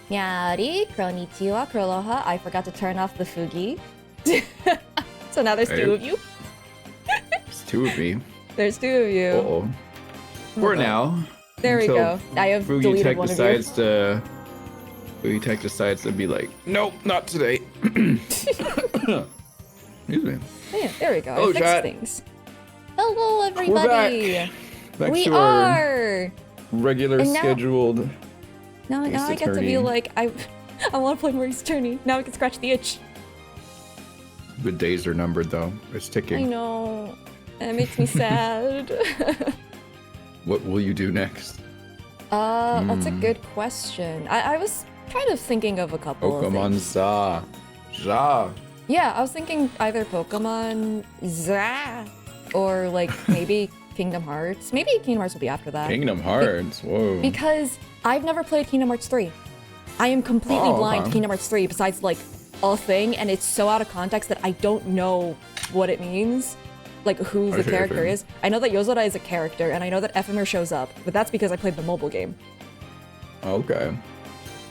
Nyari, konnichiwa, kroloha. I forgot to turn off the fugi. So now there's two of you. There's two of me. There's two of you. Uh-oh. For now. There we go. I have Fugi deleted Tech one decides of you. to... Fugi Tech decides to be like, nope, not today. Excuse me. Yeah, there we go. Oh, I fixed chat. things. Hello, everybody. We're back We to our are. regular And now- scheduled. Now I get to be like, I want to play more Ace Attorney. Now I can scratch the itch. The days are numbered though. It's I ticking. know. And it makes me sad. What will you do next? That's a good question. I was kind of thinking of a couple of Pokemon things. Za. Yeah, I was thinking either Pokemon Za or like maybe Kingdom Hearts. Maybe Kingdom Hearts will be after that. Kingdom Hearts. Whoa. Because I've never played Kingdom Hearts 3. I am completely blind to okay. Kingdom Hearts 3 besides like a thing, and it's so out of context that I don't know what it means. Like who the character is. I know that Yozora is a character, and I know that Ephemer shows up, but that's because I played the mobile game. Okay.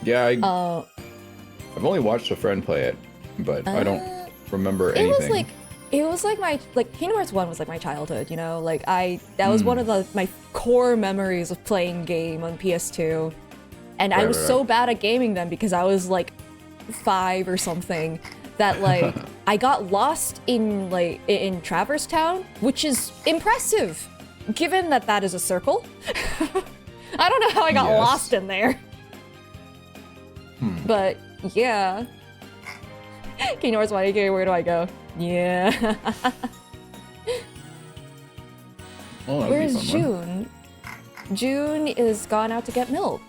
Yeah, I've only watched a friend play it, but I don't remember anything. It was like my Kingdom Hearts 1 was like my childhood, you know? Like that was one of my core memories of playing game on PS2. And I was so bad at gaming them because I was like 5 or something that like I got lost in Traverse Town, which is impressive given that that is a circle. I don't know how I got lost in there. But yeah. Kingdom Hearts 1, okay, where do I go? Yeah. Oh, where's June? June is gone out to get milk.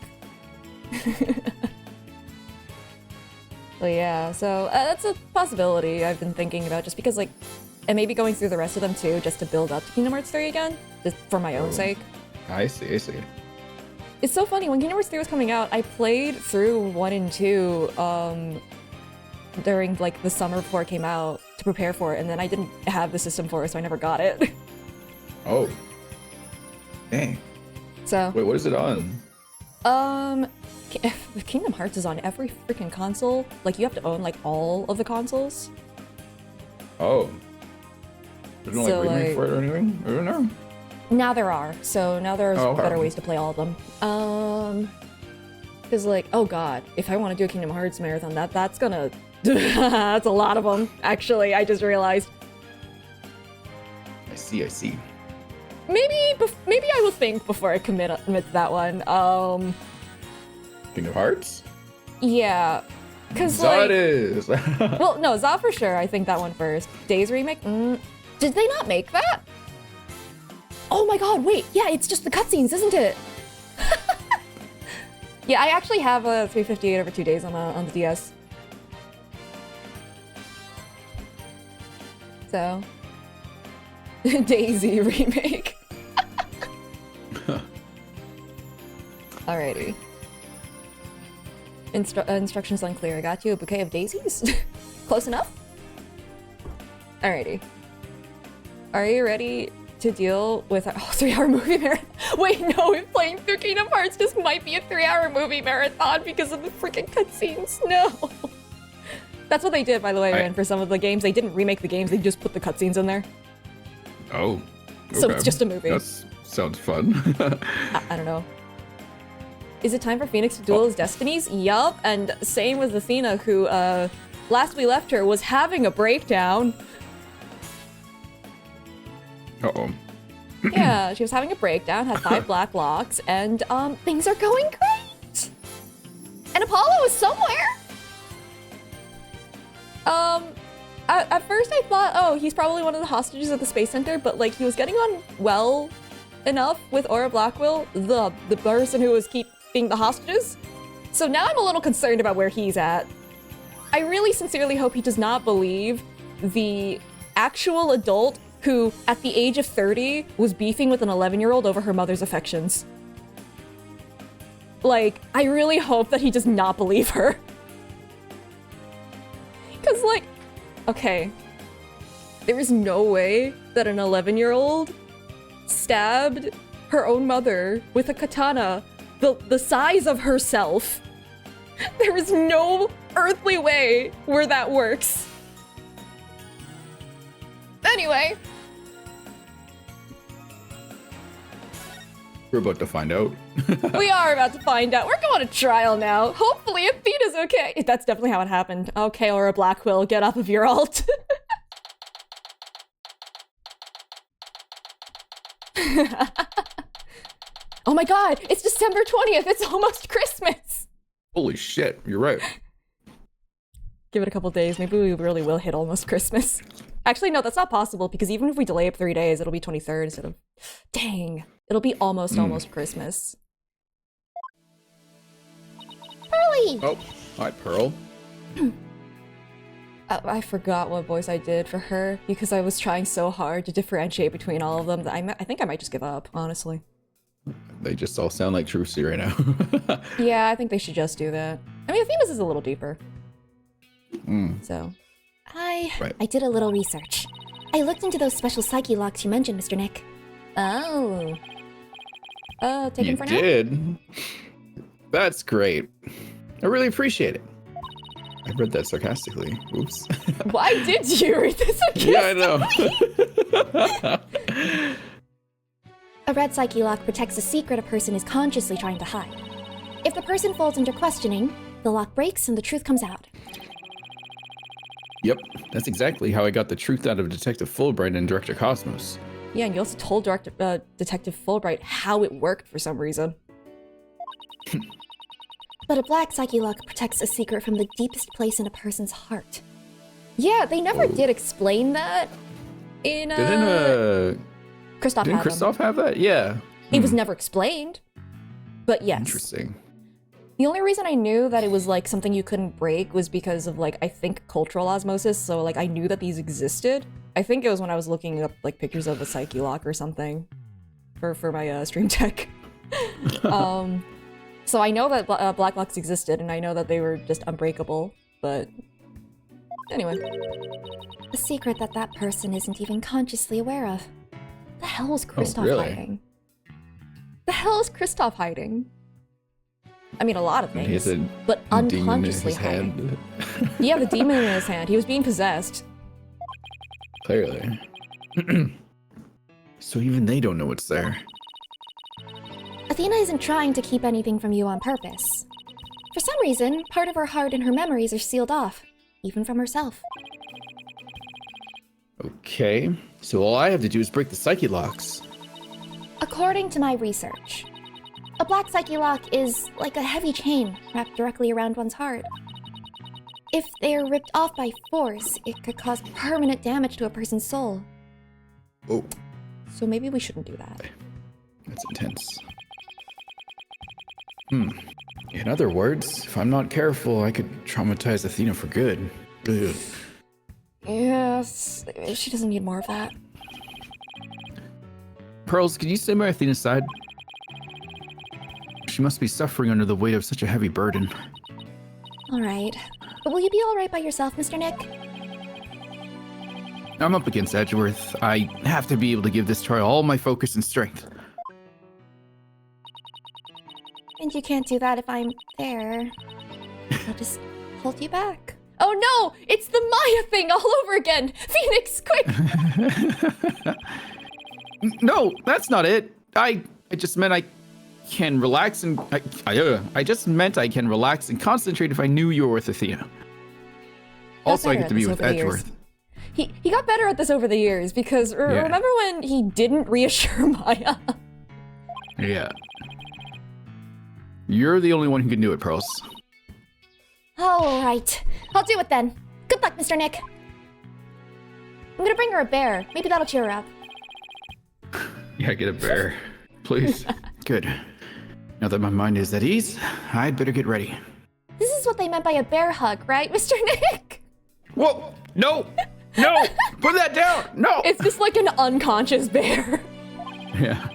But yeah, so that's a possibility I've been thinking about just because and maybe going through the rest of them too, just to build up to Kingdom Hearts 3 again, just for my own sake. I see. It's so funny, when Kingdom Hearts 3 was coming out, I played through 1 and 2 during like the summer before it came out to prepare for it, and then I didn't have the system for it, so I never got it. Oh. Dang. So. Wait, what is it on? Kingdom Hearts is on every freaking console. Like, you have to own like all of the consoles. Oh. There's no like remake for it or anything? I don't know. Now there are. So now there's better ways to play all of them. Because like, oh god, if I want to do a Kingdom Hearts marathon, that's gonna that's a lot of them. Actually, I just realized. I see. Maybe I will think before I commit to that one. Kingdom Hearts? Yeah. Cause Za it is. Well, no, Za for sure. I think that one first. Days remake? Did they not make that? Oh my god, wait. Yeah, it's just the cutscenes, isn't it? Yeah, I actually have a 358 over 2 days on the DS. So. Daisy remake. Alrighty. Instructions unclear. I got you a bouquet of daisies? Close enough? Alrighty. Are you ready to deal with our 3-hour movie marathon? Wait, no, if playing through Kingdom Hearts just might be a 3-hour movie marathon because of the freaking cutscenes. No. That's what they did, by the way, Ryan, for some of the games. They didn't remake the games, they just put the cutscenes in there. Oh. Okay. So it's just a movie. That sounds fun. I don't know. Is it time for Phoenix to duel his Destinies? Yup, and same with Athena, who, last we left her was having a breakdown. Uh-oh. Yeah, she was having a breakdown, had 5 black locks, and, things are going great! And Apollo is somewhere! At first I thought, oh, he's probably one of the hostages at the Space Center, but, like, he was getting on well enough with Aura Blackwell, the person who was keeping the hostages. So now I'm a little concerned about where he's at. I really sincerely hope he does not believe the actual adult who, at the age of 30, was beefing with an 11-year-old over her mother's affections. Like, I really hope that he does not believe her. Because, like, okay, there is no way that an 11-year-old stabbed her own mother with a katana the size of herself There is no earthly way where that works. Anyway. We're about to find out. We are about to find out. We're going to trial now. Hopefully Athena's okay. That's definitely how it happened. Okay, Aura Blackquill, get off of your alt. Oh my god, it's December 20th. It's almost Christmas. Holy shit, you're right. Give it a couple days. Maybe we really will hit almost Christmas. Actually, no, that's not possible because even if we delay it 3 days, it'll be 23rd instead of... Dang. It'll be almost Christmas. Pearly! Oh, hi, Pearl. I forgot what voice I did for her because I was trying so hard to differentiate between all of them that I think I might just give up, honestly. They just all sound like Trucy right now. Yeah, I think they should just do that. I mean, Athena's is a little deeper. So... I did a little research. I looked into those special psyche locks you mentioned, Mr. Nick. Oh. Take him for now? You did? That's great. I really appreciate it. I read that sarcastically. Oops. Why did you read this sarcastically? Yeah, I know. A red psyche lock protects a secret a person is consciously trying to hide. If the person falls under questioning, the lock breaks and the truth comes out. Yep, that's exactly how I got the truth out of Detective Fulbright and Director Cosmos. Yeah, and you also told Detective Fulbright how it worked for some reason. But a black psyche lock protects a secret from the deepest place in a person's heart. Yeah, they never did explain that in Didn't Kristoff have that? Yeah. It was never explained. But yes. Interesting. The only reason I knew that it was like something you couldn't break was because of like I think cultural osmosis, so like I knew that these existed. I think it was when I was looking up like pictures of a psyche lock or something for my stream tech. So I know that black locks existed and I know that they were just unbreakable, but anyway. A secret that person isn't even consciously aware of. The hell is Kristoff hiding? The hell is Kristoff hiding? I mean, a lot of things, but unconsciously hiding. Yeah, the demon in his hand. He was being possessed. Clearly. So even they don't know what's there. Athena isn't trying to keep anything from you on purpose. For some reason, part of her heart and her memories are sealed off, even from herself. Okay, so all I have to do is break the psyche locks. According to my research, a black psyche lock is like a heavy chain wrapped directly around one's heart. If they are ripped off by force, it could cause permanent damage to a person's soul. Oh. So maybe we shouldn't do that. That's intense. In other words, if I'm not careful, I could traumatize Athena for good. Ugh. Yes, she doesn't need more of that. Pearls, can you stay by Athena's side? She must be suffering under the weight of such a heavy burden. Alright. But will you be alright by yourself, Mr. Nick? I'm up against Edgeworth. I have to be able to give this trial all my focus and strength. And you can't do that if I'm there. I'll just hold you back. Oh no! It's the Maya thing all over again! Phoenix, quick! No, that's not it. I just meant I can relax and I just meant I can relax and concentrate if I knew you were with Athena. Also, I get to be with Edgeworth. He got better at this over the years because remember when he didn't reassure Maya? Yeah. You're the only one who can do it, Pearls. Alright. I'll do it then. Good luck, Mr. Nick. I'm gonna bring her a bear. Maybe that'll cheer her up. Yeah, get a bear. Please. Good. Now that my mind is at ease, I'd better get ready. This is what they meant by a bear hug, right, Mr. Nick? Whoa! No! No! Put that down! No! It's just like an unconscious bear. Yeah.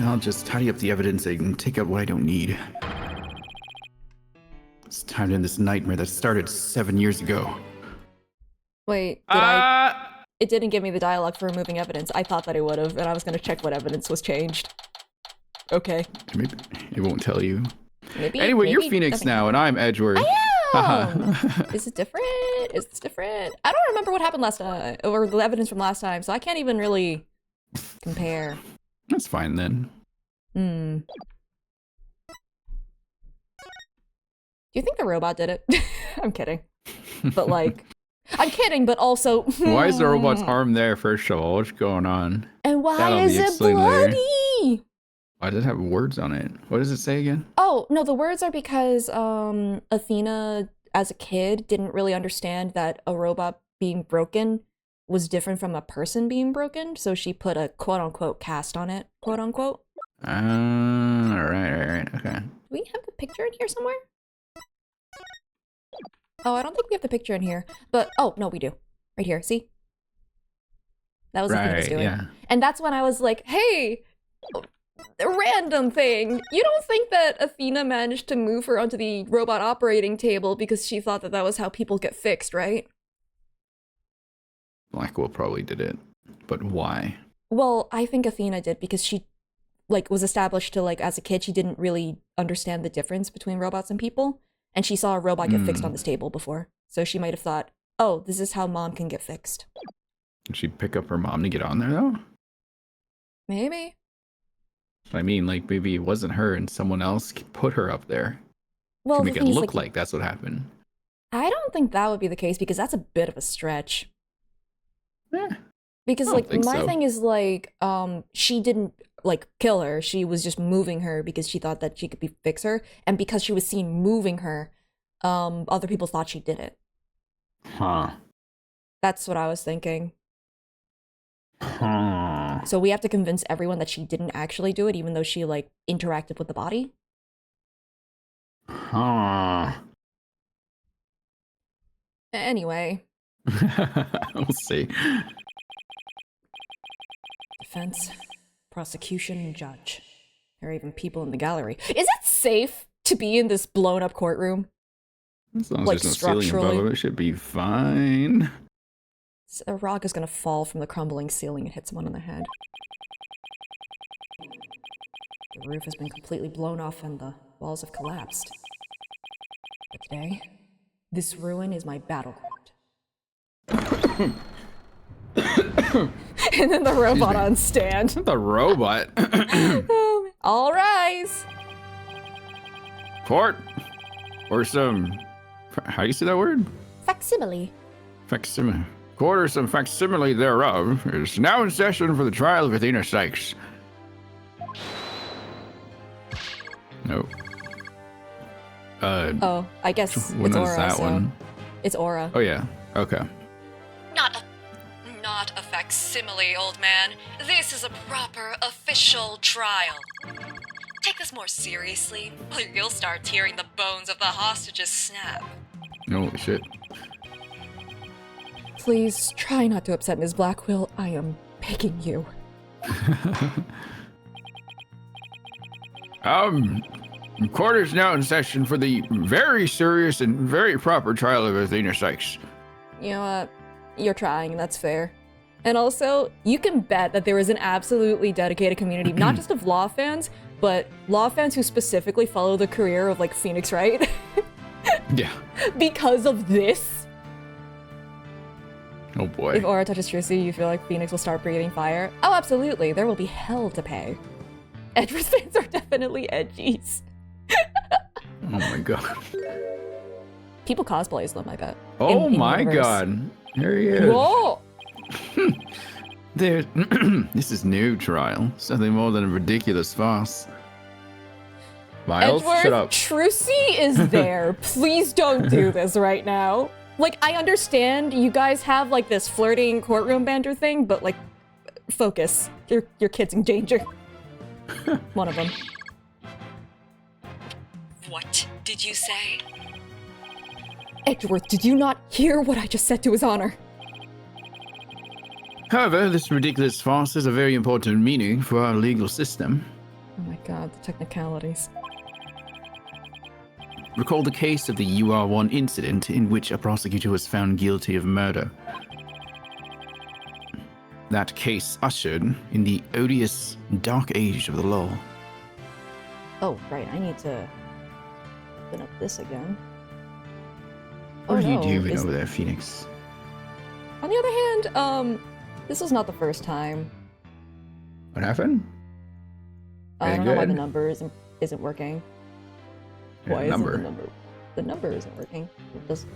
I'll just tidy up the evidence and take out what I don't need. It's time to end this nightmare that started 7 years ago. Wait, It didn't give me the dialogue for removing evidence. I thought that it would have, and I was going to check what evidence was changed. Okay. Maybe it won't tell you. Anyway, you're maybe Phoenix nothing now, and I'm Edgeworth. Is it different? Is this different? I don't remember what happened last time, or the evidence from last time, so I can't even really compare. That's fine then. Do you think the robot did it? I'm kidding. But like, I'm kidding, but also... Why is the robot's arm there, first of all? What's going on? And why That'll is be it explained bloody? later. Why does it have words on it? What does it say again? Oh, no, the words are because Athena, as a kid, didn't really understand that a robot being broken was different from a person being broken, so she put a quote-unquote cast on it, quote-unquote. Right, okay. Do we have the picture in here somewhere? Oh, I don't think we have the picture in here, but, oh, no, we do. Right here, see? That was Athena's doing. Yeah. And that's when I was like, hey, a random thing. You don't think that Athena managed to move her onto the robot operating table because she thought that that was how people get fixed, right? Blackwell probably did it, but why? Well, I think Athena did because she, like, was established to, like, as a kid, she didn't really understand the difference between robots and people. And she saw a robot get fixed on this table before. So she might have thought, oh, this is how mom can get fixed. Did she pick up her mom to get on there, though? Maybe. I mean, like, maybe it wasn't her and someone else put her up there Well, to the make it thing is, look like that's what happened. I don't think that would be the case because that's a bit of a stretch. Eh, Because, I don't like, think my so. thing is, like, she didn't, like, kill her. She was just moving her because she thought that she could fix her. And because she was seen moving her, other people thought she did it. Huh. That's what I was thinking. Huh. So we have to convince everyone that she didn't actually do it, even though she, like, interacted with the body? Huh. Anyway. We'll see. Defense, prosecution, and judge. There are even people in the gallery. Is it safe to be in this blown-up courtroom? As long as Like, there's no ceiling structurally. above it, should be fine. A rock is gonna fall from the crumbling ceiling and hit someone on the head. The roof has been completely blown off and the walls have collapsed. But today, this ruin is my battleground. And then the robot on stand. The robot. All rise! Court. Or some... How do you say that word? Facsimile. Facsimile. Court or some facsimile thereof is now in session for the trial of Athena Sykes. No. Oh, I guess when it's is Aura, that so... one? It's Aura. Oh, yeah. Okay. Not a facsimile, old man. This is a proper, official trial. Take this more seriously, or you'll start hearing the bones of the hostages snap. Holy shit. Please try not to upset Ms. Blackwell. I am begging you. Court is now in session for the very serious and very proper trial of Athena Sykes. You know what? You're trying, that's fair. And also, you can bet that there is an absolutely dedicated community, not just of law fans, but law fans who specifically follow the career of, like, Phoenix Wright. Yeah. Because of this. Oh boy. If Aura touches Tracy, you feel like Phoenix will start breathing fire? Oh, absolutely. There will be hell to pay. Edward fans are definitely edgies. Oh my god. People cosplay as them, I bet. Oh in my universe. god. There he is. Whoa! There. This is new trial. Something more than a ridiculous farce. Miles, Edward, shut up. Trucy is there. Please don't do this right now. Like, I understand you guys have, like, this flirting courtroom banter thing, but, like, focus. Your kid's in danger. One of them. What did you say? Edgeworth, did you not hear what I just said to his honor? However, this ridiculous farce has a very important meaning for our legal system. Oh my god, the technicalities. Recall the case of the UR1 incident in which a prosecutor was found guilty of murder. That case ushered in the odious dark age of the law. Oh, right, I need to open up this again. What are you no, doing over there, Phoenix? On the other hand, this is not the first time. What happened? I don't know why the Good. number isn't working. Yeah, Why number. isn't the number? The number isn't working. It just...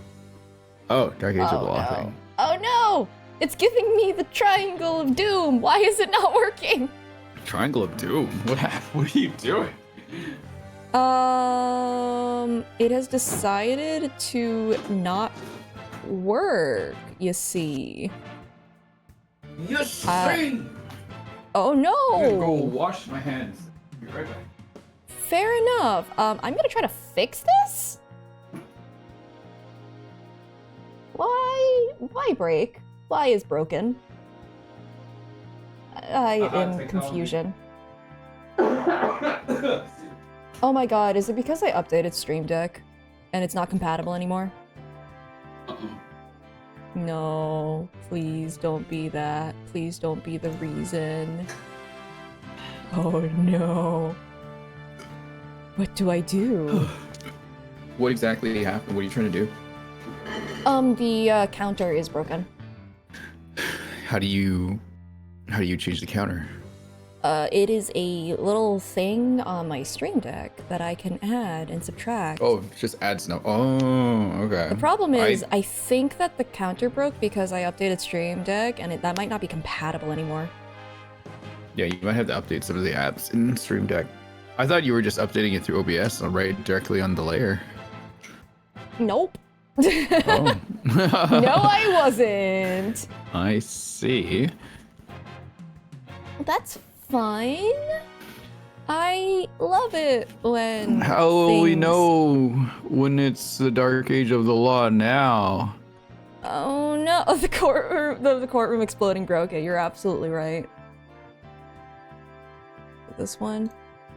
Oh, Dark Age of the Law no. thing. Oh no! It's giving me the Triangle of Doom. Why is it not working? Triangle of Doom. What are you doing? It has decided to not work, you see. You see! Oh I'm gonna go no! wash my hands. Be right back. Fair enough. I'm gonna try to fix this? Why break? Why is broken? I am technology. confusion. Oh my god, is it because I updated Stream Deck and it's not compatible anymore? No, please don't be that. Please don't be the reason. Oh no. What do I do? What exactly happened? What are you trying to do? The counter is broken. How do you change the counter? It is a little thing on my Stream Deck that I can add and subtract. Oh, it just adds no. Oh, okay. The problem is, I think that the counter broke because I updated Stream Deck, and that might not be compatible anymore. Yeah, you might have to update some of the apps in Stream Deck. I thought you were just updating it through OBS, right directly on the layer. Nope. Oh. No, I wasn't. I see. That's fine. I love it when How will we things- know when it's the Dark Age of the Law now? Oh no, the courtroom exploding broke it. You're absolutely right. This one,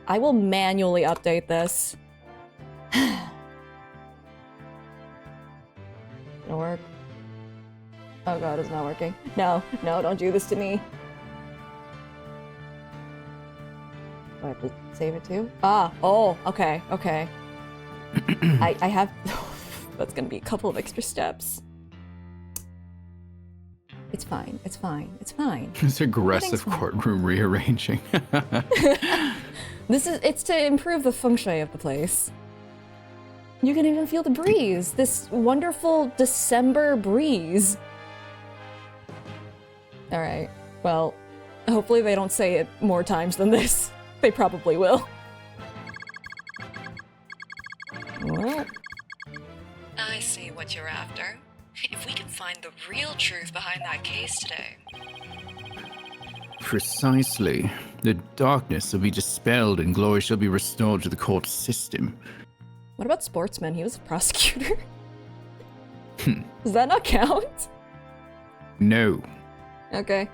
I will manually update this. Gonna work. Oh god, it's not working. No, don't do this to me. Do I have to save it too? Oh, okay. I have... That's gonna be a couple of extra steps. It's fine. It's aggressive Everything's fine. courtroom rearranging. It's to improve the feng shui of the place. You can even feel the breeze. This wonderful December breeze. Alright, well, hopefully they don't say it more times than this. They probably will. Well, I see what you're after. If we can find the real truth behind that case today. Precisely. The darkness will be dispelled and glory shall be restored to the court system. what about Sportsman? He was a prosecutor. Does that not count? No. Okay.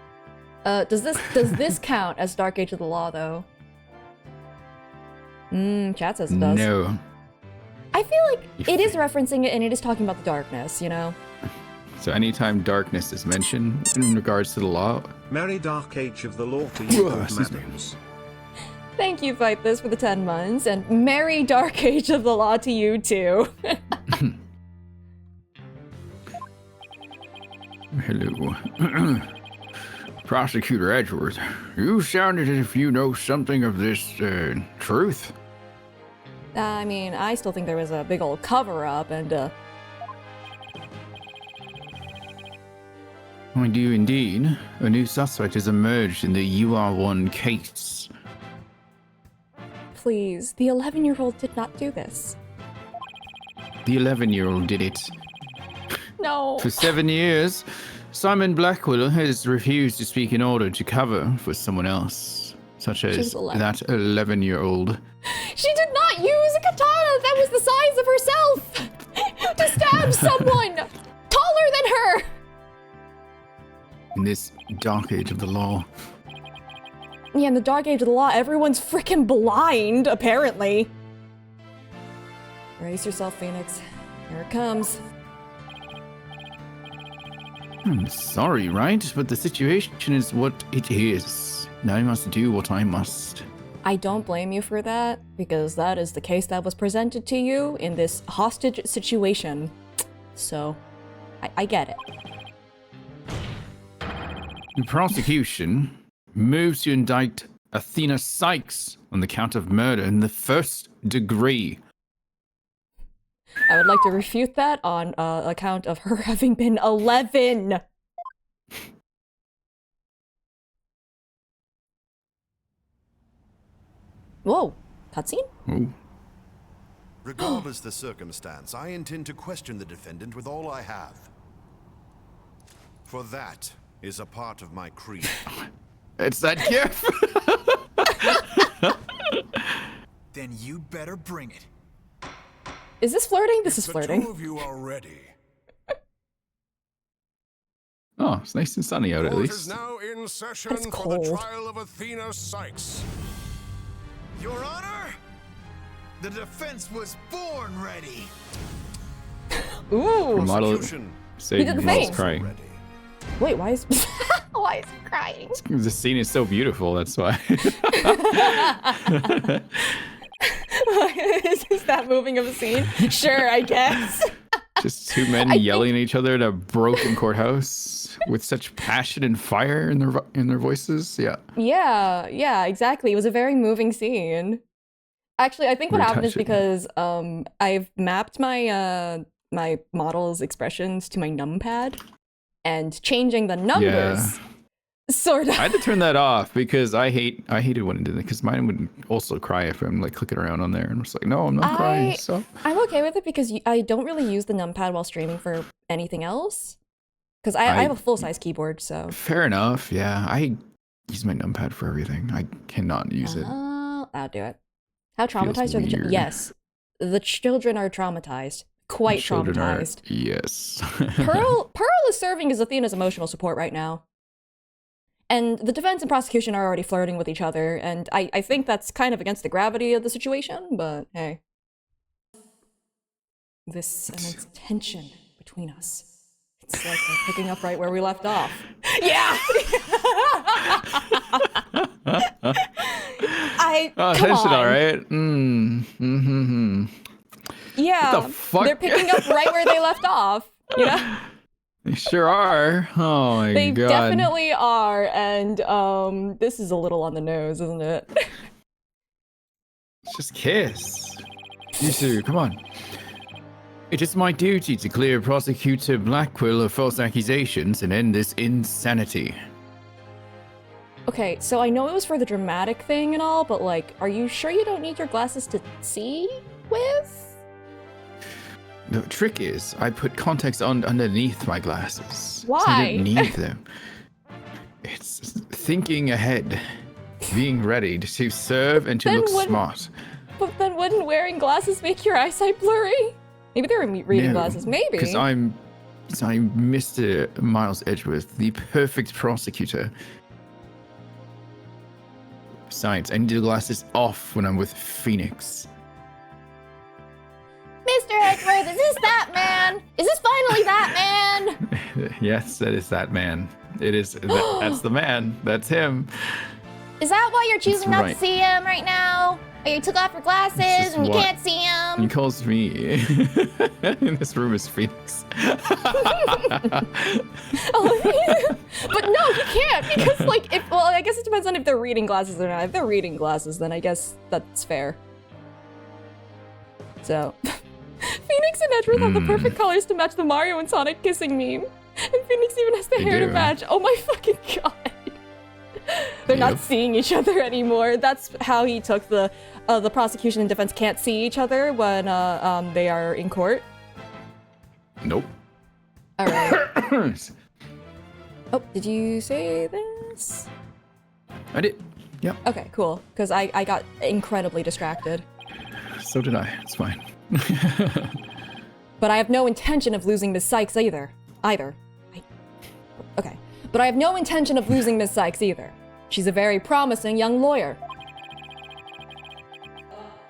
Does this count as Dark Age of the Law, though? Chat says it does. No. I feel like it is referencing it and it is talking about the darkness, you know? So anytime darkness is mentioned in regards to the law, Merry Dark Age of the Law to you, good Excuse me. madams. Thank you, Fight This, for the 10 months, and Merry Dark Age of the Law to you, too. hello. Prosecutor Edgeworth, you sounded as if you know something of this truth. I mean, I still think there was a big old cover-up, and, I do indeed. A new suspect has emerged in the UR1 case. please, the 11-year-old did not do this. The 11-year-old did it. No. For 7 years, Simon Blackwell has refused to speak in order to cover for someone else, such She as was 11. that 11-year-old. She did not use a katana that was the size of herself to stab someone taller than her. In this dark age of the law. Yeah, in the Dark Age of the Law, everyone's freaking blind, apparently. Brace yourself, Phoenix. Here it comes. I'm sorry, right? But the situation is what it is. And I must do what I must. I don't blame you for that, because that is the case that was presented to you in this hostage situation. So, I get it. The prosecution moves to indict Athena Sykes on the count of murder in the first degree. I would like to refute that on account of her having been 11. Whoa, cutscene? Ooh. Regardless the circumstance, I intend to question the defendant with all I have. For that is a part of my creed. It's that gif. Then you better bring it. Is this flirting? This is The flirting. two of you are ready. Oh, it's nice and sunny out at Court is least. now in session It's for cold. the trial of Athena Sykes. Your Honor, the defense was born ready. Ooh. Model Prosecution say He did the model's thing. crying. ready. Wait, why is why is he crying? The scene is so beautiful, that's why. Is that moving of a scene? Sure, I guess. Just two men yelling at each other in a broken courthouse with such passion and fire in their voices. Yeah. Yeah, exactly. It was a very moving scene. Actually, I think what Very happened is touching. because I've mapped my my model's expressions to my numpad, and changing the numbers sort of. I had to turn that off because I hated when it did it because mine would also cry if I'm like clicking around on there and I'm just like, no, I'm not crying. So I'm okay with it because I don't really use the numpad while streaming for anything else. Because I have a full-size keyboard, so. fair enough. Yeah, I use my numpad for everything. I cannot use it. I'll do it. How traumatized are the weird. Yes, the children are traumatized. Quite Children are- traumatized. yes. Pearl is serving as Athena's emotional support right now. And the defense and prosecution are already flirting with each other, and I think that's kind of against the gravity of the situation, but hey. This immense tension between us. It's like we're picking up right where we left off. Yeah! Oh, come tension, on. all right. Yeah, What the fuck? they're picking up right where they left off, you know? They sure are. Oh my They god. definitely are, and this is a little on the nose, isn't it? Just kiss. You two, come on. It is my duty to clear Prosecutor Blackwell of false accusations and end this insanity. Okay, so I know it was for the dramatic thing and all, but like, are you sure you don't need your glasses to see with? The trick is, I put contacts on underneath my glasses. So I Why? don't need them. It's thinking ahead, being ready to serve and to Then look wouldn't- smart. But then wouldn't wearing glasses make your eyesight blurry? Maybe they were reading glasses, maybe. Because I'm Mr. Miles Edgeworth, the perfect prosecutor. Besides, I need the glasses off when I'm with Phoenix. Mr. Edgeworth, is this that man? Is this finally that man? Yes, that is that man. It is. That's the man. That's him. Is that why you're choosing not to right. see him right now? Or you took off your glasses This is and you what- can't see He him? calls me. In this room is Phoenix. Oh, but no, you can't because like I guess it depends on if they're reading glasses or not. If they're reading glasses, then I guess that's fair. So, Phoenix and Edgeworth have the perfect colors to match the Mario and Sonic kissing meme, and Phoenix even has the They hair to do. match. Oh my fucking god! They're not Yep. seeing each other anymore. That's how he took the prosecution and defense can't see each other when they are in court. Nope. All right. Oh, did you say this? I did. Yep. Okay, cool. Because I got incredibly distracted. So did I. It's fine. But I have no intention of losing Miss Sykes either. Okay. But I have no intention of losing Miss Sykes either. She's a very promising young lawyer.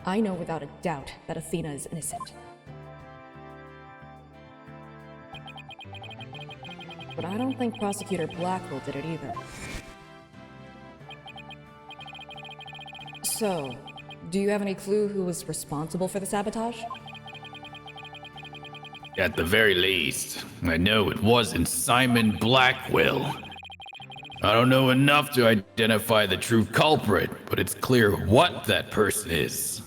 I know without a doubt that Athena is innocent. But I don't think Prosecutor Blackwell did it either. So, do you have any clue who was responsible for the sabotage? At the very least, I know it wasn't Simon Blackwell. I don't know enough to identify the true culprit, but it's clear what that person is.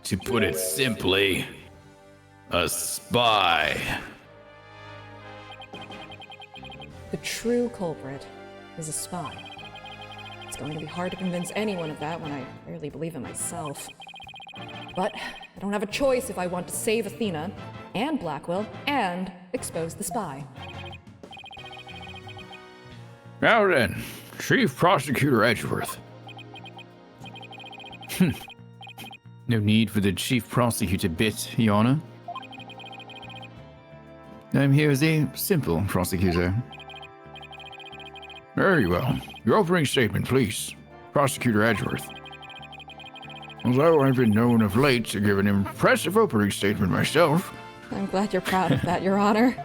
To put it simply, a spy. The true culprit is a spy. It's going to be hard to convince anyone of that when I barely believe it myself. But I don't have a choice if I want to save Athena, and Blackwell, and expose the spy. Now then, Chief Prosecutor Edgeworth. No need for the Chief Prosecutor bit, Your Honor. I'm here as a simple prosecutor. Very well. Your opening statement, please, Prosecutor Edgeworth. Although I've been known of late to give an impressive opening statement myself. I'm glad you're proud of that, Your Honor.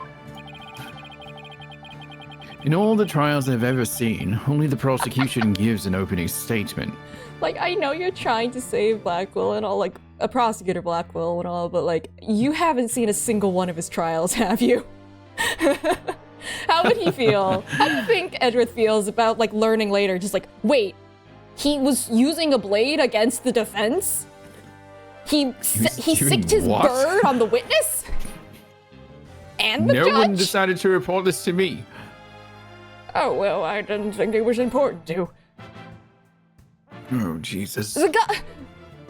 In all the trials I've ever seen, only the prosecution gives an opening statement. Like, I know you're trying to save Blackwell and all, like, a prosecutor Blackwell and all, but, like, you haven't seen a single one of his trials, have you? How would he feel? How do you think Edgeworth feels about, like, learning later, just like, wait, he was using a blade against the defense? He sicked his what? bird on the witness? And the judge? No one decided to report this to me. Oh, well, I didn't think it was important to. Oh, Jesus.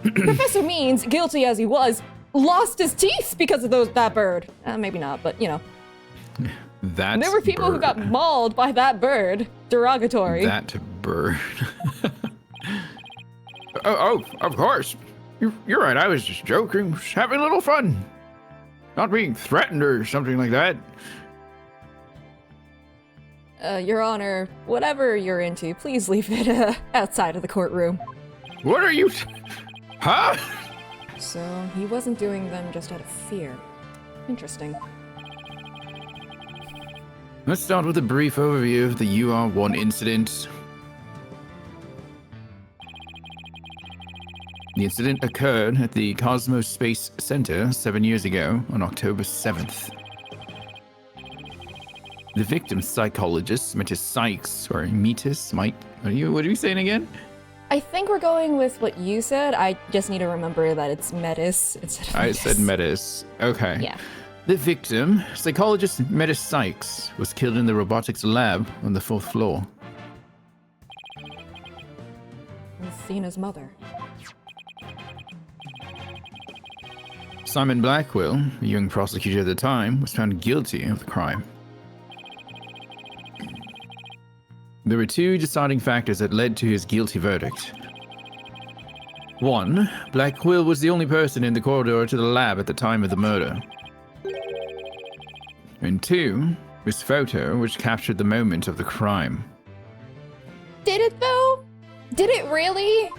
Professor Means, guilty as he was, lost his teeth because of that bird. Maybe not, but, you know. That There were people who got mauled by that bird. Derogatory. That bird. oh, of course. You're right, I was just joking. Just having a little fun. Not being threatened or something like that. Your Honor, whatever you're into, please leave it outside of the courtroom. What are you... Huh? So, he wasn't doing them just out of fear. Interesting. Let's start with a brief overview of the UR1 incident. The incident occurred at the Cosmos Space Center 7 years ago on October 7th. The victim's psychologist, Metis Sykes, or Metis, Mike, what are you saying again? I think we're going with what you said. I just need to remember that it's Metis instead of I Metis. said Metis. Okay. Yeah. The victim, psychologist Metis Sykes, was killed in the robotics lab on the 4th floor. Athena's mother. Simon Blackwell, a young prosecutor at the time, was found guilty of the crime. There were two deciding factors that led to his guilty verdict. One, Blackwell was the only person in the corridor to the lab at the time of the murder. And two, his photo, which captured the moment of the crime. Did it though? Did it really?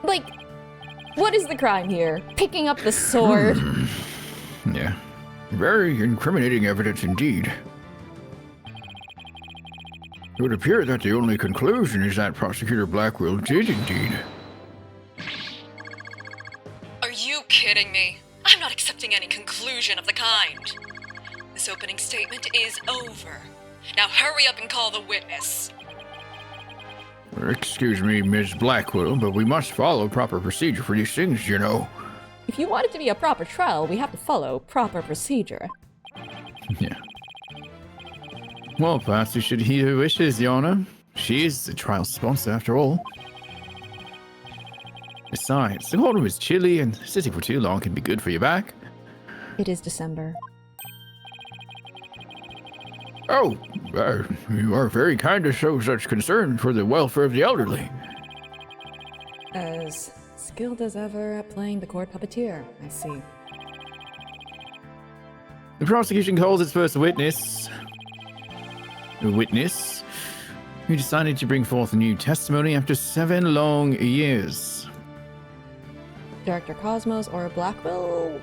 Like, what is the crime here? Picking up the sword? Yeah. Very incriminating evidence indeed. It would appear that the only conclusion is that Prosecutor Blackwell did indeed. Are you kidding me? I'm not accepting any conclusion of the kind. This opening statement is over. Now hurry up and call the witness. Excuse me, Ms. Blackwell, but we must follow proper procedure for these things, you know. If you want it to be a proper trial, we have to follow proper procedure. Yeah. Well, perhaps we should heed her wishes, Your Honor. She is the trial sponsor, after all. Besides, the courtroom is chilly, and sitting for too long can be good for your back. It is December. Oh, you are very kind to show such concern for the welfare of the elderly. As skilled as ever at playing the court puppeteer, I see. The prosecution calls its first witness. A witness who decided to bring forth new testimony after 7 long years. Director Cosmos or Blackwell?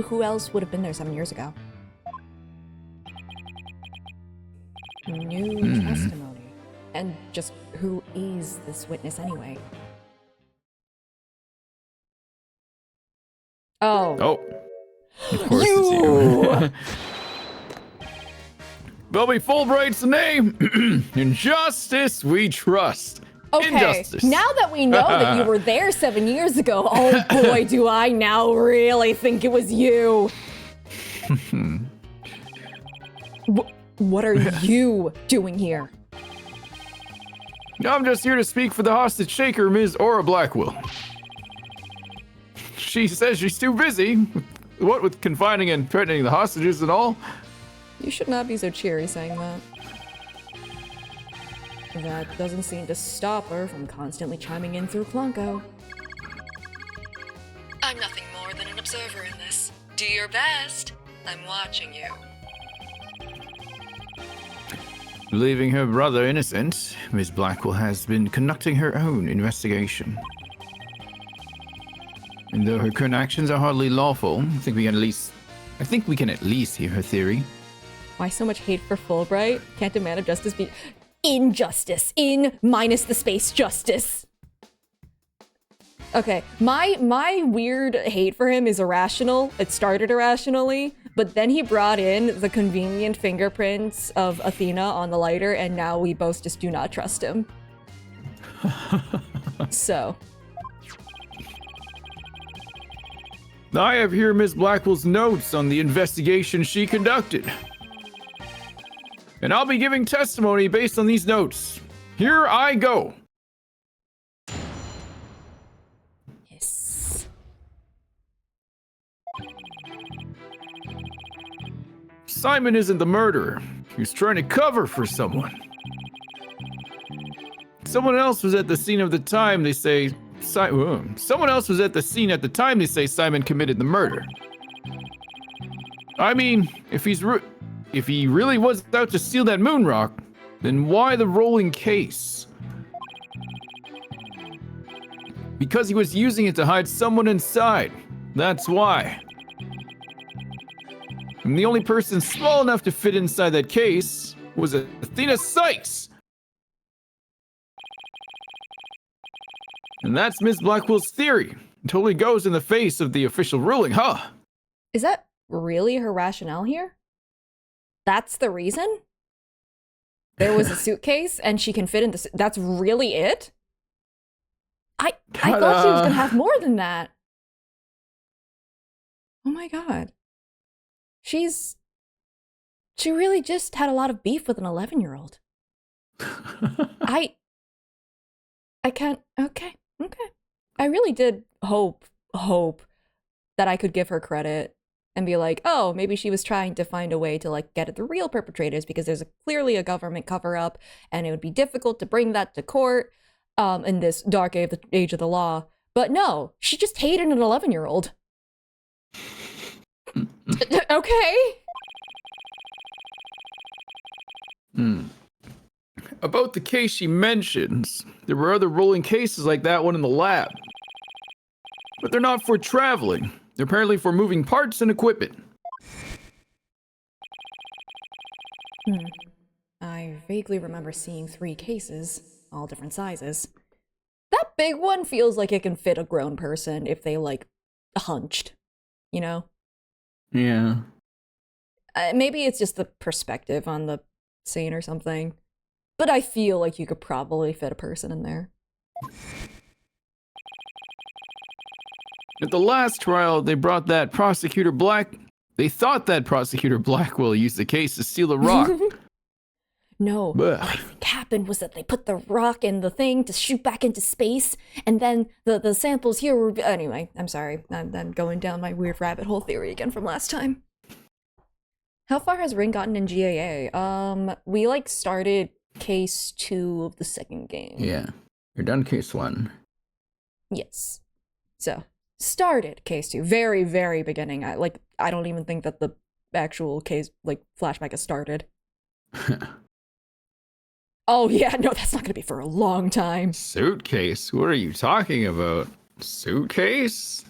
Who else would have been there 7 years ago? New testimony. And just who is this witness anyway? Oh. Oh. Of course it's you. Bobby Fulbright's the name. In justice we trust. Okay, Injustice. now that we know that you were there 7 years ago, oh boy, do I now really think it was you. What are you doing here? I'm just here to speak for the hostage shaker, Ms. Aura Blackwell. She says she's too busy. What with confining and threatening the hostages and all? You should not be so cheery saying that. That doesn't seem to stop her from constantly chiming in through Klonko. I'm nothing more than an observer in this. Do your best. I'm watching you. Believing her brother innocent, Ms. Blackwell has been conducting her own investigation. And though her current actions are hardly lawful, I think we can at least hear her theory. Why so much hate for Fulbright? Can't demand of justice be injustice? In minus the space justice. Okay, my weird hate for him is irrational. It started irrationally, but then he brought in the convenient fingerprints of Athena on the lighter, and now we both just do not trust him. So. I have here Ms. Blackwell's notes on the investigation she conducted. And I'll be giving testimony based on these notes. Here I go. Yes. Simon isn't the murderer. He was trying to cover for someone. Someone else was at the scene of the time they say... Someone else was at the scene at the time they say Simon committed the murder. I mean, if he really was out to steal that moon rock, then why the rolling case? Because he was using it to hide someone inside. That's why. And the only person small enough to fit inside that case was Athena Sykes. And that's Ms. Blackwell's theory. It totally goes in the face of the official ruling, huh? Is that really her rationale here? That's the reason? There was a suitcase and she can fit in the that's really it? I thought she was gonna have more than that. Oh my god. She really just had a lot of beef with an 11-year-old. I can't, okay. I really did hope that I could give her credit and be like, oh, maybe she was trying to find a way to like get at the real perpetrators because there's clearly a government cover-up and it would be difficult to bring that to court in this dark age of the law. But no, she just hated an 11-year-old. Okay. About the case she mentions, there were other rolling cases like that one in the lab. But they're not for traveling. They're apparently for moving parts and equipment. I vaguely remember seeing 3 cases, all different sizes. That big one feels like it can fit a grown person if they, like, hunched, you know? Yeah. Maybe it's just the perspective on the scene or something. But I feel like you could probably fit a person in there. At the last trial, they thought that Prosecutor Blackwell used the case to steal a rock. No, Blech. what I think happened was that they put the rock in the thing to shoot back into space, and then the samples here were... Anyway, I'm sorry. I'm going down my weird rabbit hole theory again from last time. How far has Ring gotten in GAA? We, like, started case 2 of the second game. Yeah. You're done case 1. Yes. So, started case 2. Very, very beginning. I don't even think that the actual case, like, flashback has started. Oh, yeah, no, that's not gonna be for a long time. Suitcase? What are you talking about? Suitcase?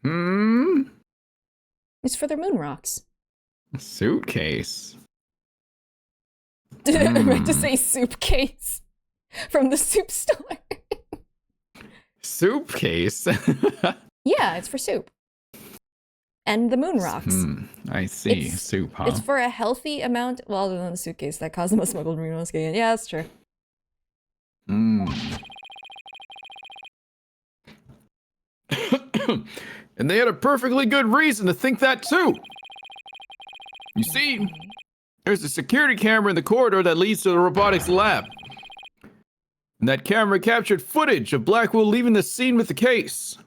It's for their moon rocks. Suitcase? I meant to say soup case from the soup store. Soup case? Yeah, it's for soup. And the moon rocks. I see. Soup, huh? It's for a healthy amount, well, other than the suitcase that caused them a smuggled marine skin. Yeah, that's true. And they had a perfectly good reason to think that too. You see, there's a security camera in the corridor that leads to the robotics lab. And that camera captured footage of Blackwell leaving the scene with the case.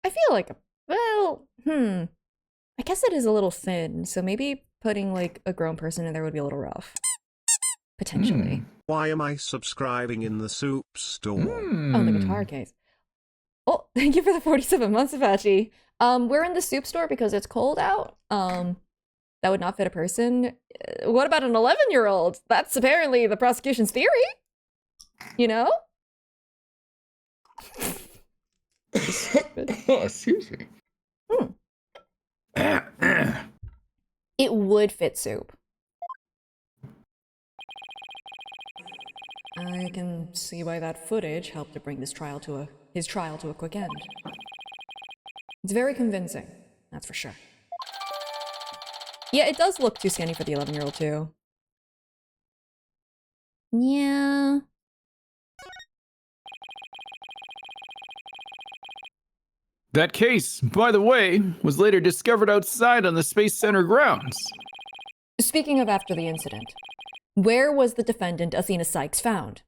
I feel like, well, I guess it is a little thin, so maybe putting like a grown person in there would be a little rough. Potentially. Why am I subscribing in the soup store? Oh, the guitar case. Oh, thank you for the 47 months, Apache. We're in the soup store because it's cold out. That would not fit a person. What about an 11-year-old? That's apparently the prosecution's theory. You know? Excuse me. It would fit soup. I can see why that footage helped to bring his trial to a quick end. It's very convincing, that's for sure. Yeah, it does look too skinny for the 11-year-old too. Yeah. That case, by the way, was later discovered outside on the Space Center grounds. Speaking of after the incident, where was the defendant Athena Sykes found?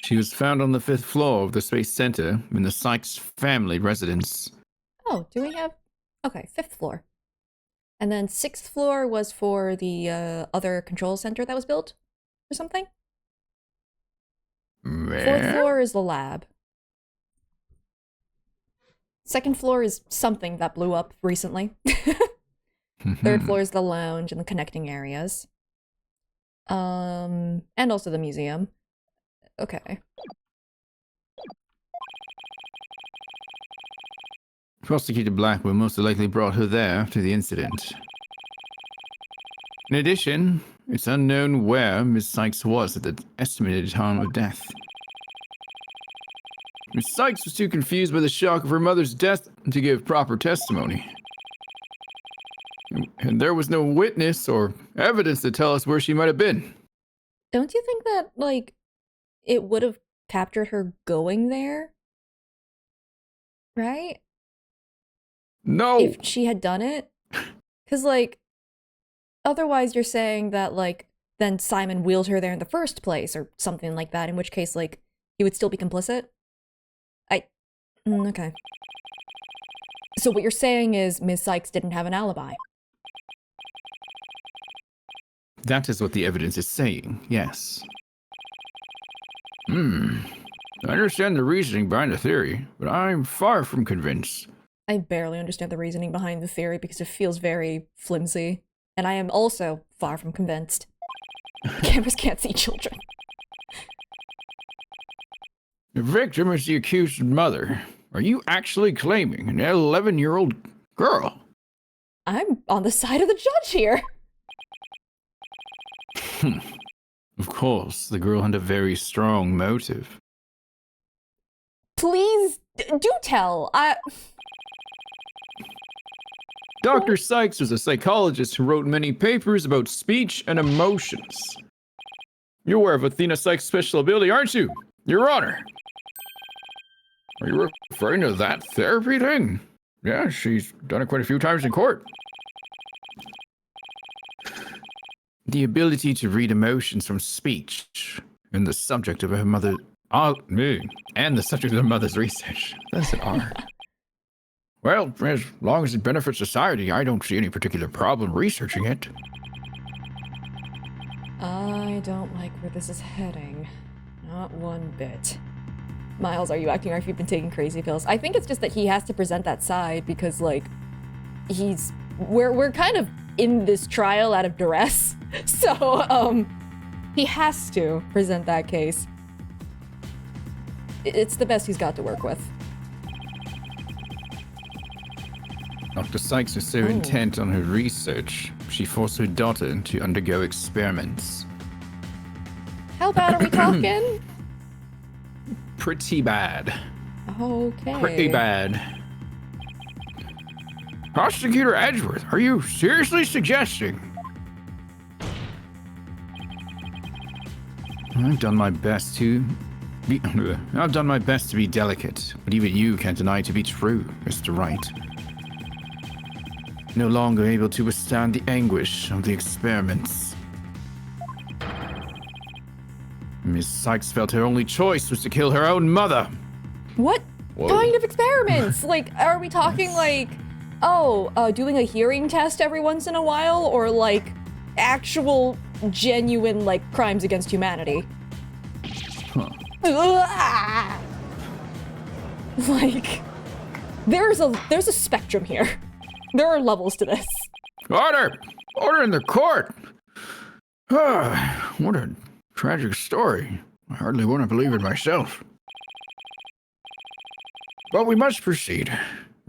She was found on the 5th floor of the Space Center in the Sykes family residence. Oh, do we have... Okay, 5th floor. And then 6th floor was for the other control center that was built? Or something? Where? 4th floor is the lab. 2nd floor is something that blew up recently. 3rd floor is the lounge and the connecting areas. And also the museum. Okay. Prosecutor Blackwell most likely brought her there after the incident. In addition, it's unknown where Miss Sykes was at the estimated time of death. Miss Sykes was too confused by the shock of her mother's death to give proper testimony. And there was no witness or evidence to tell us where she might have been. Don't you think that, like, it would have captured her going there? Right? No! If she had done it? Because, like, otherwise you're saying that, like, then Simon wheeled her there in the first place or something like that, in which case, like, he would still be complicit? Okay. So what you're saying is Ms. Sykes didn't have an alibi? That is what the evidence is saying, yes. I understand the reasoning behind the theory, but I'm far from convinced. I barely understand the reasoning behind the theory because it feels very flimsy. And I am also far from convinced. Cameras can't see children. The victim is the accused's mother. Are you actually claiming an 11-year-old girl? I'm on the side of the judge here. Of course, the girl had a very strong motive. Please, do tell. Dr. Sykes was a psychologist who wrote many papers about speech and emotions. You're aware of Athena Sykes' special ability, aren't you, Your Honor? Are you referring to that therapy thing? Yeah, she's done it quite a few times in court. The ability to read emotions from speech and the subject of her mother... and the subject of her mother's research. That's an R. Well, as long as it benefits society, I don't see any particular problem researching it. I don't like where this is heading. Not one bit. Miles, are you acting like you've been taking crazy pills? I think it's just that he has to present that side because, like, we're kind of in this trial out of duress. So, he has to present that case. It's the best he's got to work with. Dr. Sykes was so intent on her research, she forced her daughter to undergo experiments. How bad are we talking? Pretty bad. Okay. Pretty bad. Prosecutor Edgeworth, are you seriously suggesting? I've done my best to be delicate, but even you can't deny to be true, Mr. Wright. No longer able to withstand the anguish of the experiments. Miss Sykes felt her only choice was to kill her own mother. What kind of experiments? Like, are we talking like, doing a hearing test every once in a while, or like actual, genuine, like, crimes against humanity? Huh. Like, there's a spectrum here. There are levels to this. Order! Order in the court! What a tragic story. I hardly want to believe it myself. But we must proceed.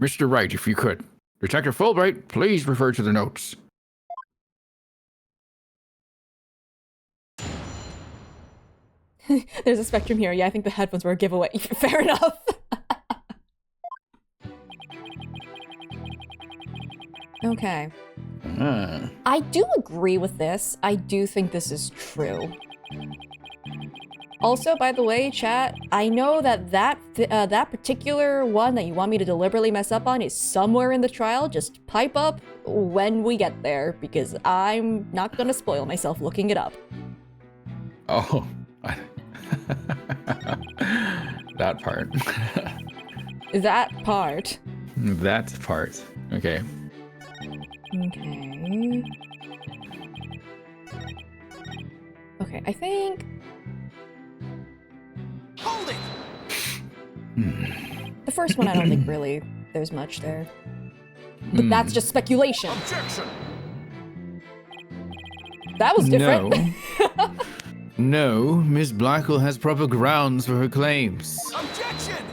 Mr. Wright, if you could. Detective Fulbright, please refer to the notes. There's a spectrum here. Yeah, I think the headphones were a giveaway. Fair enough. Okay. I do agree with this. I do think this is true. Also, by the way, chat, I know that that particular one that you want me to deliberately mess up on is somewhere in the trial. Just pipe up when we get there, because I'm not gonna spoil myself looking it up. Oh. That part. That part. That part. Okay. Okay. Okay, I think... Hold it! The first one, I don't think really there's much there. But that's just speculation. Objection! That was different. No. No, Miss Blackwell has proper grounds for her claims. Objection!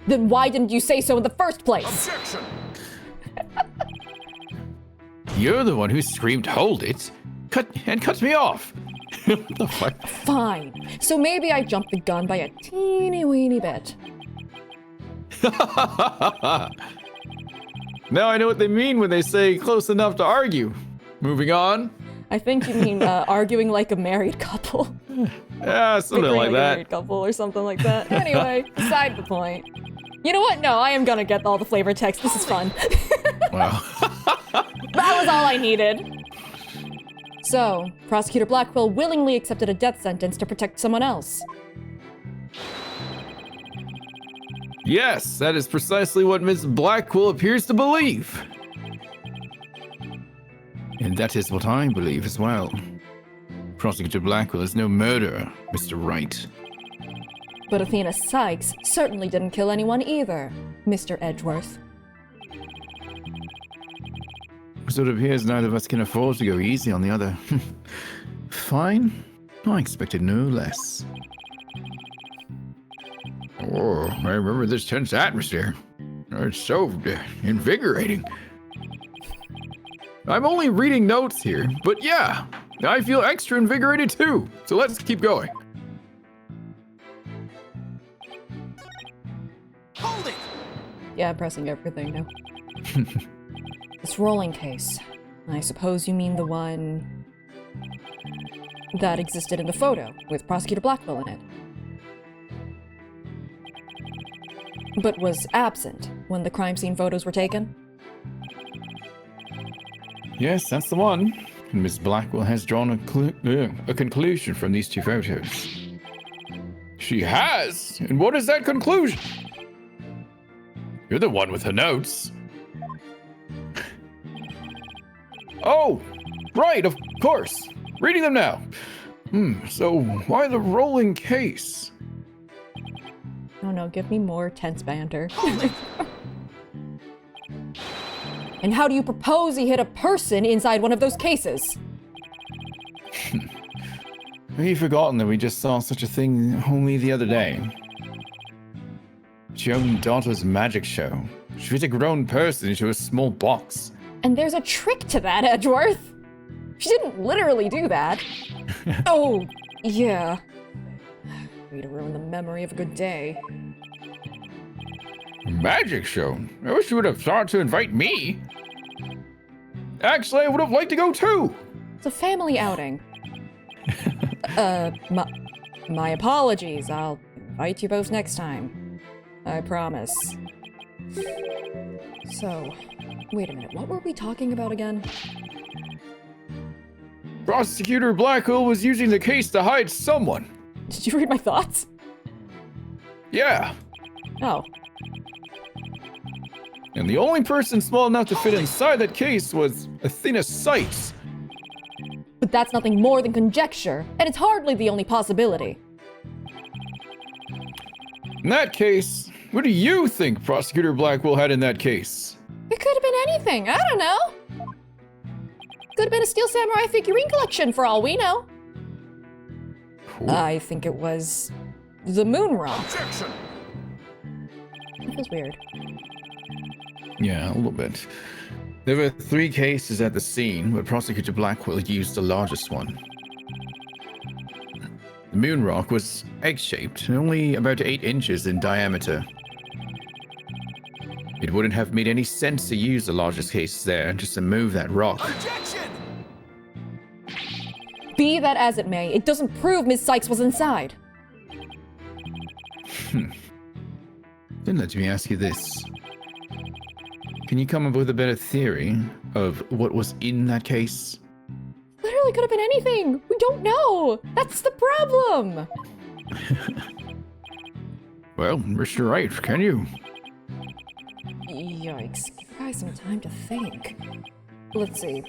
Then why didn't you say so in the first place? Objection! You're the one who screamed, "Hold it!" cut me off. What the fuck? Fine. So maybe I jumped the gun by a teeny weeny bit. Now I know what they mean when they say close enough to argue. Moving on. I think you mean arguing like a married couple. Yeah, something Bickering like a that. married couple or something like that. Anyway, beside the point. You know what? No, I am gonna get all the flavor text. This is fun. Wow. That was all I needed. So, Prosecutor Blackwell willingly accepted a death sentence to protect someone else. Yes, that is precisely what Miss Blackwell appears to believe. And that is what I believe as well. Prosecutor Blackwell is no murderer, Mr. Wright. But Athena Sykes certainly didn't kill anyone either, Mr. Edgeworth. So it appears neither of us can afford to go easy on the other. Fine. I expected no less. Oh, I remember this tense atmosphere. It's so invigorating. I'm only reading notes here, but yeah, I feel extra invigorated too. So let's keep going. Hold it! Yeah, I'm pressing everything now. This rolling case. I suppose you mean the one that existed in the photo with Prosecutor Blackwell in it. But was absent when the crime scene photos were taken? Yes, that's the one. And Miss Blackwell has drawn a conclusion from these two photos. She has? And what is that conclusion? You're the one with the notes. Oh, right, of course. Reading them now. So why the rolling case? Oh no, give me more tense banter. And how do you propose he hit a person inside one of those cases? Have you forgotten that we just saw such a thing only the other day? It's your own daughter's magic show. She fits a grown person into a small box. And there's a trick to that, Edgeworth. She didn't literally do that. Oh, yeah. Way to ruin the memory of a good day. Magic show? I wish you would have thought to invite me. Actually, I would have liked to go too. It's a family outing. My apologies. I'll invite you both next time. I promise. So, wait a minute. What were we talking about again? Prosecutor Blackwell was using the case to hide someone. Did you read my thoughts? Yeah. Oh. And the only person small enough to fit inside that case was Athena Sykes. But that's nothing more than conjecture, and it's hardly the only possibility. In that case, what do you think Prosecutor Blackwell had in that case? It could have been anything. I don't know. Could have been a Steel Samurai figurine collection for all we know. Cool. I think it was the moon rock. Objection! It feels weird. Yeah, a little bit. There were 3 cases at the scene, but Prosecutor Blackwell used the largest one. The moon rock was egg-shaped, and only about 8 inches in diameter. It wouldn't have made any sense to use the largest case there just to move that rock. Objection! Be that as it may, it doesn't prove Miss Sykes was inside. Then let me ask you this. Can you come up with a better theory of what was in that case? Literally could have been anything. We don't know. That's the problem. Well, Mr. Wright, can you? Yikes. Give the guy some time to think. Let's see.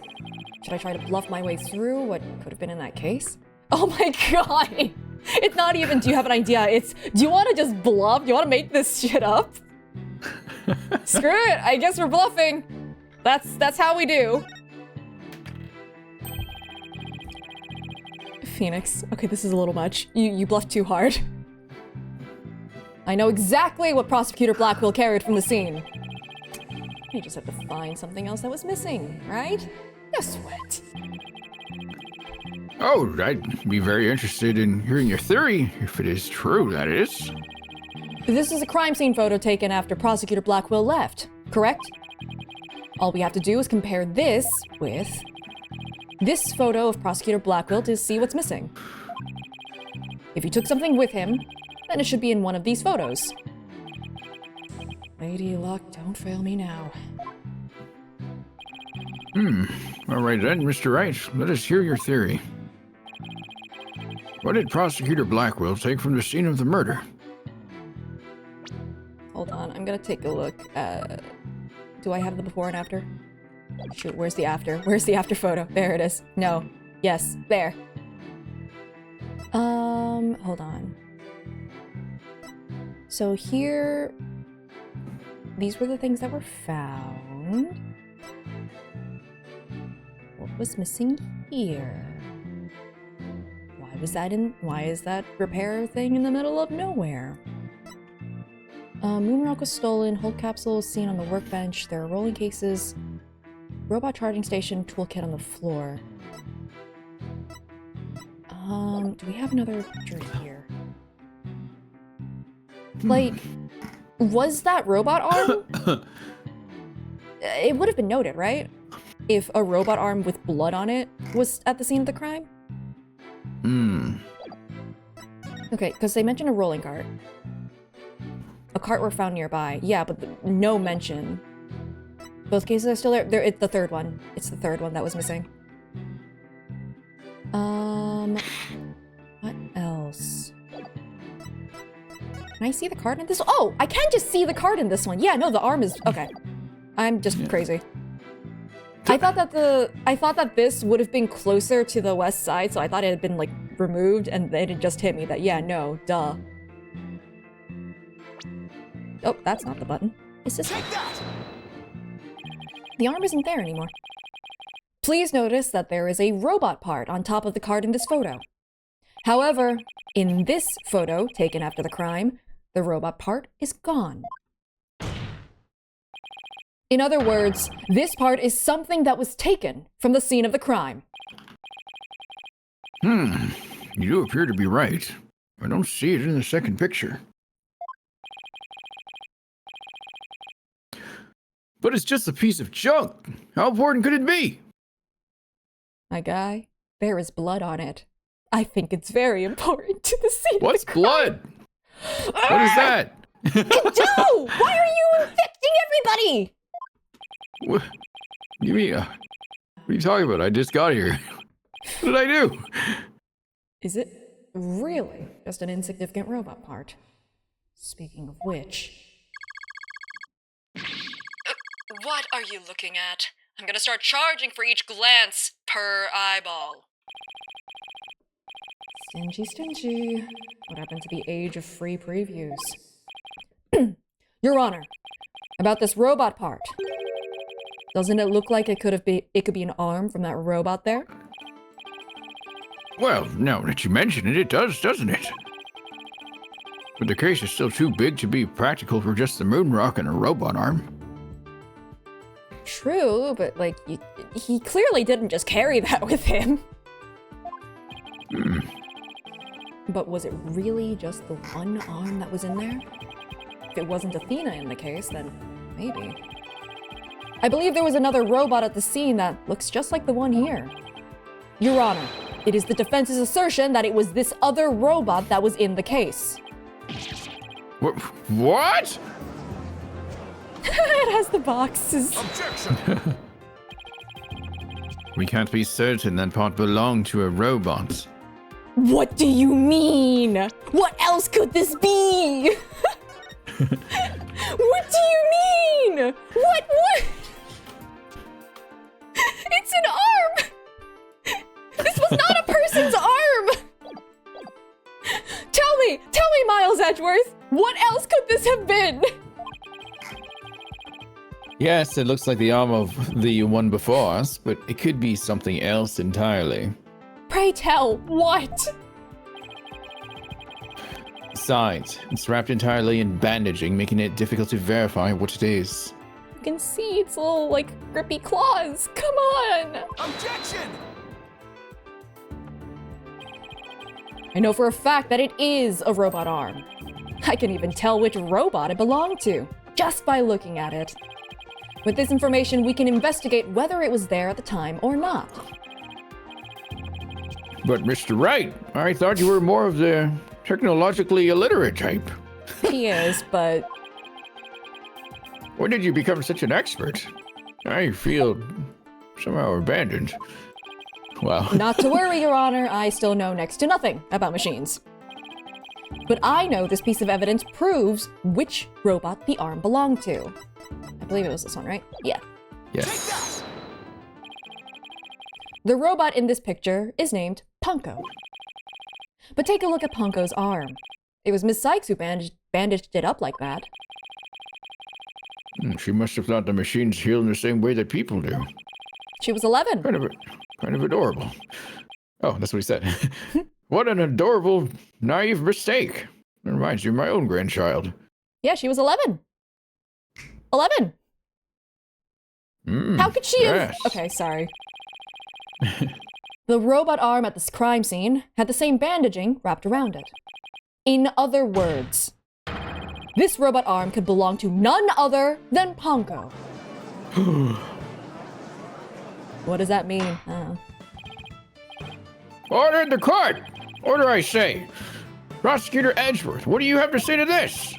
Should I try to bluff my way through what could have been in that case? Oh my god! It's not even, do you have an idea? It's, do you want to just bluff? Do you want to make this shit up? Screw it! I guess we're bluffing. That's how we do. Phoenix. Okay, this is a little much. You bluffed too hard. I know exactly what Prosecutor Blackwell carried from the scene. You just have to find something else that was missing, right? No sweat. Oh, I'd be very interested in hearing your theory, if it is true, that is. This is a crime scene photo taken after Prosecutor Blackwell left, correct? All we have to do is compare this with this photo of Prosecutor Blackwell to see what's missing. If he took something with him, then it should be in one of these photos. Lady Luck, don't fail me now. All right then, Mr. Wright, let us hear your theory. What did Prosecutor Blackwell take from the scene of the murder? Hold on, I'm gonna take a look. Do I have the before and after? Shoot, where's the after? Where's the after photo? There it is. No. Yes, there. Hold on. So here, these were the things that were found. What was missing here? Why is that repair thing in the middle of nowhere? Moon rock was stolen, hold capsule was seen on the workbench, there are rolling cases, robot charging station, toolkit on the floor. Do we have another picture here? Like, was that robot arm? It would have been noted, right? If a robot arm with blood on it was at the scene of the crime? Okay, because they mentioned a rolling cart. A cart were found nearby. Yeah, but no mention. Both cases are still there. It's the third one. It's the third one that was missing. What else? Can I see the card in this? Oh, I can just see the card in this one. Yeah, no, the arm is okay. I'm just crazy. I thought that this would have been closer to the west side, so I thought it had been like removed, and then it just hit me that yeah, no, duh. Oh, that's not the button. Is this Take that! The arm isn't there anymore. Please notice that there is a robot part on top of the card in this photo. However, in this photo taken after the crime, the robot part is gone. In other words, this part is something that was taken from the scene of the crime. You do appear to be right. I don't see it in the second picture. But it's just a piece of junk. How important could it be? My guy, there is blood on it. I think it's very important to the scene What's of the crime. blood? What is that? Dude, why are you infecting everybody? What? Give me what are you talking about? I just got here. What did I do? Is it really just an insignificant robot part? Speaking of which... What are you looking at? I'm gonna start charging for each glance per eyeball. Stingy, stingy. What happened to the age of free previews? Your Honor, about this robot part. Doesn't it look like it could be an arm from that robot there? Well, now that you mention it, it does, doesn't it? But the case is still too big to be practical for just the moon rock and a robot arm. True, but like, he clearly didn't just carry that with him. But was it really just the one arm that was in there? If it wasn't Athena in the case, then maybe. I believe there was another robot at the scene that looks just like the one here. Your Honor, it is the defense's assertion that it was this other robot that was in the case. What? It has the boxes. Objection! We can't be certain that part belonged to a robot. What do you mean? What else could this be? What do you mean? What? It's an arm! This was not a person's arm! Tell me, Miles Edgeworth, what else could this have been? Yes, it looks like the arm of the one before us, but it could be something else entirely. Pray tell, what? Besides, it's wrapped entirely in bandaging, making it difficult to verify what it is. You can see its little, like, grippy claws. Come on! Objection! I know for a fact that it is a robot arm. I can even tell which robot it belonged to, just by looking at it. With this information, we can investigate whether it was there at the time or not. But Mr. Wright, I thought you were more of the technologically illiterate type. He is, but... When did you become such an expert? I feel somehow abandoned. Well, Not to worry, Your Honor, I still know next to nothing about machines. But I know this piece of evidence proves which robot the arm belonged to. I believe it was this one, right? Yeah. yes. The robot in this picture is named Punko. But take a look at Punko's arm. It was Miss Sykes who bandaged it up like that. She must have thought the machines heal in the same way that people do. She was 11. Kind of adorable. Oh, that's what he said. What an adorable, naive mistake. It reminds me of my own grandchild. Yeah, she was 11. 11! How could she have... yes. Okay, sorry. The robot arm at this crime scene had the same bandaging wrapped around it. In other words, this robot arm could belong to none other than Punko. What does that mean? I don't know. Order in the court! Order, I say! Prosecutor Edgeworth, what do you have to say to this?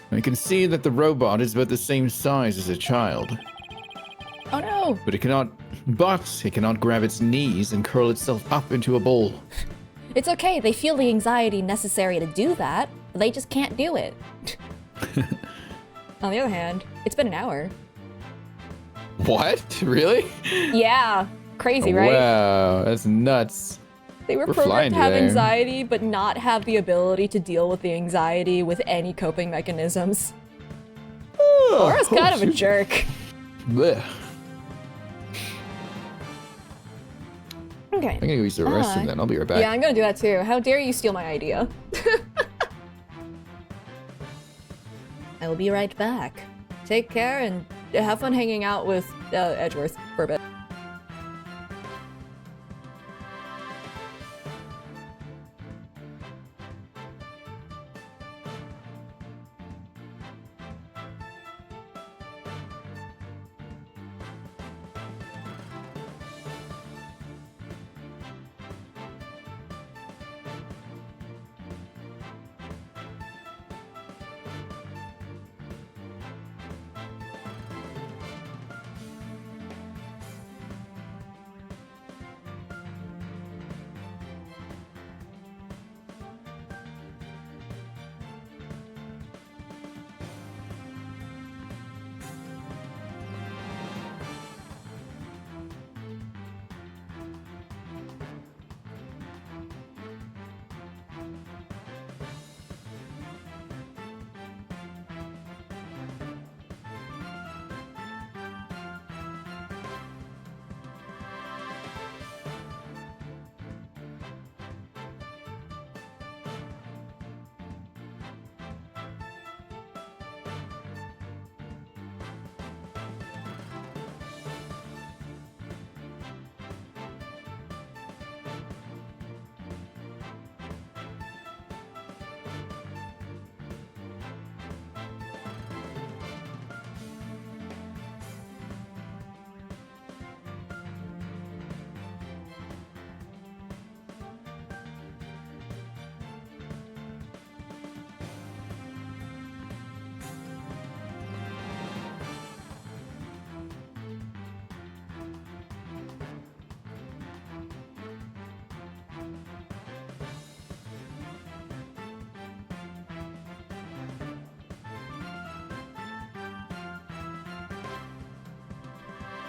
I can see that the robot is about the same size as a child. Oh no! But it cannot grab its knees and curl itself up into a ball. It's okay, they feel the anxiety necessary to do that, but they just can't do it. On the other hand, it's been an hour. What? Really? Yeah, crazy, right? Wow, that's nuts. They were We're programmed flying to have today. anxiety, but not have the ability to deal with the anxiety with any coping mechanisms. Laura's kind of a jerk. Blech. Okay. I'm gonna go use the restroom then. I'll be right back. Yeah, I'm gonna do that too. How dare you steal my idea? I will be right back. take care and have fun hanging out with Edgeworth for a bit.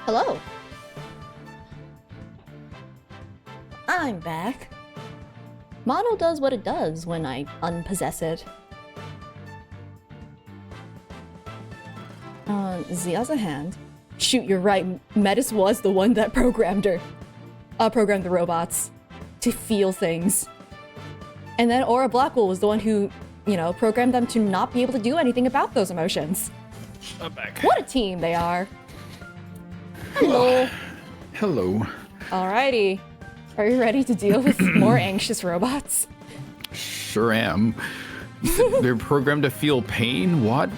Hello. I'm back. Mono does what it does when I unpossess it. On the other hand, shoot, you're right, Metis was the one that programmed her. Programmed the robots to feel things. And then Aura Blackwell was the one who, you know, programmed them to not be able to do anything about those emotions. I'm back. What a team they are. Hello. Hello. Alrighty. Are you ready to deal with more anxious robots? Sure am. You said they're programmed to feel pain? What?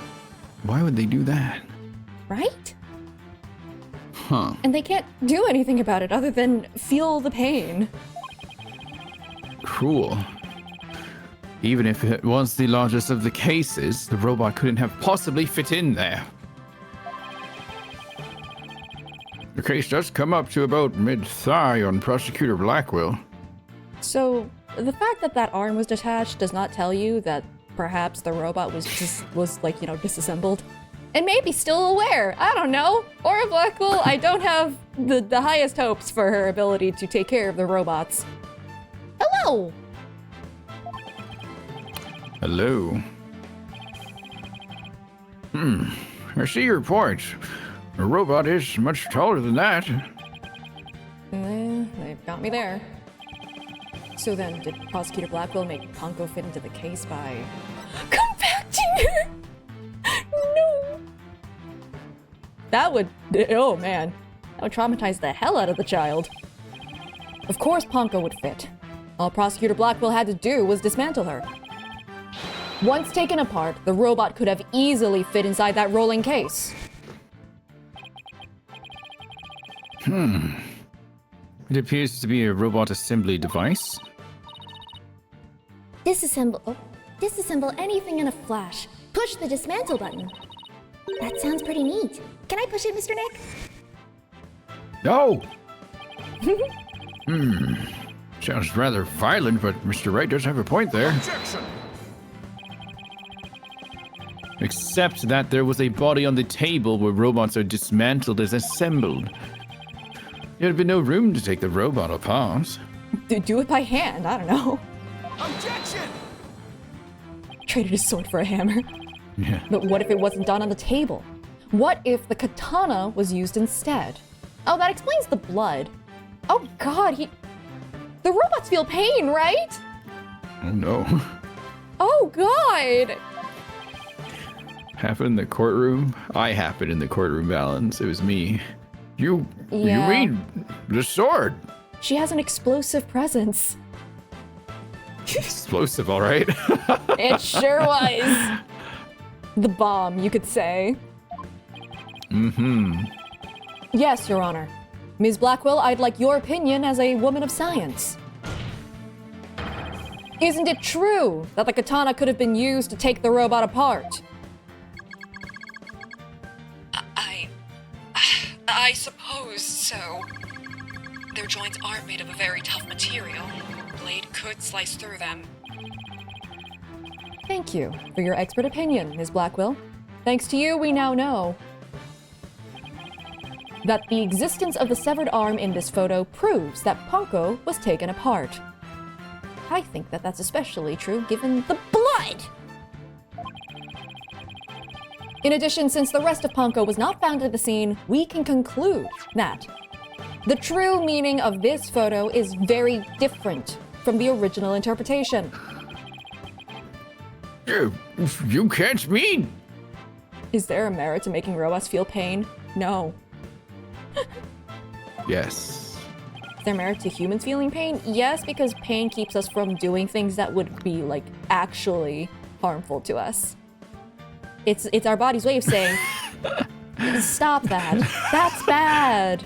Why would they do that? Right? Huh. And they can't do anything about it other than feel the pain. Cruel. Even if it was the largest of the cases, the robot couldn't have possibly fit in there. The case does come up to about mid-thigh on Prosecutor Blackwell. So, the fact that that arm was detached does not tell you that perhaps the robot was like, you know, disassembled. And maybe still aware. I don't know. Aura Blackwell, I don't have the highest hopes for her ability to take care of the robots. Hello! Hello. I see your point. A robot is much taller than that. They've got me there. So then, did Prosecutor Blackwell make Ponko fit into the case by compacting her? No! That would, oh man, that would traumatize the hell out of the child. Of course Ponko would fit. All Prosecutor Blackwell had to do was dismantle her. Once taken apart, the robot could have easily fit inside that rolling case. It appears to be a robot assembly device. Disassemble anything in a flash. Push the dismantle button. That sounds pretty neat. Can I push it, Mr. Nick? No! Sounds rather violent, but Mr. Wright does have a point there. Objection! Except that there was a body on the table where robots are dismantled as assembled. There'd be no room to take the robot apart. Do it by hand, I don't know. Objection! Traded his sword for a hammer. Yeah. But what if it wasn't done on the table? What if the katana was used instead? Oh, that explains the blood. Oh god, the robots feel pain, right? Oh no. Oh god! Happened in the courtroom? I happened in the courtroom, Valens. It was me. You Yeah. mean the sword? She has an explosive presence. Explosive, all right. It sure was. The bomb, you could say. Mm-hmm. Yes, Your Honor. Ms. Blackwell, I'd like your opinion as a woman of science. Isn't it true that the katana could have been used to take the robot apart? I suppose so. Their joints are made of a very tough material. The blade could slice through them. Thank you for your expert opinion, Ms. Blackwell. Thanks to you, we now know that the existence of the severed arm in this photo proves that Ponko was taken apart. I think that that's especially true given the blood! In addition, since the rest of Ponko was not found at the scene, we can conclude that the true meaning of this photo is very different from the original interpretation. You can't mean. Is there a merit to making robots feel pain? No. Yes. Is there merit to humans feeling pain? Yes, because pain keeps us from doing things that would be, like, actually harmful to us. It's our body's way of saying, stop that. That's bad.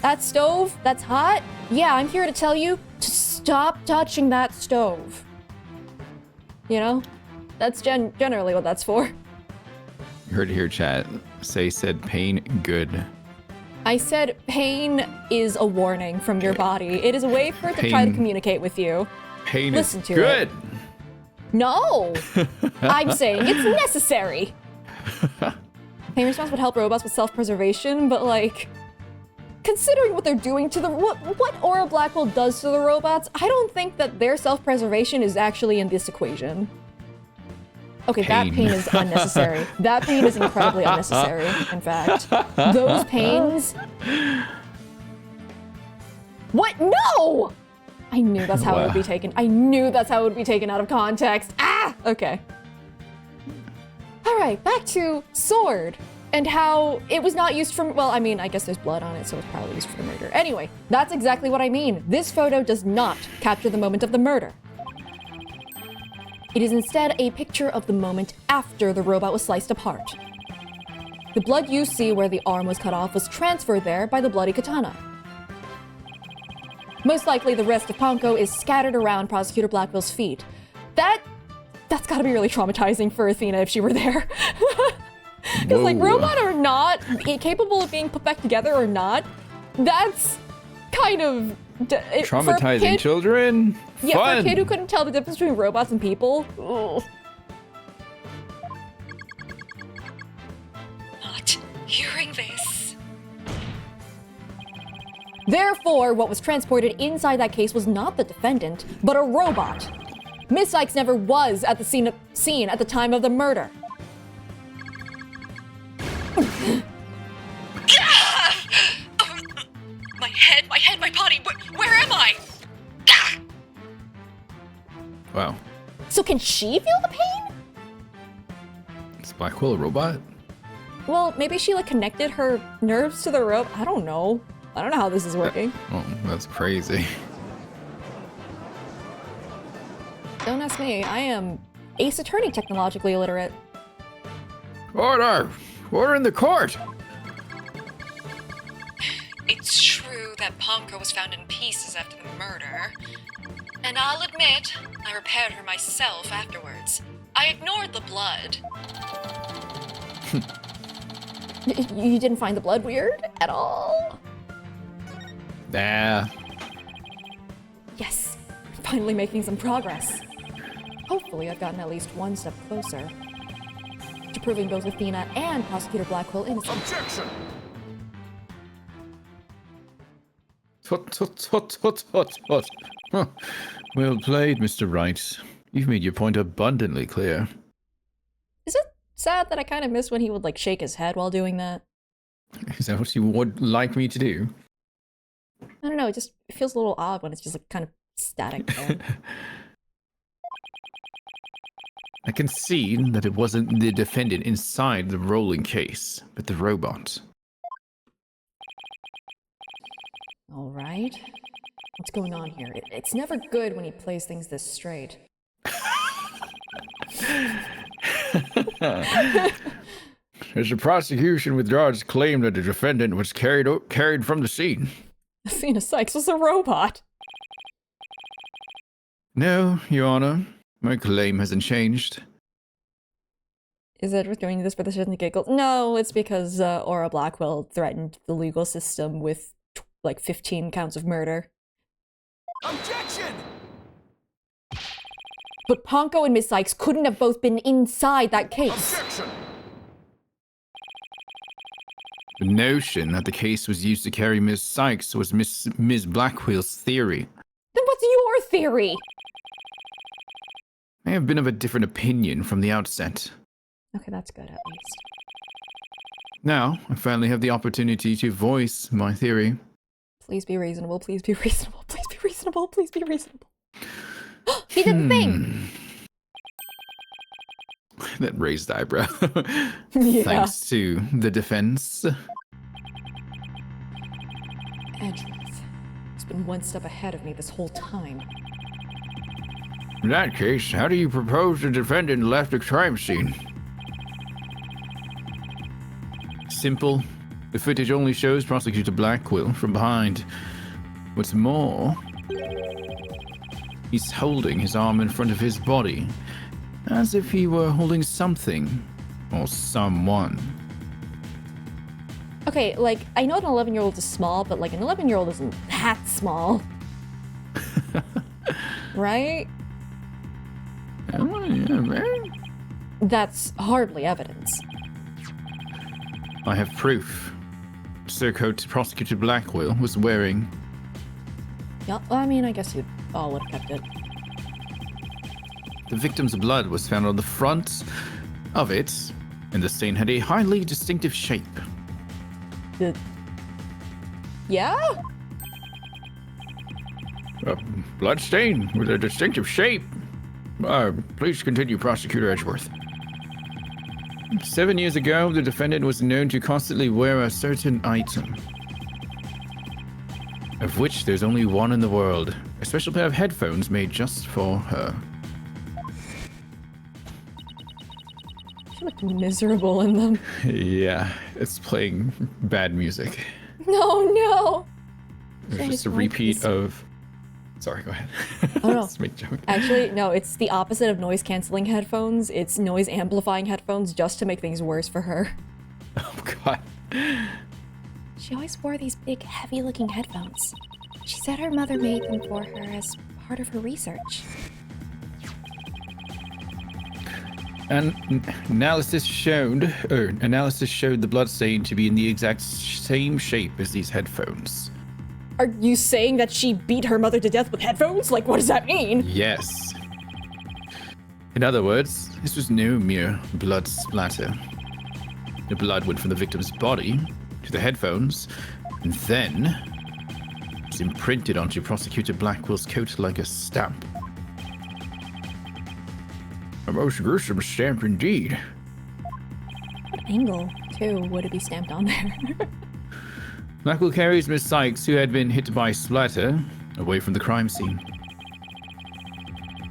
That stove, that's hot? Yeah, I'm here to tell you to stop touching that stove. You know? That's generally what that's for. You heard it here, chat. Say said pain good. I said pain is a warning from your body. It is a way for it to try to Pain. communicate with you. Pain Listen is to good. it. No! I'm saying it's necessary. Pain response would help robots with self-preservation, but like, considering what they're doing to the what Aura Blackwell does to the robots, I don't think that their self-preservation is actually in this equation. Okay, that pain is unnecessary. That pain is incredibly unnecessary, in fact. Those pains... What? No! I knew that's how it would be taken. I knew that's how it would be taken out of context. Ah! Okay. Alright, back to sword. And how it was not used for... Well, I mean, I guess there's blood on it, so it's probably used for the murder. Anyway, that's exactly what I mean. This photo does not capture the moment of the murder. It is instead a picture of the moment after the robot was sliced apart. The blood you see where the arm was cut off was transferred there by the bloody katana. Most likely the rest of Ponko is scattered around Prosecutor Blackwell's feet. That's gotta be really traumatizing for Athena if she were there. Because like, robot or not, capable of being put back together or not, that's kind of... Traumatizing children? Yeah, Fun. for a kid who couldn't tell the difference between robots and people. Ugh. Not hearing this. Therefore, what was transported inside that case was not the defendant, but a robot. Miss Sykes never was at the scene at the time of the murder. My head, my body, where am I? Ah! Wow. So can she feel the pain? Is Blackwell a robot? Well, maybe she like connected her nerves to the rope. I don't know. I don't know how this is working. Oh, that's crazy. Don't ask me. I am Ace Attorney technologically illiterate. Order! Order in the court! It's true that Ponko was found in pieces after the murder. And I'll admit, I repaired her myself afterwards. I ignored the blood. You didn't find the blood weird at all? Nah. Yes, finally making some progress. Hopefully I've gotten at least one step closer to proving both Athena and Prosecutor Blackwell innocent. Objection! Tut. Huh. Well played, Mr. Wright. You've made your point abundantly clear. Is it sad that I kind of miss when he would like shake his head while doing that? Is that what you would like me to do? I don't know, it feels a little odd when it's just like kind of static there. I can see that it wasn't the defendant inside the rolling case, but the robot. All right. What's going on here? It's never good when he plays things this straight. As the prosecution withdraws claim that the defendant was carried from the scene. Athena Sykes was a robot. No, Your Honor. My claim hasn't changed. Is Edward doing this for the shits and giggles? No, it's because Aura Blackwell threatened the legal system with like 15 counts of murder. Objection! But Ponko and Miss Sykes couldn't have both been inside that case. Objection! The notion that the case was used to carry Miss Sykes was Ms. Blackwell's theory. Then what's your theory? I have been of a different opinion from the outset. Okay, that's good at least. Now, I finally have the opportunity to voice my theory. Please be reasonable, please be reasonable, please be reasonable, please be reasonable. He did the thing! That raised eyebrow. Yeah. Thanks to the defense. Edgeworth has been one step ahead of me this whole time. In that case, how do you propose the defendant left the crime scene? Simple. The footage only shows Prosecutor Blackwell from behind. What's more, he's holding his arm in front of his body, as if he were holding something or someone. Okay, like, I know an 11-year-old is small, but like an 11-year-old isn't that small. Right? Oh, yeah, man. That's hardly evidence. I have proof. Surcoat Prosecutor Blackwell was wearing. Yeah, well, I mean, I guess you all would have kept it. The victim's blood was found on the front of it, and the stain had a highly distinctive shape. Yeah? A blood stain with a distinctive shape. Please continue, Prosecutor Edgeworth. 7 years ago, the defendant was known to constantly wear a certain item, of which there's only one in the world. A special pair of headphones made just for her. She looked miserable in them. Yeah, it's playing bad music. No. It's just a repeat of... Sorry, go ahead. Oh, no. Let's make a joke. Actually, no, it's the opposite of noise-canceling headphones. It's noise-amplifying headphones just to make things worse for her. Oh, God. She always wore these big, heavy-looking headphones. She said her mother made them for her as part of her research. Analysis showed the blood stain to be in the exact same shape as these headphones. Are you saying that she beat her mother to death with headphones? Like, what does that mean? Yes. In other words, this was no mere blood splatter. The blood went from the victim's body to the headphones, and then was imprinted onto Prosecutor Blackwell's coat like a stamp. A most gruesome stamp indeed. What angle, too, would it be stamped on there? Blackwell carries Miss Sykes, who had been hit by splatter, away from the crime scene.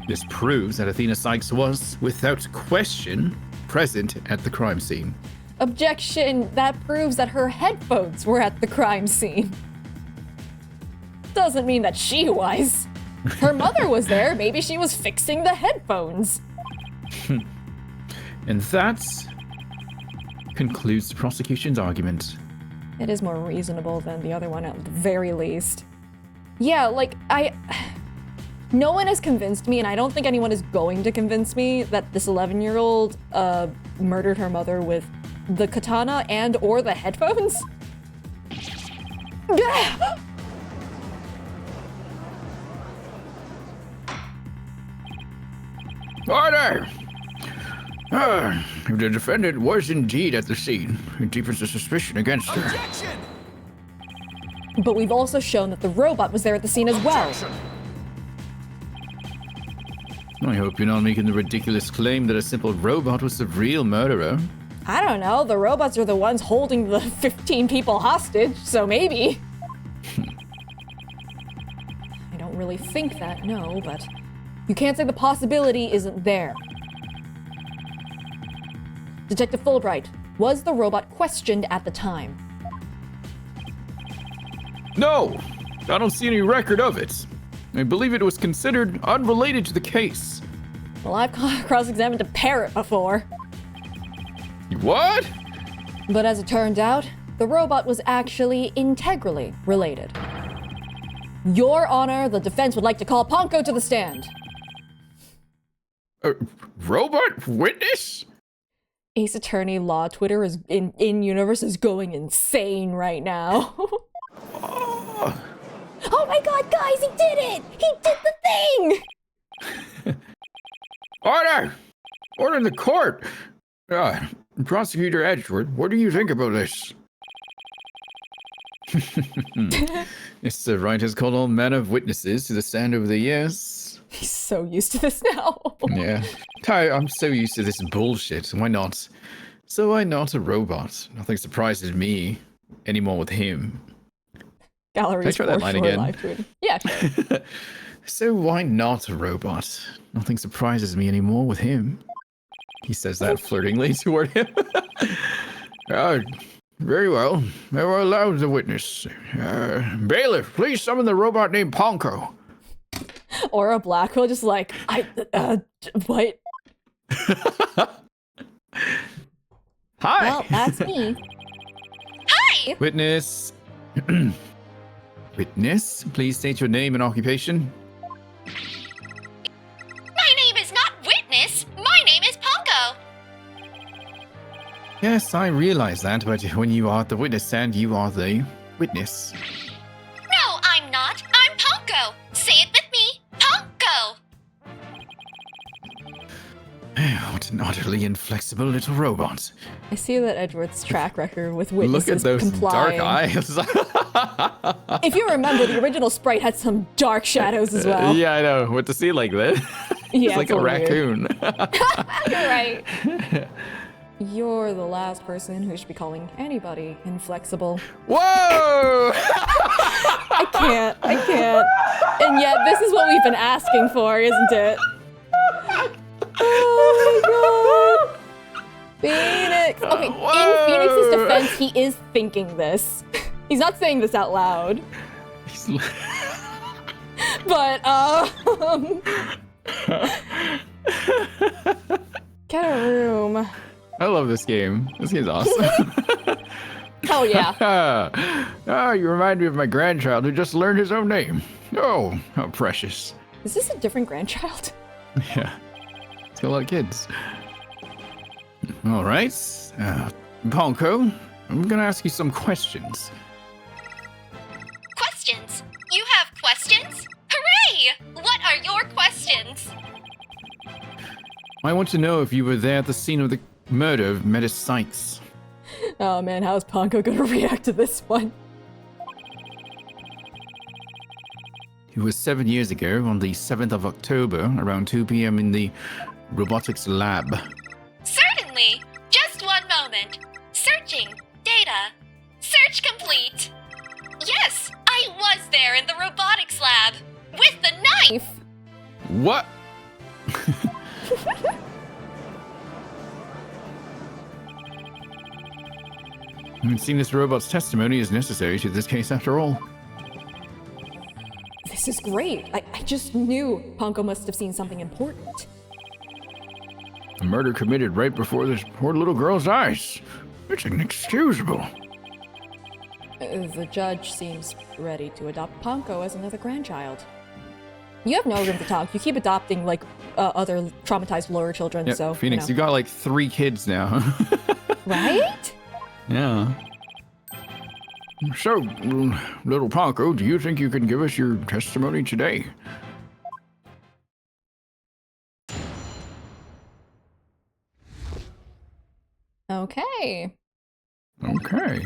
This proves that Athena Sykes was, without question, present at the crime scene. Objection! That proves that her headphones were at the crime scene. Doesn't mean that she was. Her mother was there. Maybe she was fixing the headphones. And that concludes the prosecution's argument. It is more reasonable than the other one, at the very least. Yeah, like, no one has convinced me, and I don't think anyone is going to convince me that this 11-year-old murdered her mother with the katana and or the headphones. Order! If the defendant was indeed at the scene, it deepens the suspicion against her. Objection! But we've also shown that the robot was there at the scene as well. Objection! I hope you're not making the ridiculous claim that a simple robot was the real murderer. I don't know, the robots are the ones holding the 15 people hostage, so maybe. I don't really think that, no, but you can't say the possibility isn't there. Detective Fulbright, was the robot questioned at the time? No, I don't see any record of it. I believe it was considered unrelated to the case. Well, I've cross-examined a parrot before. What? But as it turned out, the robot was actually integrally related. Your Honor, the defense would like to call Ponko to the stand. A robot witness? Ace Attorney Law Twitter is in-universe is going insane right now. Oh my god, guys, he did it! He did the thing! Order! Order in the court! Prosecutor Edgeworth, what do you think about this? Yes, the right has called all manner of witnesses to the stand over the years. He's so used to this now. Yeah. I'm so used to this bullshit. Why not? So why not a robot? Nothing surprises me anymore with him. Gallery's Can I try that line again? live tweeting. Yeah, sure. So why not a robot? Nothing surprises me anymore with him. He says that flirtingly toward him. Very well. I will allow the witness. Bailiff, please summon the robot named Ponko. Or a Blackwell just like, what? Hi. Well, that's me. Hi! Witness. Witness, please state your name and occupation. My name is not Witness. My name is Ponko. Yes, I realize that, but when you are the witness stand, you are the witness. No, I'm not. I'm Ponko. Say it with me. Ponko. What an utterly inflexible little robot. I see that Edgeworth's track record with witnesses Look at those complying. dark eyes. If you remember, the original sprite had some dark shadows as well. Yeah, I know. What to see like that? Yeah, It's like it's a weird. raccoon. You're right. You're the last person who should be calling anybody inflexible. Whoa! I can't. And yet, this is what we've been asking for, isn't it? Oh my god! Phoenix! Okay, in Phoenix's defense, he is thinking this. He's not saying this out loud. But, get a room. I love this game. This game's awesome. Oh yeah. You remind me of my grandchild who just learned his own name. Oh, how precious. Is this a different grandchild? Yeah. It's got a lot of kids. All right. Ponko, I'm going to ask you some questions. Questions? You have questions? Hooray! What are your questions? I want to know if you were there at the scene of the murder of Metis Sykes. Oh man, how's Ponko gonna react to this one? It was 7 years ago, on the 7th of October, around 2 p.m. in the robotics lab. Certainly. Just one moment. Searching. Data. Search complete. Yes, I was there in the robotics lab. With the knife. What? It seems this robot's testimony is necessary to this case after all. This is great. I just knew Ponko must have seen something important. A murder committed right before this poor little girl's eyes. It's inexcusable. The judge seems ready to adopt Ponko as another grandchild. You have no room to talk. You keep adopting, like, other traumatized lawyer children, Yep, so, Phoenix, you you got like 3 kids now. Right? Yeah. So, little Ponko, do you think you can give us your testimony today? Okay. Okay.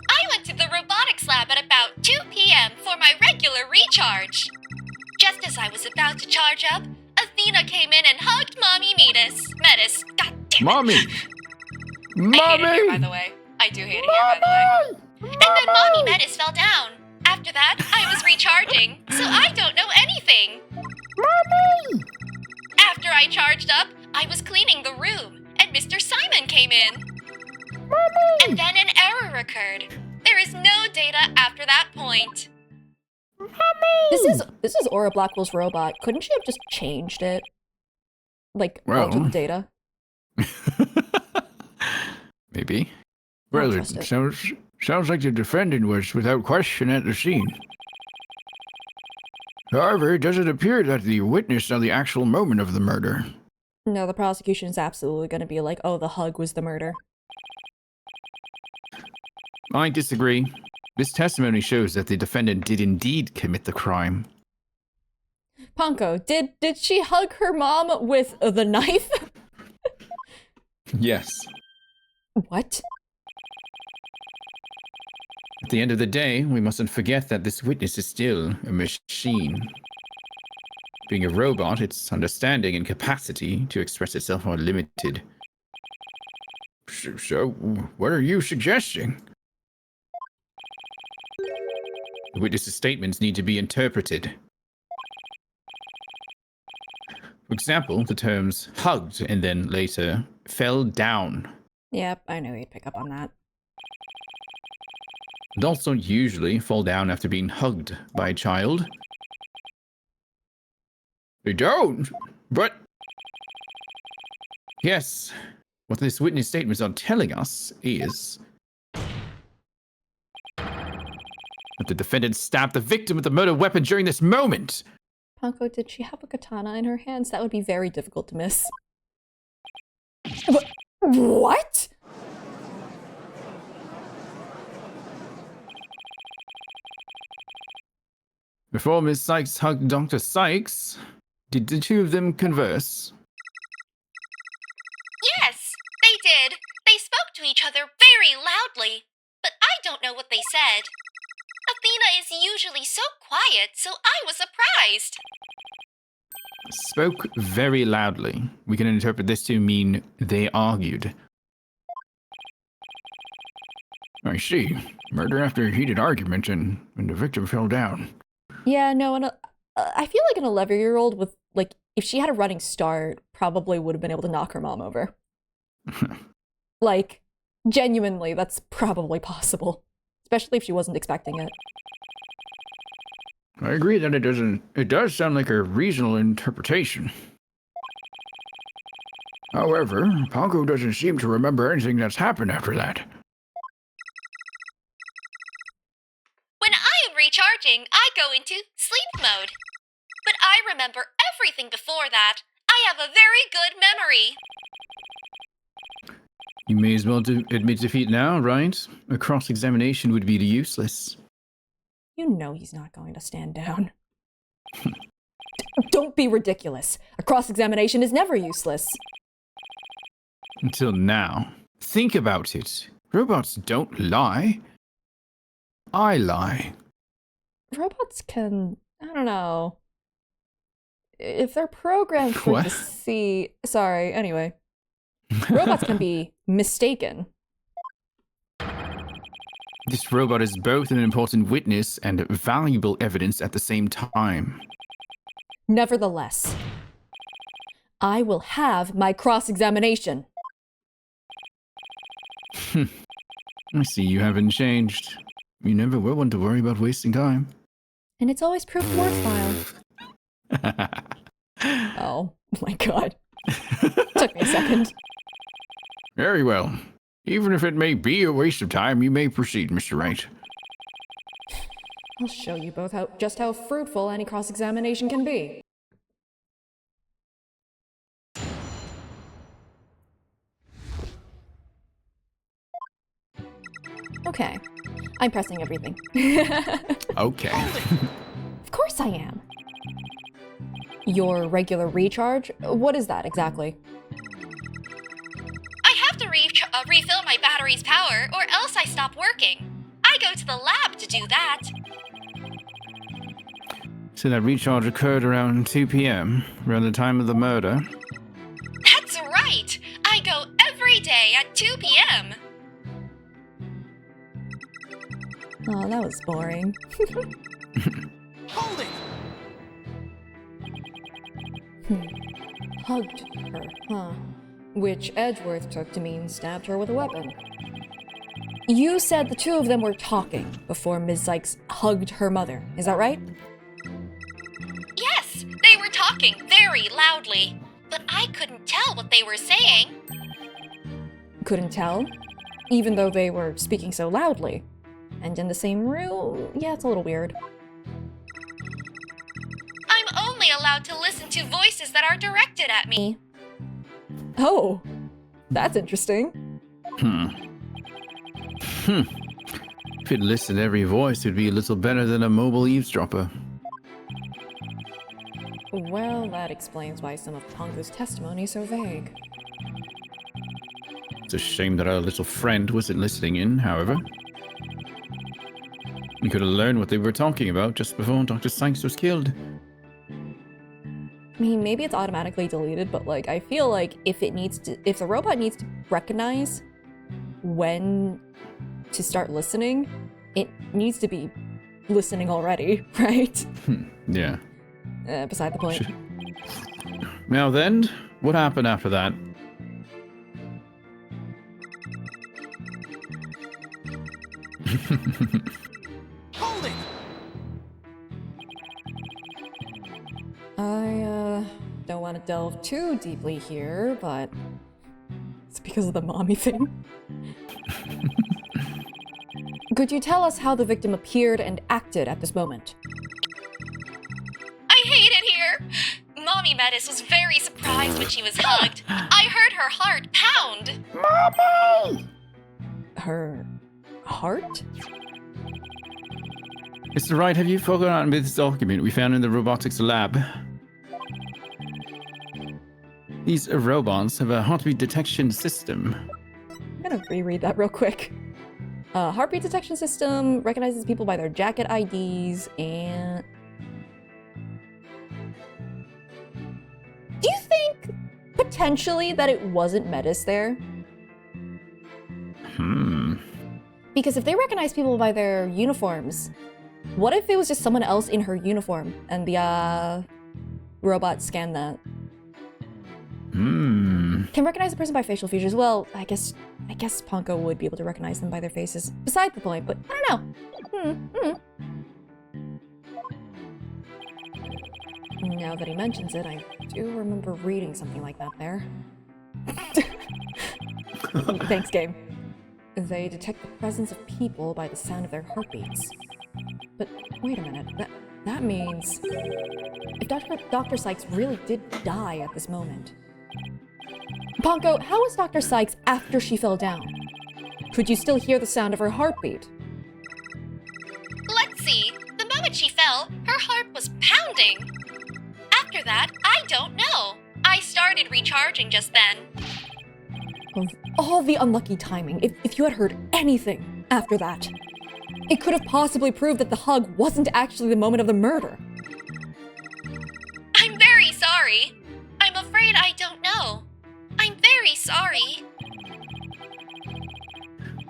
I went to the robotics lab at about 2 p.m. for my regular recharge. Just as I was about to charge up, Athena came in and hugged Mommy Metis. God damn it. Mommy! I hate it here, by Mommy! the way. I do hate it here, by the way. And then Mommy Metis fell down. After that, I was recharging, so I don't know anything. Mommy! After I charged up, I was cleaning the room, and Mr. Simon came in. Mommy! And then an error occurred. There is no data after that point. This is Aura Blackwell's robot. Couldn't she have just changed it? Like, Well. altered the data? Maybe. Well, Well, trust it it. sounds like the defendant was without question at the scene. However, it doesn't appear that the witness saw the actual moment of the murder. No, the prosecution is absolutely going to be like, oh, the hug was the murder. I disagree. This testimony shows that the defendant did indeed commit the crime. Panko, did she hug her mom with the knife? Yes. What? At the end of the day, we mustn't forget that this witness is still a machine. Being a robot, its understanding and capacity to express itself are limited. So, what are you suggesting? The witness's statements need to be interpreted. For example, the terms hugged and then later fell down. Yep, I knew he'd pick up on that. Adults don't usually fall down after being hugged by a child. They don't, but... Yes, what this witness statements are telling us is... that the defendant stabbed the victim with the murder weapon during this moment. Panko, did she have a katana in her hands? That would be very difficult to miss. What? Before Miss Sykes hugged Dr. Sykes, did the two of them converse? Yes, they did. They spoke to each other very loudly, but I don't know what they said. Athena is usually so quiet, so I was surprised. Spoke very loudly. We can interpret this to mean they argued. I see. Murder after a heated argument and the victim fell down. Yeah, no, and I feel like an 11-year-old with, like, if she had a running start, probably would have been able to knock her mom over. Like, genuinely, that's probably possible. Especially if she wasn't expecting it. I agree that it does sound like a reasonable interpretation. However, Panko doesn't seem to remember anything that's happened after that. When I am recharging, I go into sleep mode. But I remember everything before that. I have a very good memory. You may as well admit defeat now, right? A cross-examination would be useless. You know he's not going to stand down. Don't be ridiculous. A cross-examination is never useless. Until now. Think about it. Robots don't lie. I lie. Robots can, I don't know. If they're programmed for What? Sorry, anyway. Robots can be mistaken. This robot is both an important witness and valuable evidence at the same time. Nevertheless, I will have my cross-examination. I see you haven't changed. You never were one to worry about wasting time. And it's always proved worthwhile. Oh my god. Took me a second. Very well. Even if it may be a waste of time, you may proceed, Mr. Wright. I'll show you both just how fruitful any cross-examination can be. Okay. I'm pressing everything. Okay. Of course I am. Your regular recharge? What is that exactly? I have to refill my battery's power, or else I stop working. I go to the lab to do that. So that recharge occurred around 2 p.m., around the time of the murder. That's right! I go every day at 2 p.m. Oh, that was boring. Hold it! Hugged her, huh? Which Edgeworth took to mean stabbed her with a weapon. You said the two of them were talking before Ms. Sykes hugged her mother, is that right? Yes, they were talking very loudly, but I couldn't tell what they were saying. Couldn't tell? Even though they were speaking so loudly. And in the same room? Yeah, it's a little weird. I'm only allowed to listen to voices that are directed at me. Oh, that's interesting. If it listed every voice, it'd be a little better than a mobile eavesdropper. Well, that explains why some of Pongo's testimony is so vague. It's a shame that our little friend wasn't listening in, however. We could have learned what they were talking about just before Dr. Sykes was killed. I mean, maybe it's automatically deleted, but like, I feel like if the robot needs to recognize when to start listening, it needs to be listening already, right? Yeah. Beside the point. Now then, what happened after that? Hold it! I, don't want to delve too deeply here, but it's because of the mommy thing. Could you tell us how the victim appeared and acted at this moment? I hate it here! Mommy Metis was very surprised when she was hugged. I heard her heart pound! Her heart? Mr. Wright, have you forgotten this document we found in the robotics lab? These robots have a heartbeat detection system. I'm gonna reread that real quick. Heartbeat detection system recognizes people by their jacket IDs and... Do you think potentially that it wasn't Metis there? Because if they recognize people by their uniforms, what if it was just someone else in her uniform and the robot scanned that? Can recognize a person by facial features. Well, I guess Ponko would be able to recognize them by their faces. Beside the point, but I don't know. Now that he mentions it, I do remember reading something like that there. Thanks, game. They detect the presence of people by the sound of their heartbeats. But wait a minute, that means if Dr. Sykes really did die at this moment. Ponko, how was Dr. Sykes after she fell down? Could you still hear the sound of her heartbeat? Let's see. The moment she fell, her heart was pounding. After that, I don't know. I started recharging just then. Of all the unlucky timing, if you had heard anything after that, it could have possibly proved that the hug wasn't actually the moment of the murder. I'm very sorry. I'm afraid I don't know. I'm very sorry.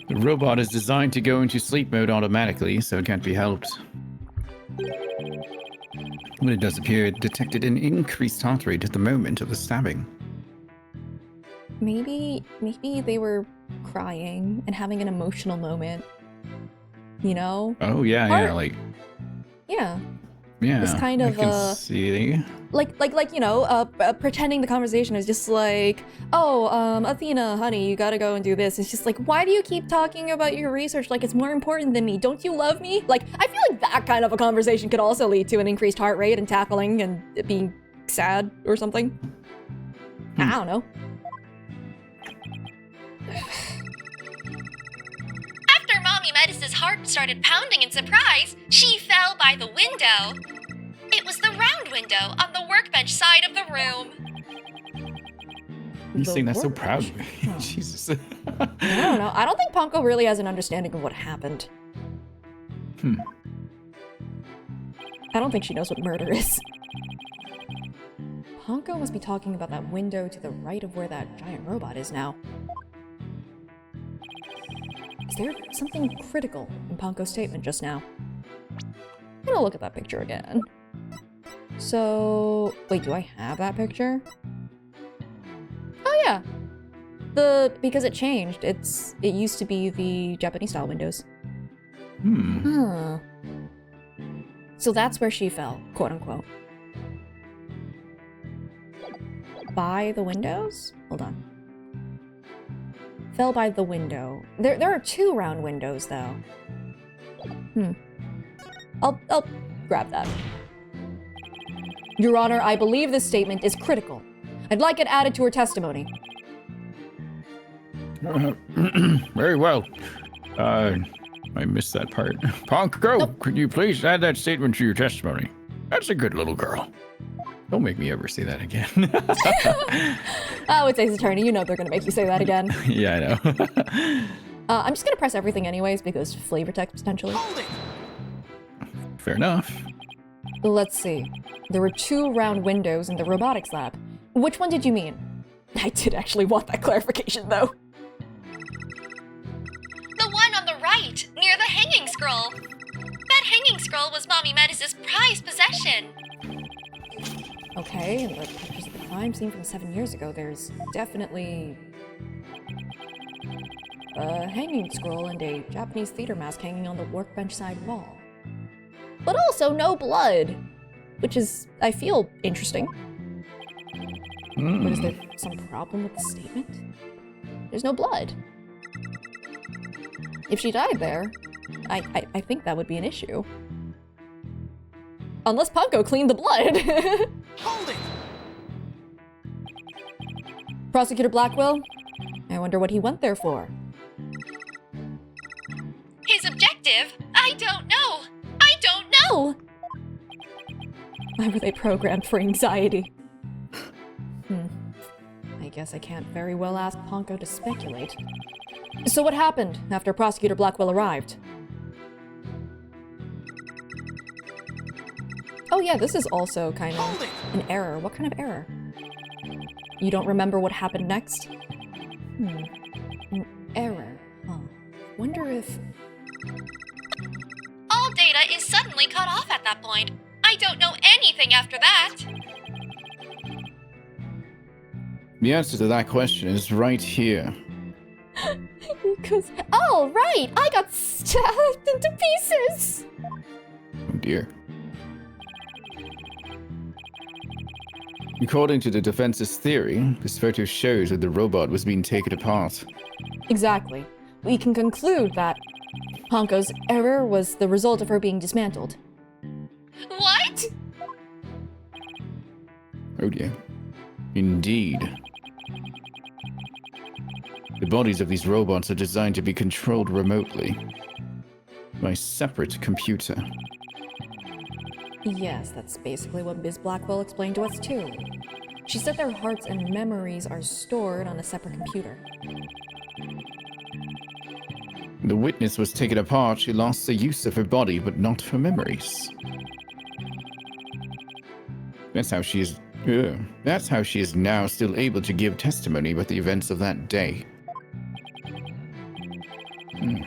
The robot is designed to go into sleep mode automatically, so it can't be helped. When it does appear, it detected an increased heart rate at the moment of the stabbing. Maybe they were crying and having an emotional moment. You know? Oh yeah, Yeah. Yeah. It's kind I of can see. like you know, pretending the conversation is just like, oh, Athena, honey, you gotta go and do this. It's just like, why do you keep talking about your research like it's more important than me? Don't you love me? Like, I feel like that kind of a conversation could also lead to an increased heart rate and tackling and it being sad or something. I don't know. After Mommy Metis' heart started pounding in surprise, she fell by the window. It was the round window on the workbench side of the room. You saying that so workbench? proudly. Huh. Jesus. I don't know. I don't think Ponko really has an understanding of what happened. I don't think she knows what murder is. Ponko must be talking about that window to the right of where that giant robot is now. Is there something critical in Ponko's statement just now? I'm gonna look at that picture again. So, wait, do I have that picture? Oh yeah! Because it changed, it used to be the Japanese style windows. Huh. So that's where she fell, quote unquote. By the windows? Hold on. Fell by the window. There are 2 round windows though. I'll grab that. Your Honor, I believe this statement is critical. I'd like it added to her testimony. Very well. I missed that part. Ponko, could you please add that statement to your testimony? That's a good little girl. Don't make me ever say that again. Oh, it's Ace Attorney. You know they're gonna make you say that again. Yeah, I know. I'm just gonna press everything anyways because flavor text potentially. Fair enough. Let's see. There were 2 round windows in the robotics lab. Which one did you mean? I did actually want that clarification though. The one on the right, near the hanging scroll. That hanging scroll was Mommy Metis's prized possession. Okay, in the pictures of the crime scene from 7 years ago, there's definitely a hanging scroll and a Japanese theater mask hanging on the workbench side wall. But also no blood, which is, I feel, interesting. But is there some problem with the statement? There's no blood. If she died there, I think that would be an issue. Unless Ponko cleaned the blood. Hold it! Prosecutor Blackwell? I wonder what he went there for. His objective? I don't know. I don't know. Why were they programmed for anxiety? I guess I can't very well ask Ponko to speculate. So what happened after Prosecutor Blackwell arrived? Oh yeah, this is also kind of an error. What kind of error? You don't remember what happened next? An error, huh? Wonder if... All data is suddenly cut off at that point. I don't know anything after that. The answer to that question is right here. Because... Oh, right! I got stabbed into pieces! Oh dear. According to the defense's theory, this photo shows that the robot was being taken apart. Exactly. We can conclude that Ponko's error was the result of her being dismantled. What? Oh dear. Indeed. The bodies of these robots are designed to be controlled remotely by a separate computer. Yes, that's basically what Ms. Blackwell explained to us too. She said their hearts and memories are stored on a separate computer. The witness was taken apart. She lost the use of her body, but not her memories. That's how she is now still able to give testimony about the events of that day.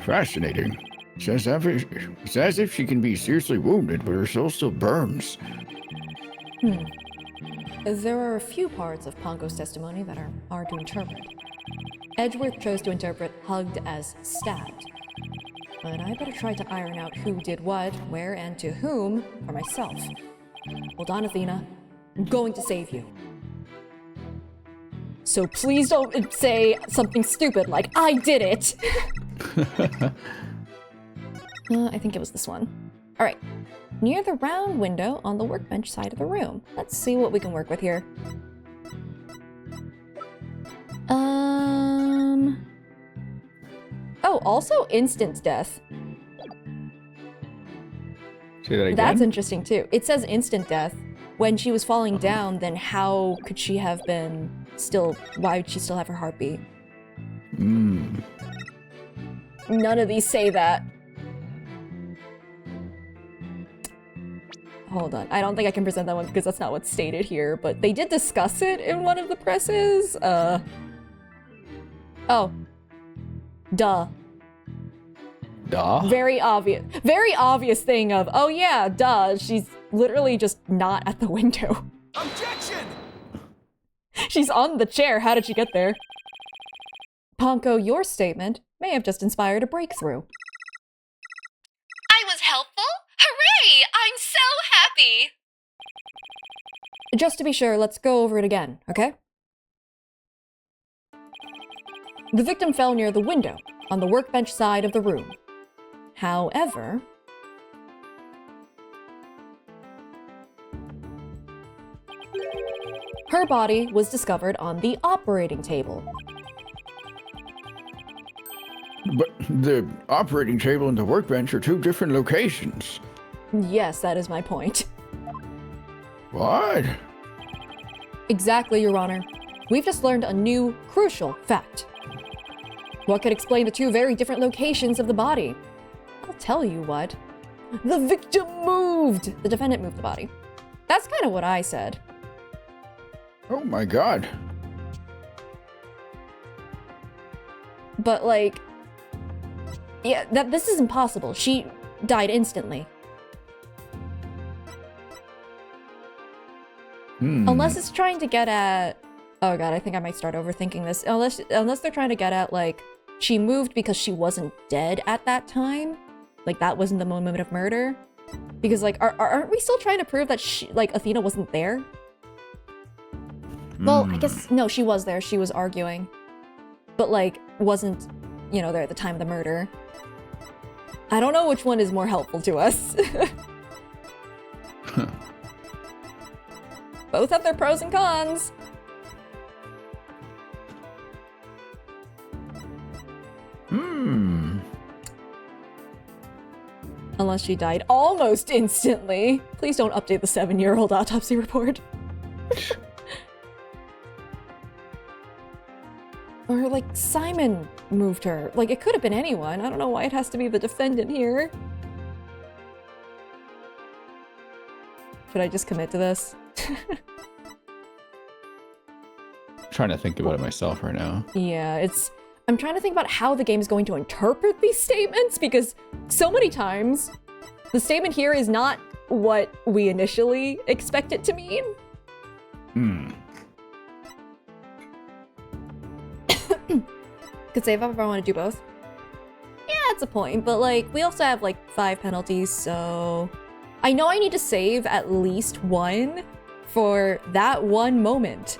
Fascinating. It's as if she can be seriously wounded, but her soul still burns. There are a few parts of Ponko's testimony that are hard to interpret. Edgeworth chose to interpret hugged as stabbed. But I better try to iron out who did what, where, and to whom for myself. Hold on, Athena. I'm going to save you. So please don't say something stupid like, I did it! I think it was this one. Alright. Near the round window on the workbench side of the room. Let's see what we can work with here. Oh, also instant death. Say that again? That's interesting too. It says instant death. When she was falling down, then how could she have been still... Why would she still have her heartbeat? None of these say that. hold on. I don't think I can present that one because that's not what's stated here, but they did discuss it in one of the presses. Oh. Duh. Duh. Very obvious thing of, oh yeah, duh, she's literally just not at the window. Objection! She's on the chair, how did she get there? Ponko, your statement may have just inspired a breakthrough. I was helpful? Hooray! I'm so happy! Just to be sure, let's go over it again, okay? The victim fell near the window, on the workbench side of the room. However, her body was discovered on the operating table. But the operating table and the workbench are two different locations. Yes, that is my point. What? Exactly, Your Honor. We've just learned a new, crucial fact. What could explain the two very different locations of the body? I'll tell you what. The victim moved! The defendant moved the body. That's kind of what I said. Oh my god. But, like... yeah, this is impossible. She died instantly. Unless it's trying to get at... oh god, I think I might start overthinking this. Unless they're trying to get at, like, she moved because she wasn't dead at that time? Like, that wasn't the moment of murder? Because, like, aren't we still trying to prove that she, like, Athena wasn't there? Well, I guess, no, she was there. She was arguing. But, like, wasn't, you know, there at the time of the murder. I don't know which one is more helpful to us. Both have their pros and cons. Unless she died almost instantly. Please don't update the 7-year-old autopsy report. Or, like, Simon moved her. Like, it could have been anyone. I don't know why it has to be the defendant here. Should I just commit to this? Trying to think about it myself right now. Yeah, I'm trying to think about how the game is going to interpret these statements, because so many times the statement here is not what we initially expect it to mean. Could save up if I want to do both. Yeah, it's a point, but like, we also have like 5 penalties, so... I know I need to save at least one for that one moment.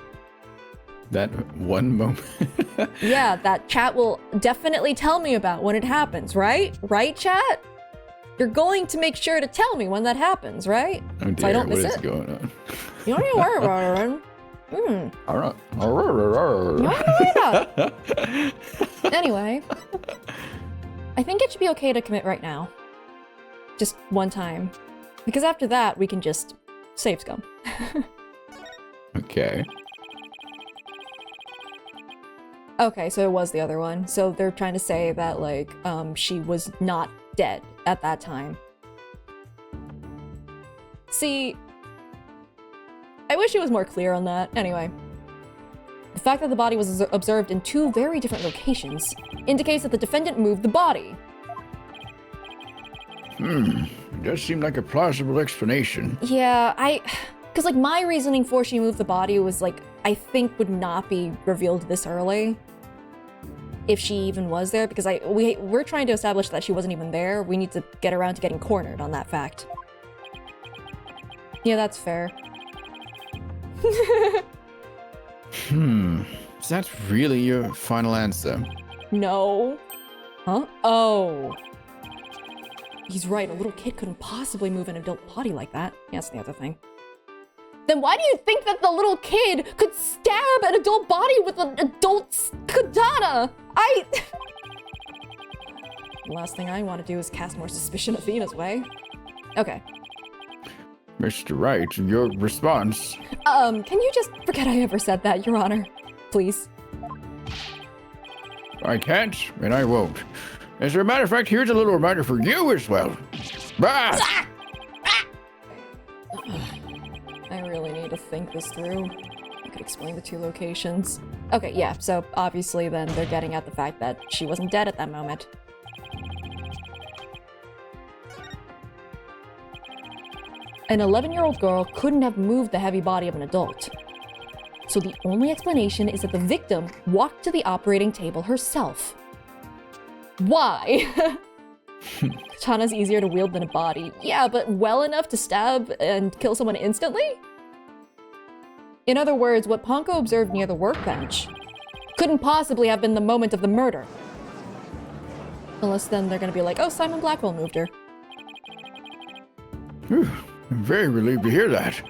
That one moment. Yeah, that chat will definitely tell me about when it happens, right? Right, chat? You're going to make sure to tell me when that happens, right? Oh dear, so I don't miss what is it. going on? You don't need to worry about it. Anyway, I think it should be okay to commit right now. Just one time. Because after that, we can just save scum. Okay. Okay, so it was the other one. So they're trying to say that, like, she was not dead at that time. See, I wish it was more clear on that. Anyway, the fact that the body was observed in 2 very different locations indicates that the defendant moved the body. It does seem like a plausible explanation. Yeah, because, like, my reasoning for she moved the body was, like, I think would not be revealed this early. If she even was there, because we're trying to establish that she wasn't even there. We need to get around to getting cornered on that fact. Yeah, that's fair. Is that really your final answer? No. Huh? Oh. He's right, a little kid couldn't possibly move an adult body like that. Yeah, that's the other thing. Then why do you think that the little kid could stab an adult body with an adult katana? The last thing I want to do is cast more suspicion Athena's way. Okay. Mr. Wright, your response. Can you just forget I ever said that, Your Honor? Please. I can't, and I won't. As a matter of fact, here's a little reminder for you as well. Bah! I really need to think this through. I could explain the two locations. Okay, yeah, so obviously then they're getting at the fact that she wasn't dead at that moment. An 11-year-old girl couldn't have moved the heavy body of an adult. So the only explanation is that the victim walked to the operating table herself. Why? Katana's easier to wield than a body. Yeah, but well enough to stab and kill someone instantly? In other words, what Ponko observed near the workbench couldn't possibly have been the moment of the murder. Unless then they're gonna be like, oh, Simon Blackwell moved her. Whew, I'm very relieved to hear that.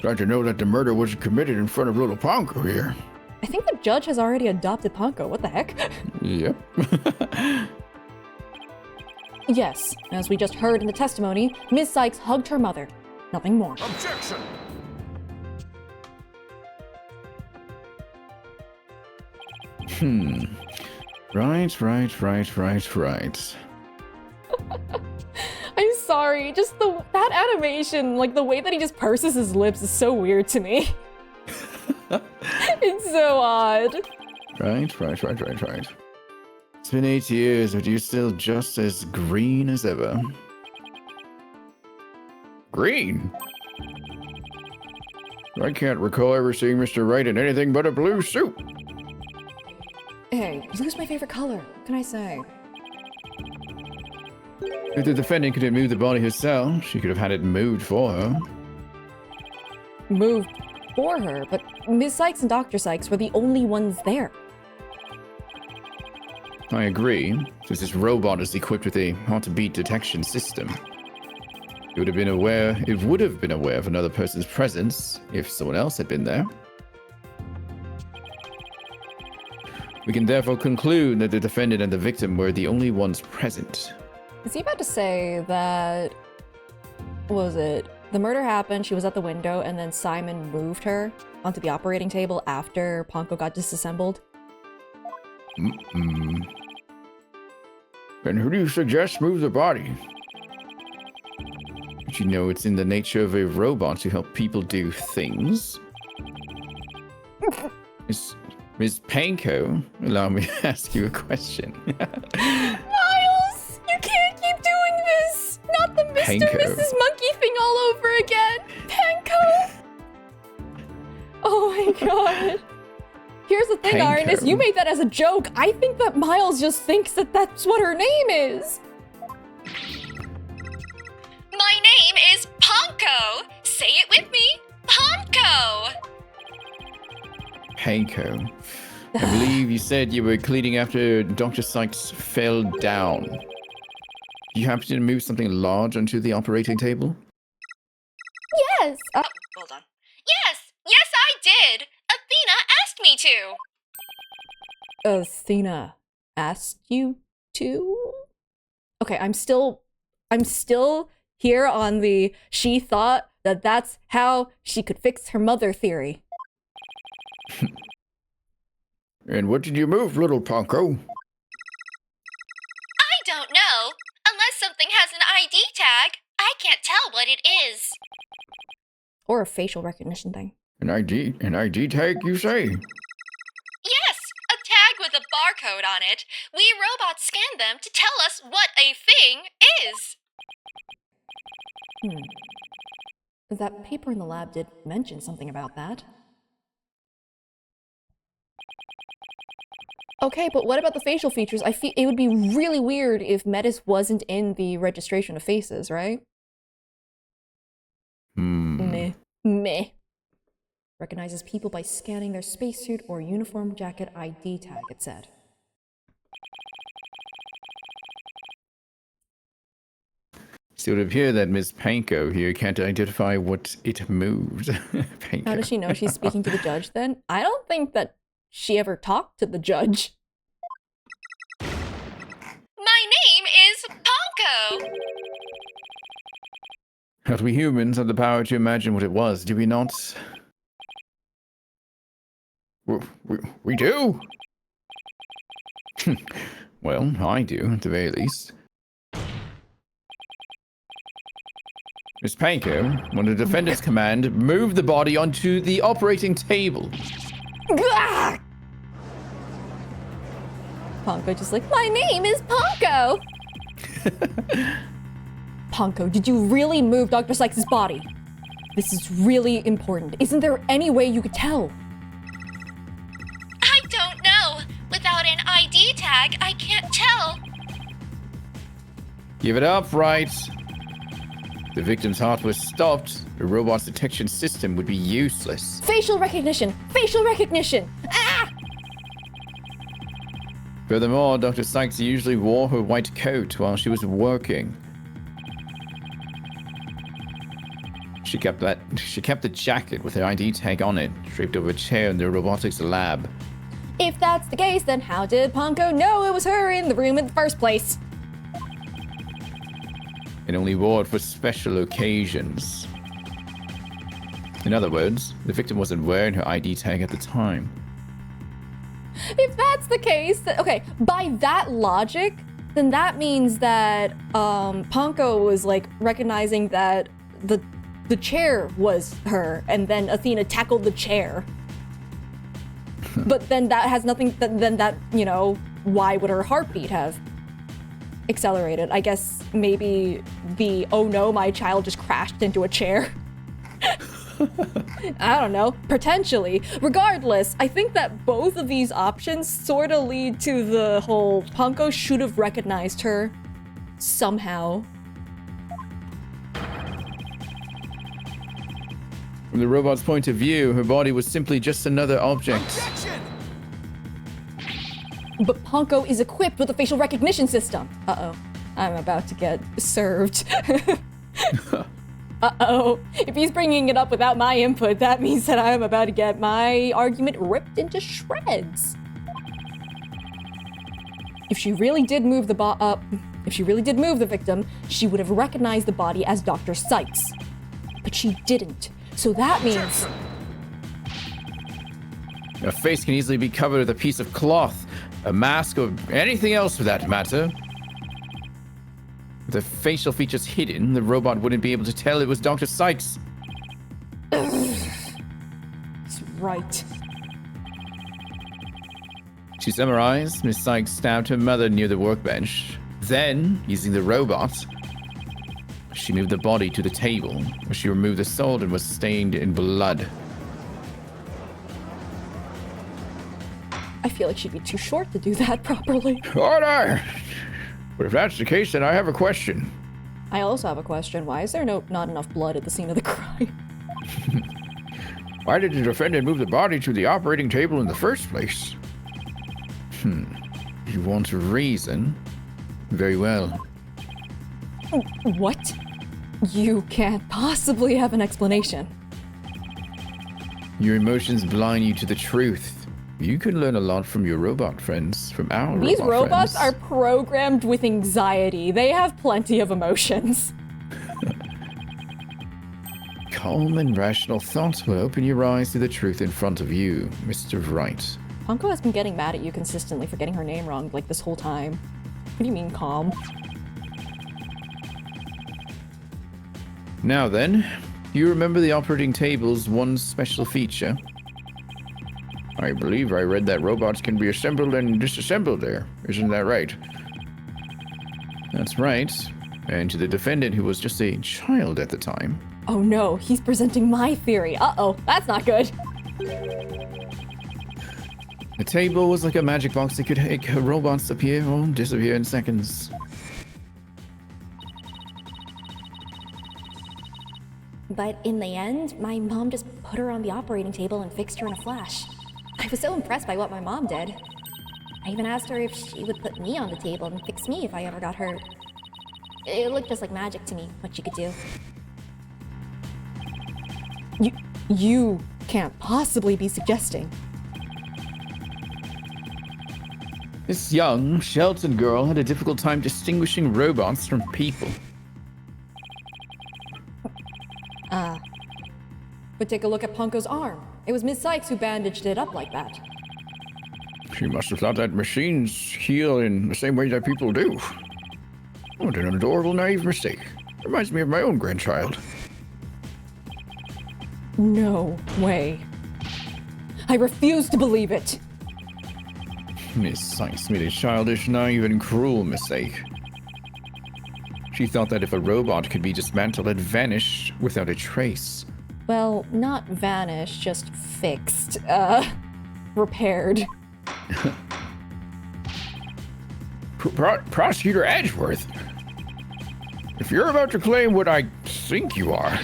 Glad to know that the murder was committed in front of little Ponko here. I think the judge has already adopted Ponko. What the heck? Yep. Yes, as we just heard in the testimony, Ms. Sykes hugged her mother. Nothing more. Objection! Right. I'm sorry, just that animation, like the way that he just purses his lips is so weird to me. It's so odd. Right. It's been 8 years, but you're still just as green as ever. Green? I can't recall ever seeing Mr. Wright in anything but a blue suit. Hey, blue's my favorite color. What can I say? If the defendant couldn't move the body herself, she could have had it moved for her. Moved for her, but Ms. Sykes and Dr. Sykes were the only ones there. I agree, since this robot is equipped with a heartbeat detection system. It would have been aware of another person's presence if someone else had been there. We can therefore conclude that the defendant and the victim were the only ones present. Is he about to say that... What was it? The murder happened, she was at the window, and then Simon moved her onto the operating table after Ponko got disassembled? And who do you suggest move the body? But you know it's in the nature of a robot to help people do things. Ms. Panko, allow me to ask you a question. Miles! You can't keep doing this! Not the Mr. Panko. Mrs. Monkey thing all over again! Panko! Oh my god. Here's the thing, Panko. Arnis, you made that as a joke. I think that Miles just thinks that that's what her name is. My name is Ponko. Say it with me. Ponko. Panko. I believe you said you were cleaning after Dr. Sykes fell down. You happen to move something large onto the operating table? Yes. Hold on. Yes, I did. Athena asked me to. Athena asked you to? Okay, I'm still here on the she thought that that's how she could fix her mother theory. And what did you move, little Ponko? I don't know. Unless something has an ID tag, I can't tell what it is. Or a facial recognition thing. An ID tag, you say? Yes, a tag with a barcode on it. We robots scan them to tell us what a thing is. That paper in the lab did mention something about that. Okay, but what about the facial features? I feel it would be really weird if Metis wasn't in the registration of faces, right? Meh. Recognizes people by scanning their spacesuit or uniform jacket ID tag, it said. So it would appear that Ms. Panko here can't identify what it moved. Panko. How does she know she's speaking to the judge then? I don't think that she ever talked to the judge. My name is Ponko. But we humans have the power to imagine what it was, do we not? We do? Well, I do, at the very least. Miss Panko, when the defendant's command, move the body onto the operating table. Gah! Ponko just like, my name is Ponko! Ponko, did you really move Dr. Sykes' body? This is really important. Isn't there any way you could tell? I don't know. Without an ID tag, I can't tell. Give it up, right? The victim's heart was stopped. The robot's detection system would be useless. Facial recognition! Facial recognition! Ah! Furthermore, Dr. Sykes usually wore her white coat while she was working. She kept the jacket with her ID tag on it, draped over a chair in the robotics lab. If that's the case, then how did Ponko know it was her in the room in the first place? And only wore it for special occasions. In other words, the victim wasn't wearing her ID tag at the time. If that's the case, okay, by that logic, then that means that Ponko was like recognizing that the chair was her, and then Athena tackled the chair. But then that has nothing, then that, you know, why would her heartbeat have accelerated? I guess maybe the, oh no, my child just crashed into a chair. I don't know, potentially. Regardless, I think that both of these options sort of lead to the whole Ponko should have recognized her somehow. From the robot's point of view, her body was simply just another object. Objection! But Ponko is equipped with a facial recognition system. Uh-oh. I'm about to get served. Uh-oh. If he's bringing it up without my input, that means that I'm about to get my argument ripped into shreds. If she really did move the victim, she would have recognized the body as Dr. Sykes. But she didn't. So that means... A face can easily be covered with a piece of cloth, a mask, or anything else for that matter. With the facial features hidden, the robot wouldn't be able to tell it was Dr. Sykes. That's right. To summarize, Miss Sykes stabbed her mother near the workbench. Then, using the robot, she moved the body to the table, where she removed the sword and was stained in blood. I feel like she'd be too short to do that properly. Order! But if that's the case, then I have a question. I also have a question. Why is there not enough blood at the scene of the crime? Why did the defendant move the body to the operating table in the first place? You want a reason? Very well. What? You can't possibly have an explanation. Your emotions blind you to the truth. You can learn a lot from your robot friends, from our These robot robots friends. are programmed with anxiety. They have plenty of emotions. Calm and rational thoughts will open your eyes to the truth in front of you, Mr. Wright. Ponko has been getting mad at you consistently for getting her name wrong, like, this whole time. What do you mean, calm? Now then, you remember the operating table's one special feature? I believe I read that robots can be assembled and disassembled there. Isn't that right? That's right. And to the defendant, who was just a child at the time. Oh no, he's presenting my theory. Uh-oh, that's not good. The table was like a magic box that could make robots appear or disappear in seconds. But in the end, my mom just put her on the operating table and fixed her in a flash. I was so impressed by what my mom did. I even asked her if she would put me on the table and fix me if I ever got hurt. It looked just like magic to me, what she could do. You can't possibly be suggesting. This young Shelton girl had a difficult time distinguishing robots from people. But take a look at Ponko's arm. It was Miss Sykes who bandaged it up like that. She must have thought that machines heal in the same way that people do. What an adorable, naive mistake. Reminds me of my own grandchild. No way. I refuse to believe it. Miss Sykes made a childish, naive, and cruel mistake. She thought that if a robot could be dismantled, it'd vanish without a trace. Well, not vanished, just fixed. Repaired. Prosecutor Edgeworth, if you're about to claim what I think you are,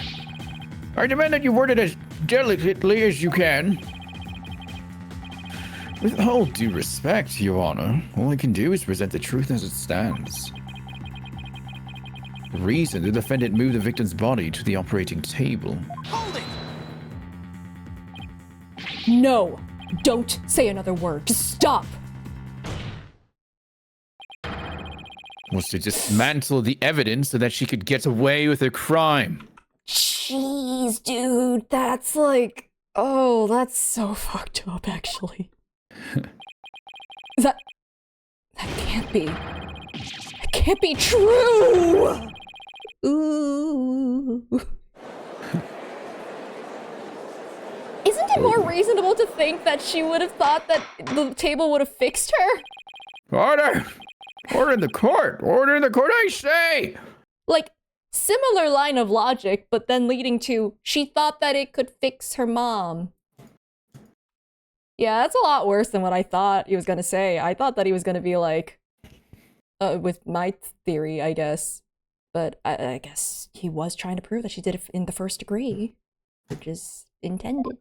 I demand that you word it as delicately as you can. With all due respect, Your Honor, all I can do is present the truth as it stands. The reason the defendant moved the victim's body to the operating table. Hold it! No! Don't say another word. Just stop! Was to dismantle the evidence so that she could get away with her crime. Jeez, dude, that's like... Oh, that's so fucked up, actually. That can't be. That can't be true! Ooh. Isn't it more reasonable to think that she would have thought that the table would have fixed her? Order! Order in the court! Order in the court, I say! Like, similar line of logic, but then leading to, she thought that it could fix her mom. Yeah, that's a lot worse than what I thought he was gonna say. I thought that he was gonna be like, with my theory, I guess. But I guess he was trying to prove that she did it in the first degree, which is intended.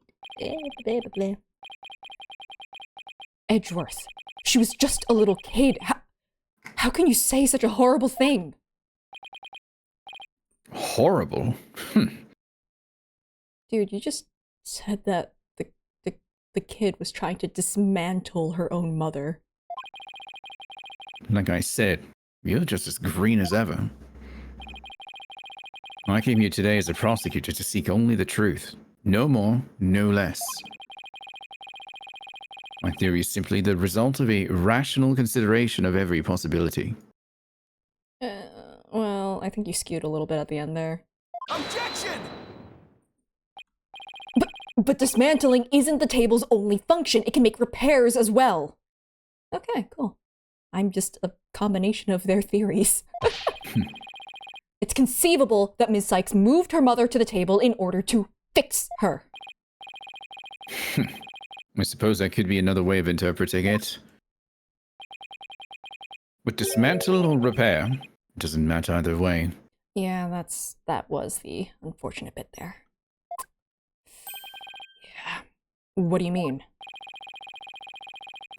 Edgeworth, she was just a little kid. How can you say such a horrible thing? Horrible? Dude, you just said that the kid was trying to dismantle her own mother. Like I said, you're just as green as ever. I came here today as a prosecutor to seek only the truth. No more, no less. My theory is simply the result of a rational consideration of every possibility. Well, I think you skewed a little bit at the end there. Objection! But dismantling isn't the table's only function. It can make repairs as well. Okay, cool. I'm just a combination of their theories. It's conceivable that Ms. Sykes moved her mother to the table in order to fix her. I suppose that could be another way of interpreting it. But dismantle or repair, it doesn't matter either way. Yeah, that was the unfortunate bit there. Yeah. What do you mean?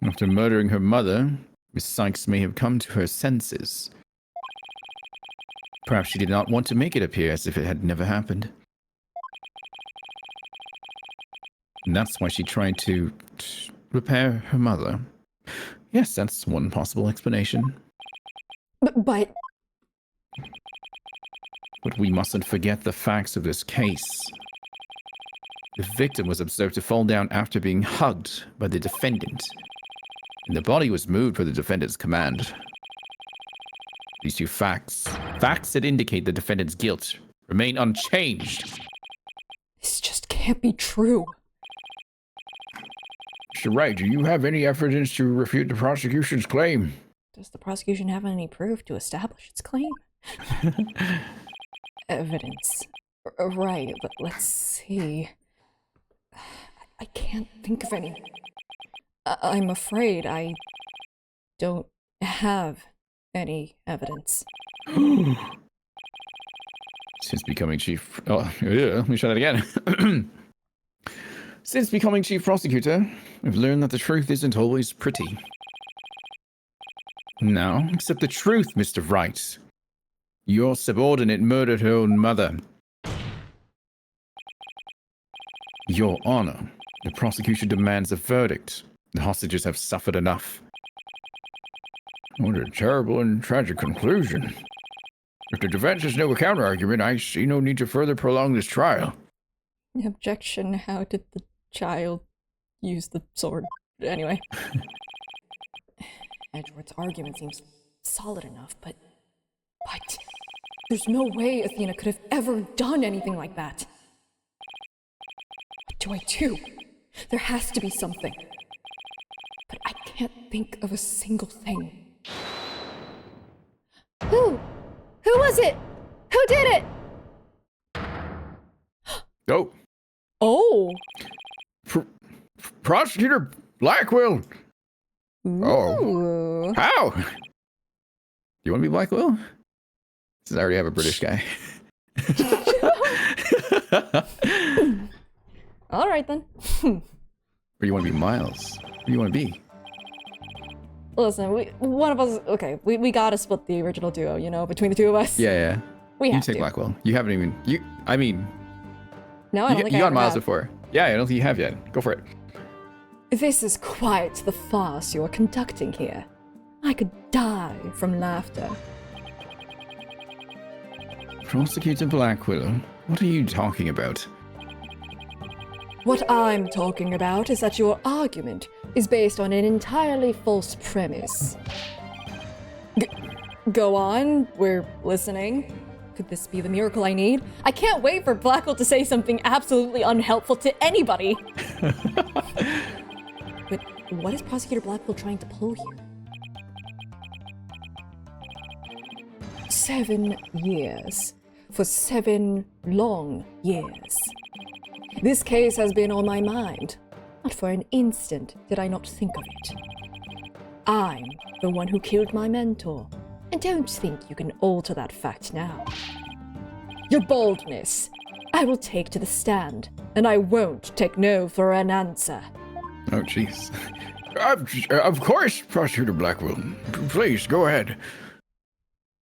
After murdering her mother, Miss Sykes may have come to her senses. Perhaps she did not want to make it appear as if it had never happened. And that's why she tried to repair her mother. Yes, that's one possible explanation. But we mustn't forget the facts of this case. The victim was observed to fall down after being hugged by the defendant, and the body was moved per the defendant's command. These two facts that indicate the defendant's guilt, remain unchanged. this just can't be true. Mr. Wright, do you have any evidence to refute the prosecution's claim? Does the prosecution have any proof to establish its claim? Evidence. Right, but let's see. I can't think of any. I'm afraid I don't have any evidence. Since becoming chief... Oh, yeah, let me try that again. Since becoming chief prosecutor, I've learned that the truth isn't always pretty. Now, accept the truth, Mr. Wright. Your subordinate murdered her own mother. Your Honor, the prosecution demands a verdict. The hostages have suffered enough. What a terrible and tragic conclusion. If the defense has no counter-argument, I see no need to further prolong this trial. Objection, how did the child use the sword? Anyway. Edgeworth's argument seems solid enough, but There's no way Athena could have ever done anything like that. What do I do? There has to be something. But I can't think of a single thing. Who? Who was it? Who did it? Oh, Oh. Prosecutor Blackwell. Oh. Ooh. How? You want to be Blackwell? Since I already have a British guy. All right then. Or you want to be Miles? Who do you want to be? Listen, one of us. Okay, we gotta split the original duo. You know, between the two of us. Yeah. We You have take to. Blackwell. You haven't even. I mean, No, I don't think you I got ever Miles have. before. Yeah, I don't think you have yet. Go for it. This is quite the farce you are conducting here. I could die from laughter. Prosecutor Blackwell. What are you talking about? What I'm talking about is that your argument is based on an entirely false premise. Go on, we're listening. Could this be the miracle I need? I can't wait for Blackwell to say something absolutely unhelpful to anybody. But what is Prosecutor Blackwell trying to pull here? 7 years. For 7 long years. This case has been on my mind. Not for an instant did I not think of it. I'm the one who killed my mentor, and don't think you can alter that fact now. Your boldness, I will take to the stand, and I won't take no for an answer. Oh, jeez. Of course, Prosecutor Blackwell. Please, go ahead.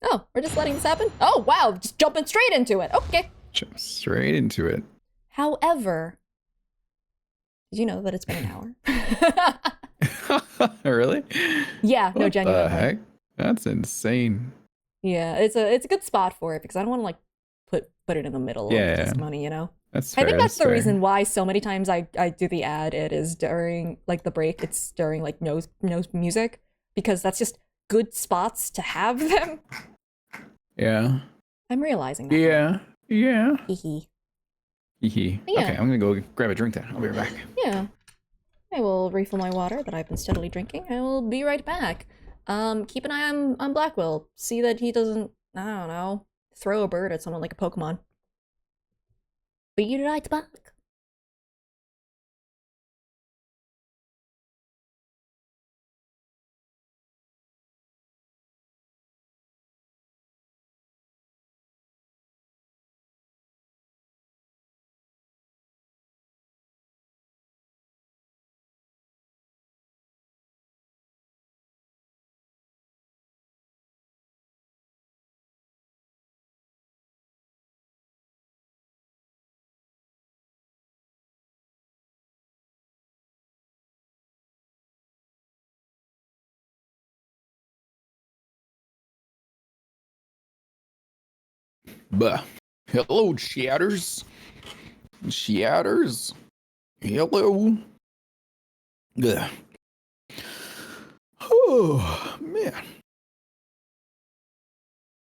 Oh, we're just letting this happen? Oh, wow, just jumping straight into it. Okay. Jump straight into it. However, did you know that it's been an hour? Really? Yeah, no, What genuinely. the heck? That's insane. Yeah, it's a good spot for it because I don't want to like put it in the middle of Yeah. the testimony, you know? That's I fair. think that's the fair. reason why so many times I do the ad. It is during like the break. It's during like no music because that's just good spots to have them. Yeah. I'm realizing that. Yeah. Yeah. Hee Hee. Yeah. Okay, I'm gonna go grab a drink then. I'll be right back. Yeah. I will refill my water that I've been steadily drinking. I will be right back. Keep an eye on Blackwell. See that he doesn't, I don't know, throw a bird at someone like a Pokemon. Be right back. Bah. Hello, chatters. Chatters. Hello. Ugh. Oh, man.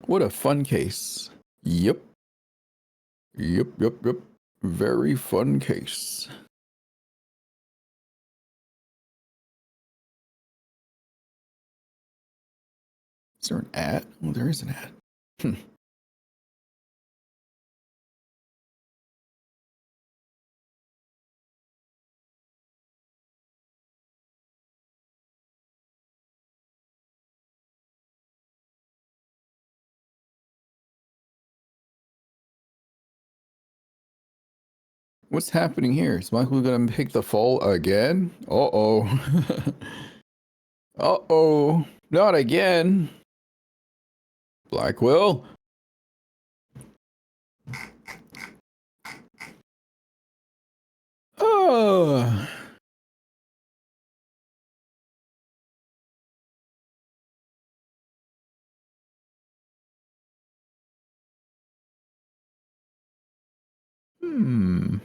What a fun case. Yep. Yep. Very fun case. Is there an ad? Oh, there is an ad. What's happening here? Is Michael gonna pick the fall again? Uh-oh. Uh-oh. Not again. Blackwell? Oh. Hmm.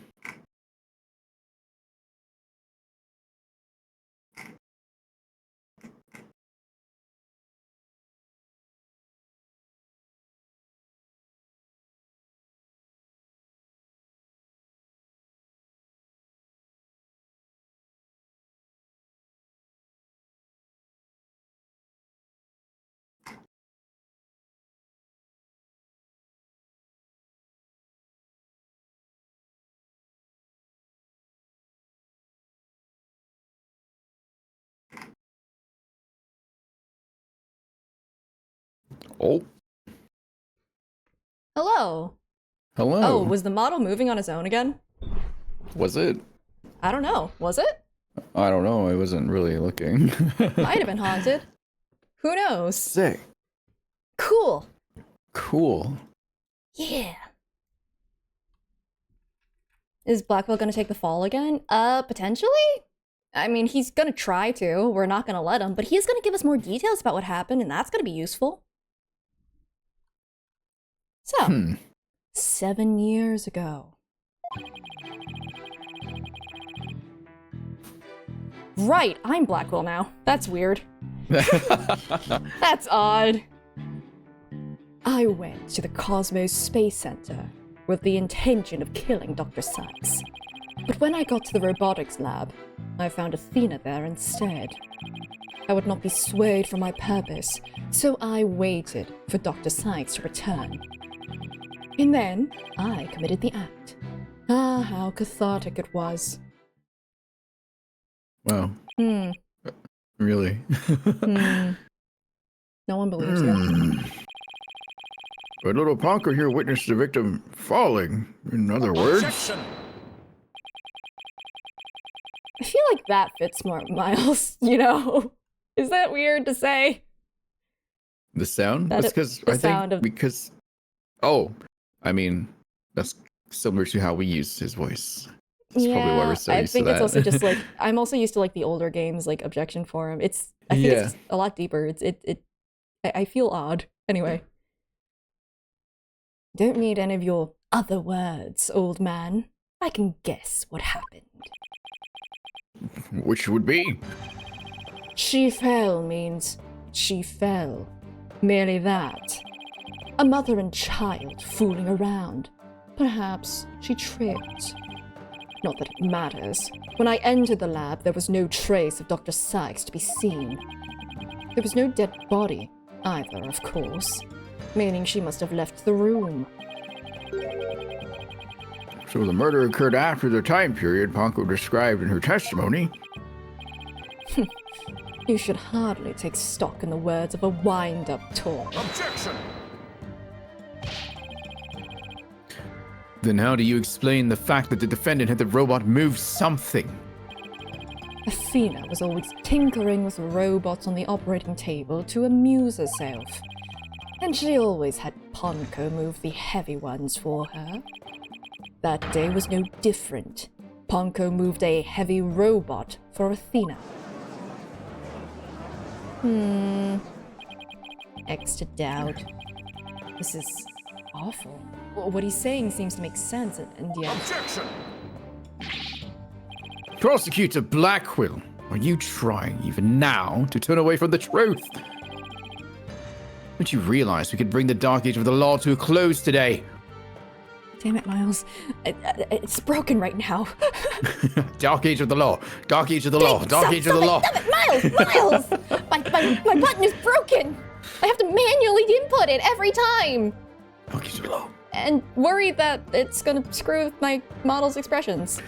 Oh, Hello. hello. Oh, was the model moving on its own again? Was it? I don't know. Was it? I don't know. I wasn't really looking. Might have been haunted. Who knows? Sick. Cool. Cool. Yeah. Is Blackwell gonna take the fall again? Potentially? I mean, he's gonna try to. We're not gonna let him, but he's gonna give us more details about what happened, and that's gonna be useful. So, 7 years ago. Right, I'm Blackwell now. That's weird. That's odd. I went to the Cosmos Space Center with the intention of killing Dr. Sykes. But when I got to the robotics lab, I found Athena there instead. I would not be swayed from my purpose, so I waited for Dr. Sykes to return. And then I committed the act. Ah, how cathartic it was. Wow. Really? No one believes you. But little Ponker here witnessed the victim falling. In other words, Objection! I feel like that fits more, Miles, you know? Is that weird to say? the sound. That That's because the I sound think of- because. Oh, I mean, that's similar to how we use his voice. That's probably why we're so I used think to it's that. also just like I'm also used to like the older games like Objection Forum. I think it's a lot deeper. I feel odd. Anyway. Don't need any of your other words, old man. I can guess what happened. Which would be. She fell means she fell. Merely that. A mother and child fooling around. Perhaps she tripped. Not that it matters. When I entered the lab, there was no trace of Dr. Sykes to be seen. There was no dead body either, of course, meaning she must have left the room. So the murder occurred after the time period Ponko described in her testimony. You should hardly take stock in the words of a wind-up talk. Objection! Then how do you explain the fact that the defendant had the robot move something? Athena was always tinkering with robots on the operating table to amuse herself. And she always had Ponko move the heavy ones for her. That day was no different. Ponko moved a heavy robot for Athena. Extra doubt. This is awful. What he's saying seems to make sense, and yet... Objection! Prosecutor Blackwell, are you trying even now to turn away from the truth? Don't you realize we could bring the Dark Age of the Law to a close today? Damn it, Miles. It's broken right now. Dark Age of the Law, Dark Age of the Law, Dark Age of the Law. Stop it, Miles! My button is broken! I have to manually input it every time! Dark Age of the Law. And worried that it's gonna screw with my model's expressions.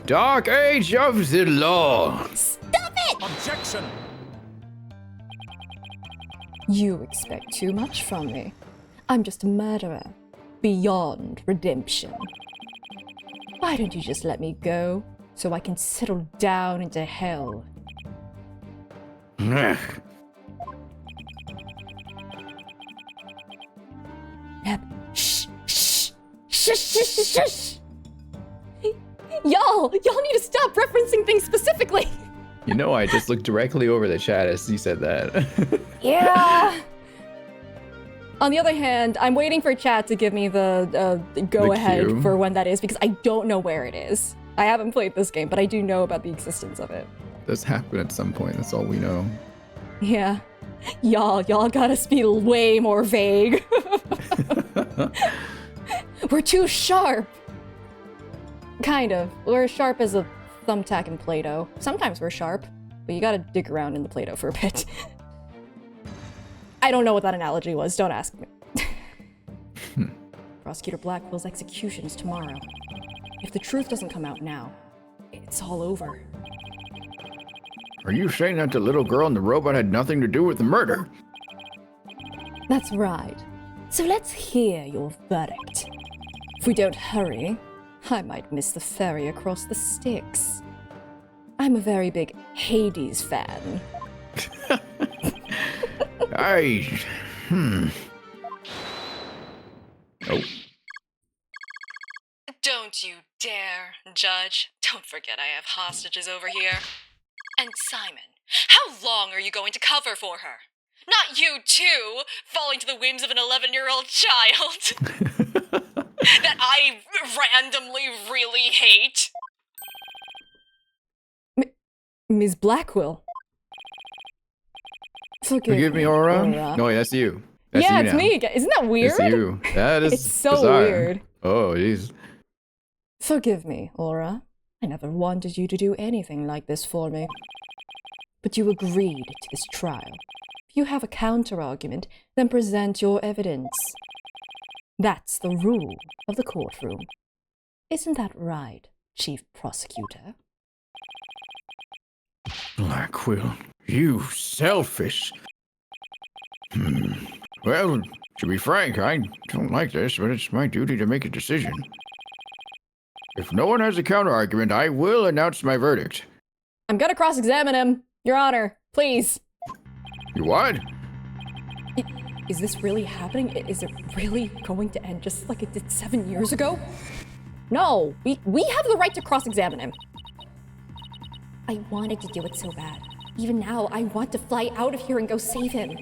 Dark Age of the Law. Stop it! Objection! You expect too much from me. I'm just a murderer. Beyond redemption. Why don't you just let me go so I can settle down into hell? Ugh. Shh, shh, shush, shush, shush, shush. Y'all need to stop referencing things specifically. You know, I just looked directly over the chat as you said that. Yeah. On the other hand, I'm waiting for chat to give me the go-ahead cue. for when that is, because I don't know where it is. I haven't played this game, but I do know about the existence of it. Does happen at some point, that's all we know. Yeah. Y'all gotta be way more vague. We're too sharp. Kind of. We're as sharp as a thumbtack in Play-Doh. Sometimes we're sharp, but you gotta dig around in the Play-Doh for a bit. I don't know what that analogy was, don't ask me. Prosecutor Blackwell's execution is tomorrow. If the truth doesn't come out now, it's all over. Are you saying that the little girl and the robot had nothing to do with the murder? That's right. So let's hear your verdict. If we don't hurry, I might miss the ferry across the Styx. I'm a very big Hades fan. Oh. Don't you dare, Judge. Don't forget I have hostages over here. And Simon, how long are you going to cover for her? Not you, too, falling to the whims of an 11-year-old child. That I randomly really hate. Ms. Blackwell. Forgive me, Aura. No, that's you. That's yeah, you it's now. me again. Isn't that weird? It's you. That is It's so bizarre. weird. Oh, jeez. Forgive me, Aura. I never wanted you to do anything like this for me. But you agreed to this trial. If you have a counter-argument, then present your evidence. That's the rule of the courtroom. Isn't that right, Chief Prosecutor? Blackwell, you selfish. Well, to be frank, I don't like this, but it's my duty to make a decision. If no one has a counter-argument, I will announce my verdict. I'm gonna cross-examine him, Your Honor. Please. You what? Is this really happening? Is it really going to end just like it did 7 years ago? No, we have the right to cross-examine him. I wanted to do it so bad. Even now, I want to fly out of here and go save him.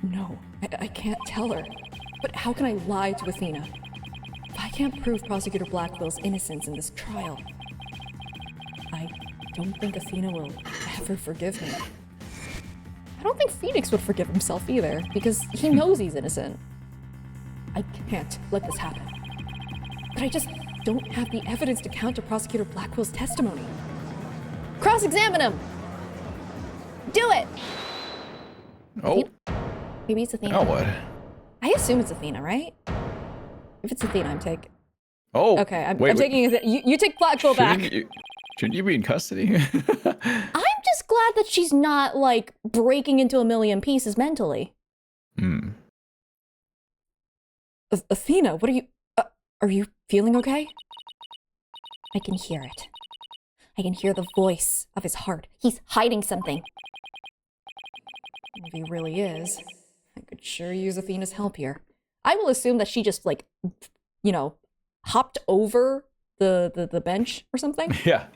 No, I can't tell her. But how can I lie to Athena? If I can't prove Prosecutor Blackwell's innocence in this trial, I don't think Athena will ever forgive me. I don't think Phoenix would forgive himself either, because he knows he's innocent. I can't let this happen. But I just don't have the evidence to counter Prosecutor Blackwell's testimony. Cross-examine him! Do it! Oh. Maybe it's Athena. Now what? I assume it's Athena, right? If it's Athena, I'm taking. Oh. Okay, I'm wait. taking it. You take Blackwell back. Shouldn't you be in custody? I'm just glad that she's not, like, breaking into a million pieces mentally. Athena, what are you feeling okay? I can hear it. I can hear the voice of his heart. He's hiding something. If he really is, I could sure use Athena's help here. I will assume that she just, like, you know, hopped over the bench or something. Yeah.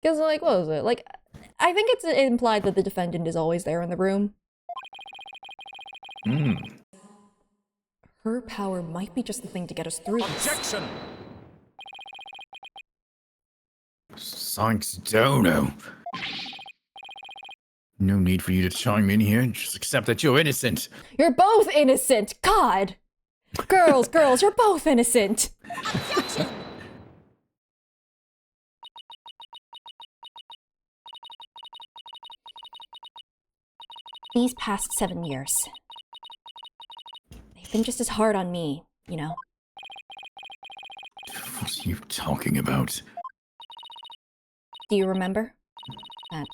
Because, like, what was it? Like, I think it's implied that the defendant is always there in the room. Her power might be just the thing to get us through this. Objection! Thanks, Dono. No need for you to chime in here. Just accept that you're innocent. You're both innocent! God! Girls, you're both innocent! Objection! These past 7 years, they've been just as hard on me, you know? What are you talking about? Do you remember? That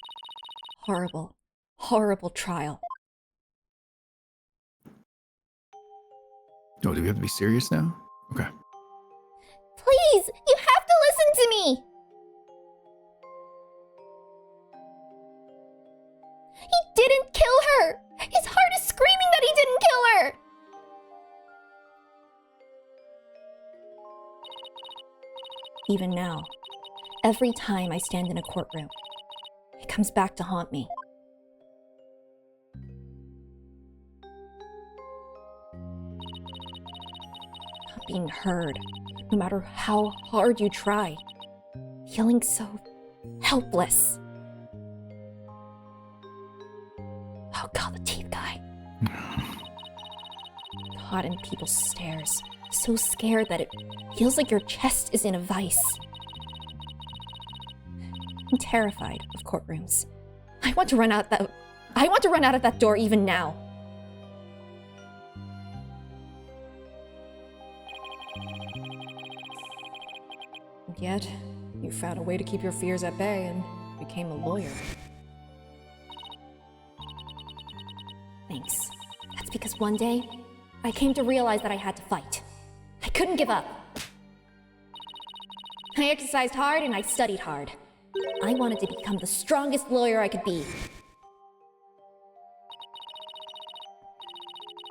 horrible, horrible trial. Oh, do we have to be serious now? Okay. Please, you have to listen to me! He didn't kill her! His heart is screaming that he didn't kill her! Even now, every time I stand in a courtroom, it comes back to haunt me. Not being heard, no matter how hard you try. Feeling so helpless. Oh god, the teeth guy. Caught in people's stares. So scared that it feels like your chest is in a vice. I'm terrified of courtrooms. I want to run out of that door even now. And yet, you found a way to keep your fears at bay and became a lawyer. Thanks. That's because one day, I came to realize that I had to fight. I couldn't give up. I exercised hard and I studied hard. I wanted to become the strongest lawyer I could be.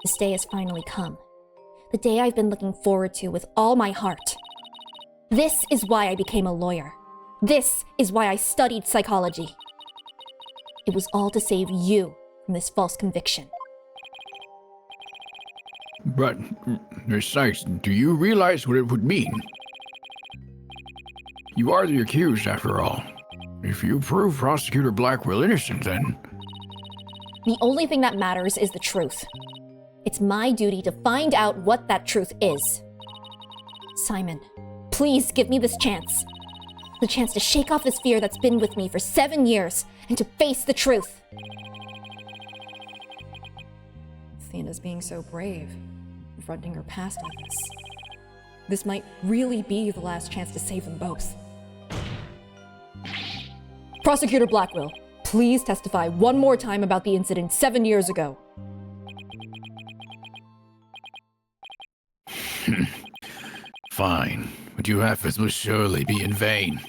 This day has finally come. The day I've been looking forward to with all my heart. This is why I became a lawyer. This is why I studied psychology. It was all to save you from this false conviction. But, Miss Sykes, do you realize what it would mean? You are the accused, after all. If you prove Prosecutor Blackwell innocent, then... The only thing that matters is the truth. It's my duty to find out what that truth is. Simon, please give me this chance. The chance to shake off this fear that's been with me for 7 years and to face the truth. Athena's being so brave, confronting her past like this. This might really be the last chance to save them both. Prosecutor Blackwell, please testify one more time about the incident 7 years ago. Fine. What you efforts will surely be in vain.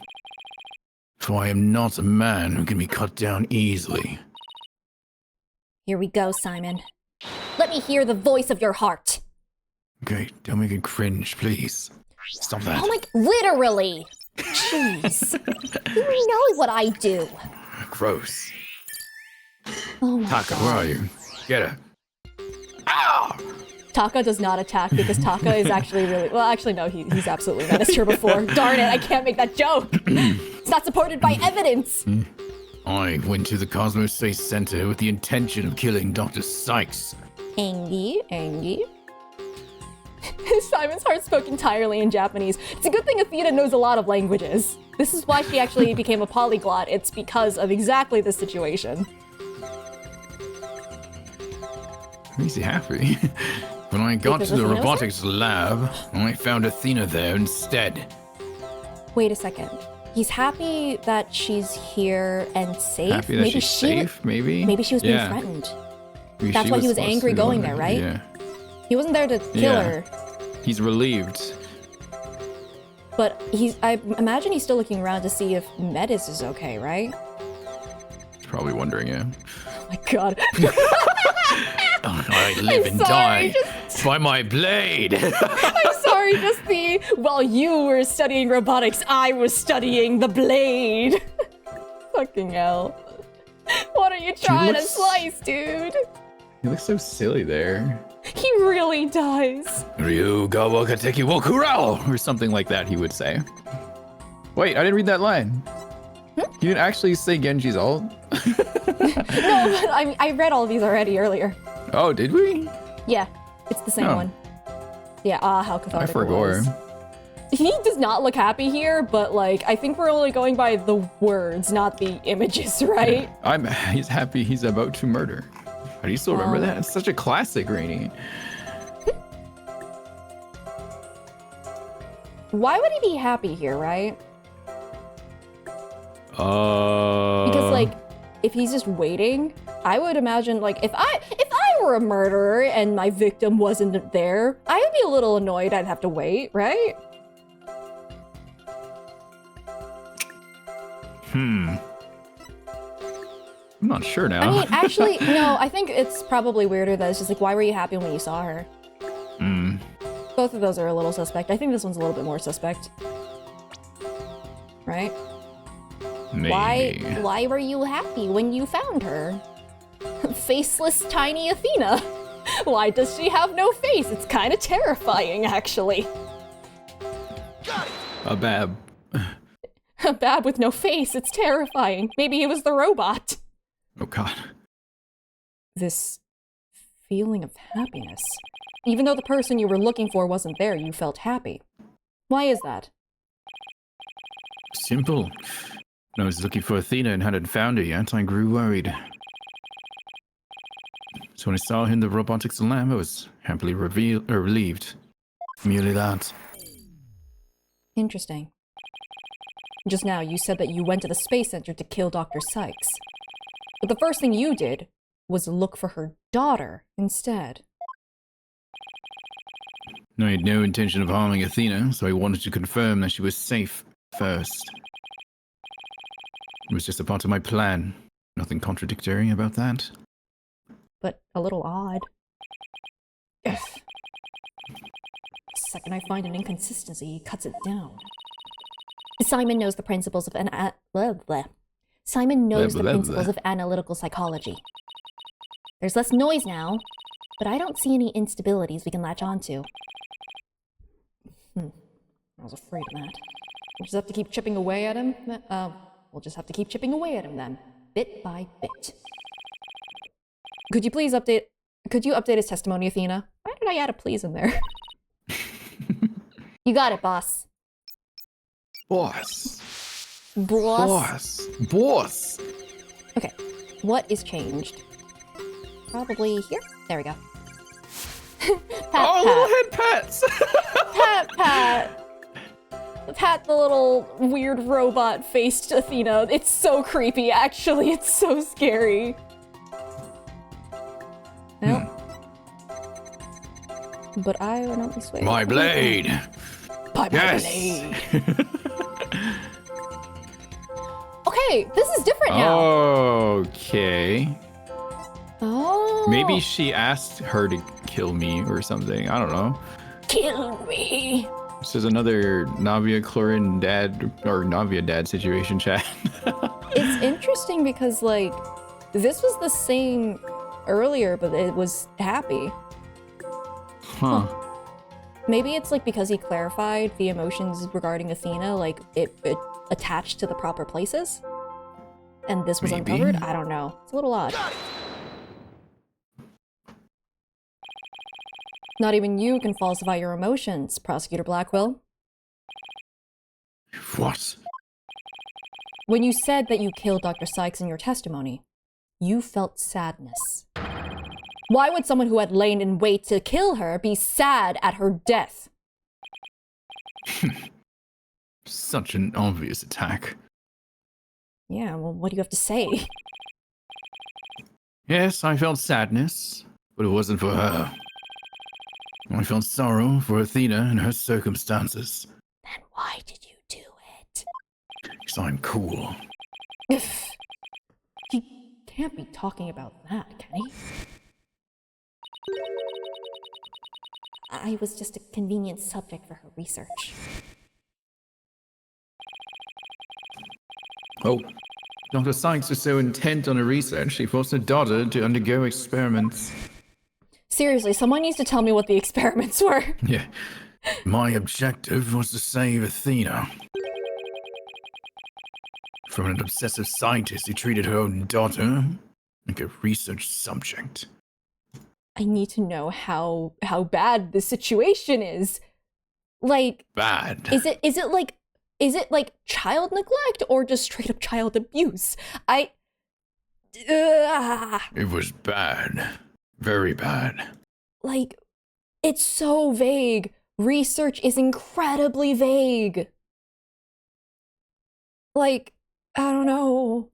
For I am not a man who can be cut down easily. Here we go, Simon. Let me hear the voice of your heart. Okay, don't make it cringe, please. Stop that. Oh my, literally. Jeez. You know what I do. Gross. Oh my Taka, God. where are you? Get her. Ow! Taka does not attack because Taka is actually really... Well, actually, no, he's absolutely menaced her before. Darn it, I can't make that joke. It's not supported by evidence. I went to the Cosmos Space Center with the intention of killing Dr. Sykes. Angie. Simon's heart spoke entirely in Japanese. It's a good thing Athena knows a lot of languages. This is why she actually became a polyglot. It's because of exactly this situation. Makes you happy. When I got Because to the Athena's robotics lab, I found Athena there instead. Wait a second. He's happy that she's here and safe. Happy that she's safe, maybe? Maybe she was being Yeah. threatened. Maybe That's she why he was supposed angry to go going there, there, right? Yeah. He wasn't there to kill Yeah. her. He's relieved. But I imagine he's still looking around to see if Metis is okay, right? He's probably wondering, yeah. Oh my God. I live and sorry, die by my blade. I'm sorry, just while you were studying robotics, I was studying the blade. Fucking hell. What are you trying to slice, dude? He looks so silly there. He really does. Ryuga wakateki wo kurao, or something like that he would say. Wait, I didn't read that line. He didn't actually say Genji's ult? No, but I read all of these already earlier. Oh, did we? Yeah, it's the same Oh. one. Yeah, how cathartic I forgot. it was. He does not look happy here, but like, I think we're only going by the words, not the images, right? He's happy he's about to murder. How do you still remember that? It's such a classic, Rainy. Why would he be happy here, right? Because Because like, if he's just waiting, I would imagine like if I were a murderer and my victim wasn't there, I would be a little annoyed. I'd have to wait, right? I'm not sure now. I mean, actually, no. I think it's probably weirder that it's just like, why were you happy when you saw her? Both of those are a little suspect. I think this one's a little bit more suspect, right? Maybe. Why were you happy when you found her? Faceless tiny Athena. Why does she have no face? It's kind of terrifying, actually. A bab. A Bab with no face. It's terrifying. Maybe he was the robot. Oh god. This feeling of happiness. Even though the person you were looking for wasn't there, you felt happy. Why is that? Simple. When I was looking for Athena and hadn't found her yet, I grew worried. So when I saw her in the robotics lab, I was happily relieved. Merely that. Interesting. Just now, you said that you went to the Space Center to kill Dr. Sykes. But the first thing you did was look for her daughter instead. I had no intention of harming Athena, so I wanted to confirm that she was safe first. It was just a part of my plan. Nothing contradictory about that. But a little odd. Ugh. The second I find an inconsistency, he cuts it down. Simon knows the principles of blah, blah. Simon knows Blah, the blah, principles blah. of analytical psychology. There's less noise now, but I don't see any instabilities we can latch onto. I was afraid of that. We'll just have to keep chipping away at him. We'll just have to keep chipping away at him then, bit by bit. Could you update his testimony, Athena? Why did I add a please in there? You got it, boss. Boss. Boss. Boss. Okay, what is changed? Probably here. There we go. Oh, little head pats. Pat. Pat the little weird robot-faced Athena. It's so creepy, actually. It's so scary. Well. But I will not be swayed. My blade. By my Yes. blade. Okay, this is different now. Okay. Oh. Maybe she asked her to kill me or something. I don't know. Kill me. This is another Navia Chlorine dad or Navia dad situation, chat. It's interesting because, like, this was the same earlier, but it was happy. Huh. Maybe it's, like, because he clarified the emotions regarding Athena, like, it attached to the proper places? And this was Maybe. uncovered? I don't know. It's a little odd. Not even you can falsify your emotions, Prosecutor Blackwell. What? When you said that you killed Dr. Sykes in your testimony, you felt sadness. Why would someone who had lain in wait to kill her be sad at her death? Such an obvious attack. Yeah, well, what do you have to say? Yes, I felt sadness, but it wasn't for her. I felt sorrow for Athena and her circumstances. Then why did you do it? Because I'm cool. He can't be talking about that, can he? I was just a convenient subject for her research. Oh, Dr. Sykes was so intent on her research, she forced her daughter to undergo experiments. Seriously, someone needs to tell me what the experiments were. Yeah. My objective was to save Athena from an obsessive scientist who treated her own daughter like a research subject. I need to know how bad the situation is. Like, Bad. is it like child neglect or just straight up child abuse? It was bad. Very bad. Like, it's so vague. Research is incredibly vague. Like, I don't know.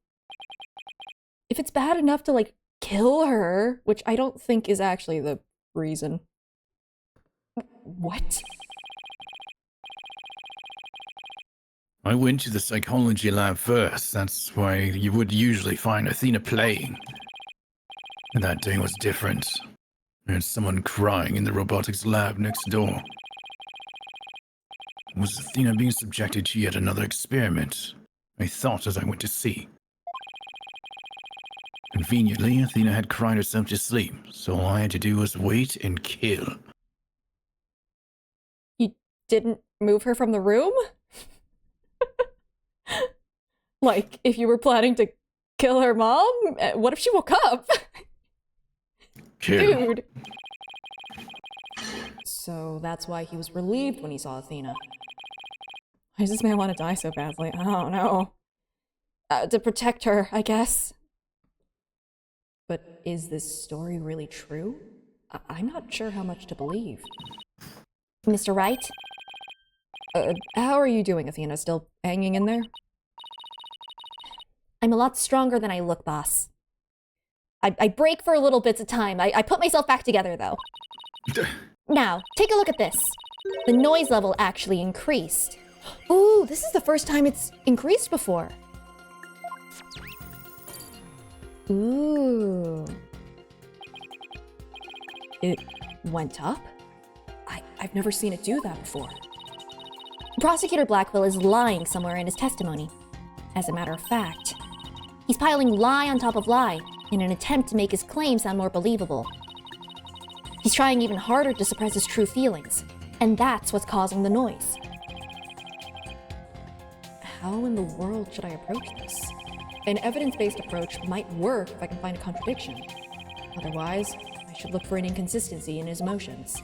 If it's bad enough to, like, kill her, which I don't think is actually the reason. What? I went to the psychology lab first. That's why you would usually find Athena playing. And that day was different. There's someone crying in the robotics lab next door. Was Athena being subjected to yet another experiment? I thought as I went to see. Conveniently, Athena had cried herself to sleep, so all I had to do was wait and kill. You didn't move her from the room? Like, if you were planning to kill her mom? What if she woke up? Kill. Dude. So that's why he was relieved when he saw Athena. Why does this man want to die so badly? I don't know. To protect her, I guess. But is this story really true? I'm not sure how much to believe. Mr. Wright? How are you doing, Athena? Still hanging in there? I'm a lot stronger than I look, boss. I break for little bits of time. I put myself back together, though. Now, take a look at this. The noise level actually increased. Ooh, this is the first time it's increased before. Ooh. It went up? I've never seen it do that before. Prosecutor Blackwell is lying somewhere in his testimony. As a matter of fact, he's piling lie on top of lie in an attempt to make his claim sound more believable. He's trying even harder to suppress his true feelings, and that's what's causing the noise. How in the world should I approach this? An evidence-based approach might work if I can find a contradiction. Otherwise, I should look for an inconsistency in his motions.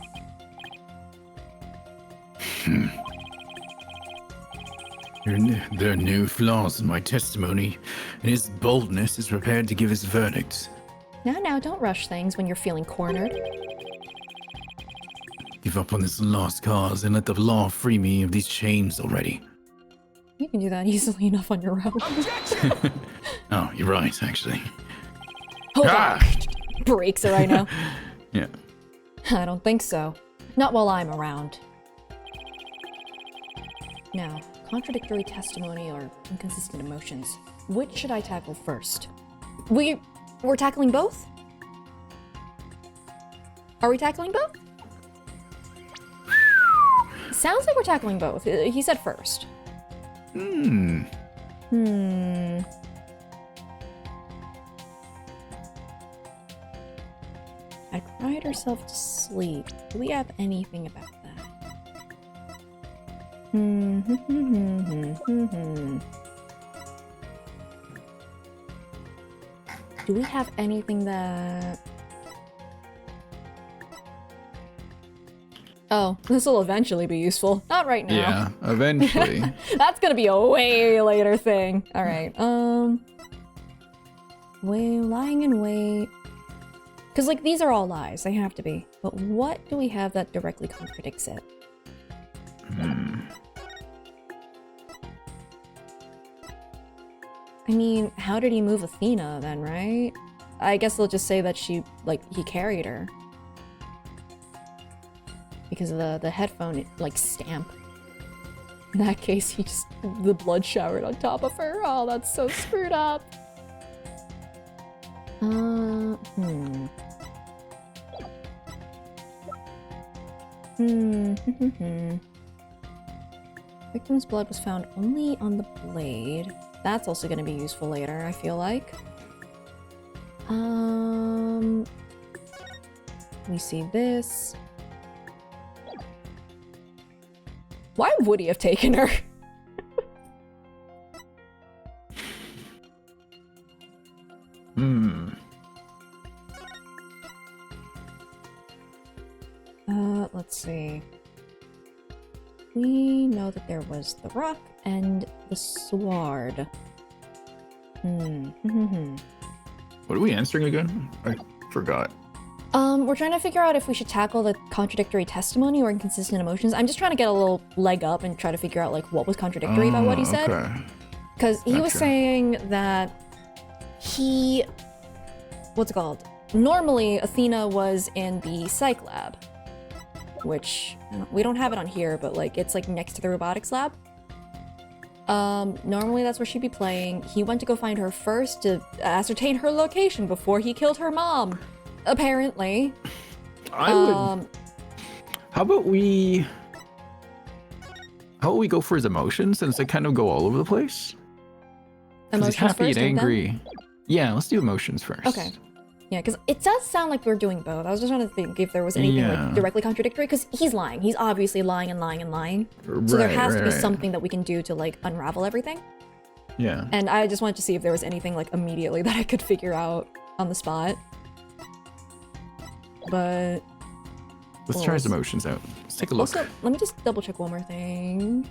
There are new flaws in my testimony, and his boldness is prepared to give his verdict. Now, don't rush things when you're feeling cornered. Give up on this lost cause and let the law free me of these chains already. You can do that easily enough on your own. Oh, you're right, actually. Hold on. Breaks it right now. Yeah. I don't think so. Not while I'm around. Now, contradictory testimony or inconsistent emotions. Which should I tackle first? We're tackling both? Are we tackling both? Sounds like we're tackling both. He said first. I cried herself to sleep. Do we have anything about that? Do we have anything that... Oh, this will eventually be useful. Not right now. Yeah, eventually. That's gonna be a way later thing. Alright, lying in wait. Because, like, these are all lies. They have to be. But what do we have that directly contradicts it? I mean, how did he move Athena then, right? I guess they'll just say that he carried her. Because of the headphone, like, stamp. In that case, the blood showered on top of her. Oh, that's so screwed up. Victim's blood was found only on the blade. That's also going to be useful later, I feel like. We see this. Why would he have taken her? Let's see. We know that there was the rock and the sword. What are we answering again? I forgot. We're trying to figure out if we should tackle the contradictory testimony or inconsistent emotions. I'm just trying to get a little leg up and try to figure out, like, what was contradictory about what he said. Because he was saying that what's it called? Normally, Athena was in the psych lab. Which, we don't have it on here, but, like, it's, like, next to the robotics lab. Normally that's where she'd be playing. He went to go find her first to ascertain her location before he killed her mom. Apparently. How about we go for his emotions, since they kind of go all over the place? 'Cause he's happy first, and angry. Yeah, let's do emotions first. Okay. Yeah, because it does sound like we're doing both. I was just trying to think if there was anything like directly contradictory, because he's lying. He's obviously lying and lying and lying. So there has to be something that we can do to, like, unravel everything. Yeah. And I just wanted to see if there was anything, like, immediately that I could figure out on the spot. But Let's try his emotions out. Let's take a look. Also, let me just double check one more thing.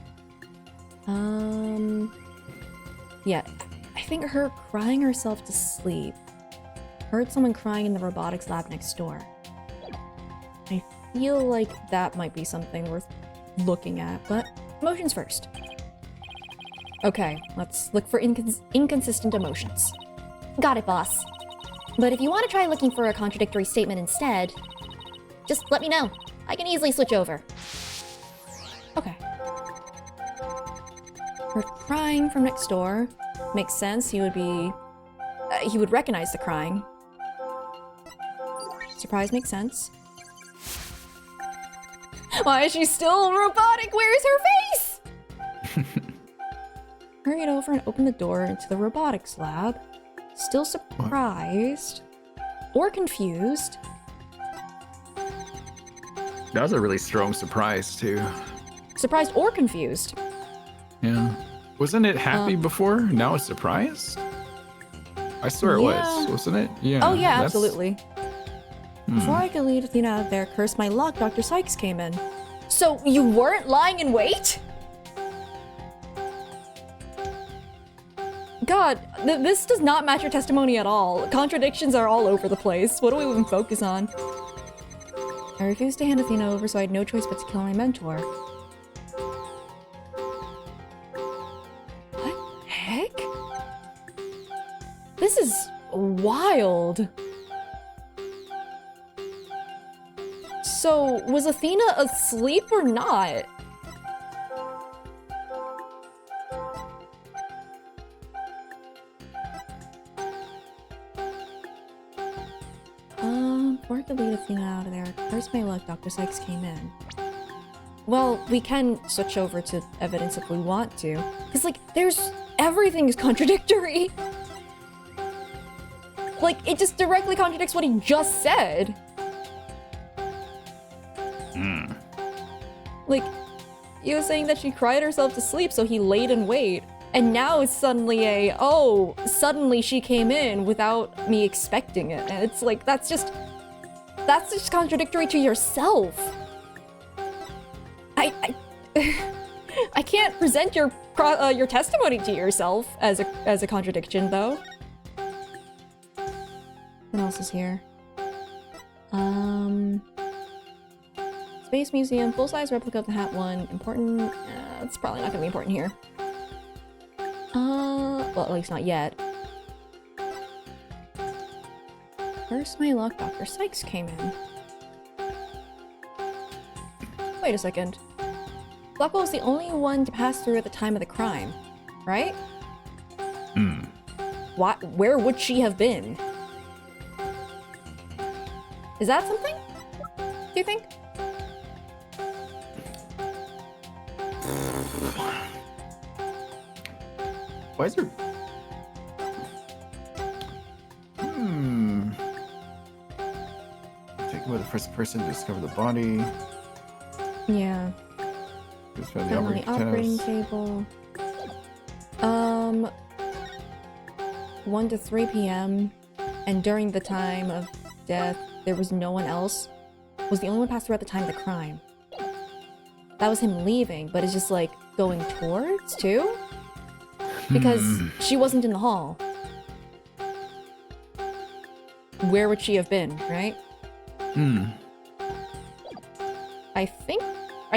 Yeah, I think her crying herself to sleep. Heard someone crying in the robotics lab next door. I feel like that might be something worth looking at, but emotions first. Okay, let's look for inconsistent emotions. Got it, boss. But if you want to try looking for a contradictory statement instead, just let me know. I can easily switch over. Okay. Heard crying from next door. Makes sense. He would recognize the crying. Surprise makes sense. Why is she still robotic? Where's her face? Hurried over and opened the door into the robotics lab. Still surprised. Or confused. That was a really strong surprise, too. Surprised or confused. Yeah. Wasn't it happy before? Now it's surprised? I swear it was, wasn't it? Yeah. Oh, yeah, absolutely. Before I could lead Athena out of there, curse my luck, Dr. Sykes came in. So you weren't lying in wait? God, this does not match your testimony at all. Contradictions are all over the place. What do we even focus on? I refused to hand Athena over, so I had no choice but to kill my mentor. What the heck? This is wild. So, was Athena asleep or not? Before I could lead Athena out of there, curse my luck, Dr. Sykes came in. Well, we can switch over to evidence if we want to. Because, like, everything is contradictory. Like, it just directly contradicts what he just said. Like, he was saying that she cried herself to sleep, so he laid in wait. And now it's suddenly suddenly she came in without me expecting it. And it's like, that's just contradictory to yourself. I can't present your testimony to yourself as a contradiction, though. What else is here? Space Museum, full-size replica of the Hat 1. Important. It's probably not gonna be important here. Well, at least not yet. Curse my luck, Dr. Sykes came in. Wait a second. Blackwell was the only one to pass through at the time of the crime, right? Where would she have been? Is that something? Do you think? Why is there... Taken by the first person to discover the body. Yeah. Just found On the operating table. 1 to 3 p.m. And during the time of death, there was no one else. Was the only one passed through at the time of the crime. That was him leaving, but it's just like going towards too? Because she wasn't in the hall. Where would she have been, right? I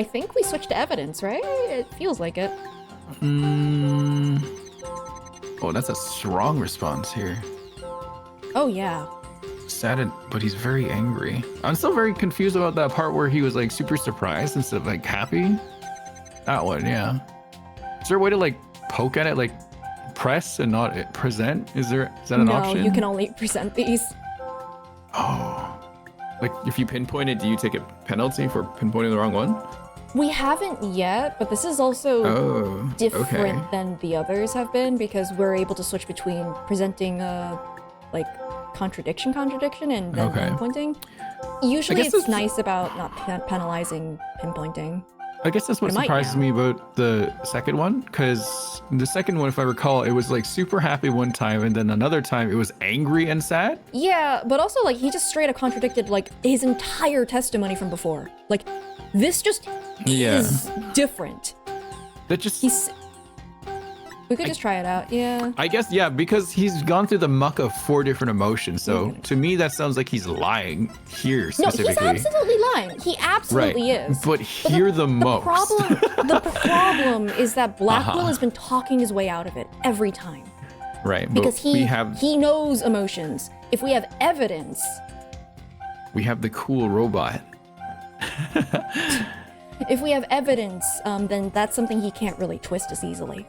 think we switched to evidence, right? It feels like it. Oh, that's a strong response here. Oh, yeah. Saddened, but he's very angry. I'm still very confused about that part where he was like super surprised instead of like happy. That one, yeah. Is there a way to like poke at it, like press and not present? Is that an option? No, you can only present these. Oh. Like if you pinpoint it, do you take a penalty for pinpointing the wrong one? We haven't yet, but this is also different than the others have been because we're able to switch between presenting like contradiction and then pinpointing. Usually it's nice about not penalizing pinpointing. I guess that's what surprises me about the second one, because the second one, if I recall, it was like super happy one time, and then another time it was angry and sad. Yeah, but also like he just straight up contradicted like his entire testimony from before. Like this just is different. That just we could just try it out, yeah. I guess, yeah, because he's gone through the muck of 4 different emotions. So to me, that sounds like he's lying here specifically. No, he's absolutely lying. He absolutely is. But here the most. The problem is that Blackwell has been talking his way out of it every time. Right. Because he knows emotions. if we have evidence, We have the cool robot. if we have evidence, then that's something he can't really twist as easily.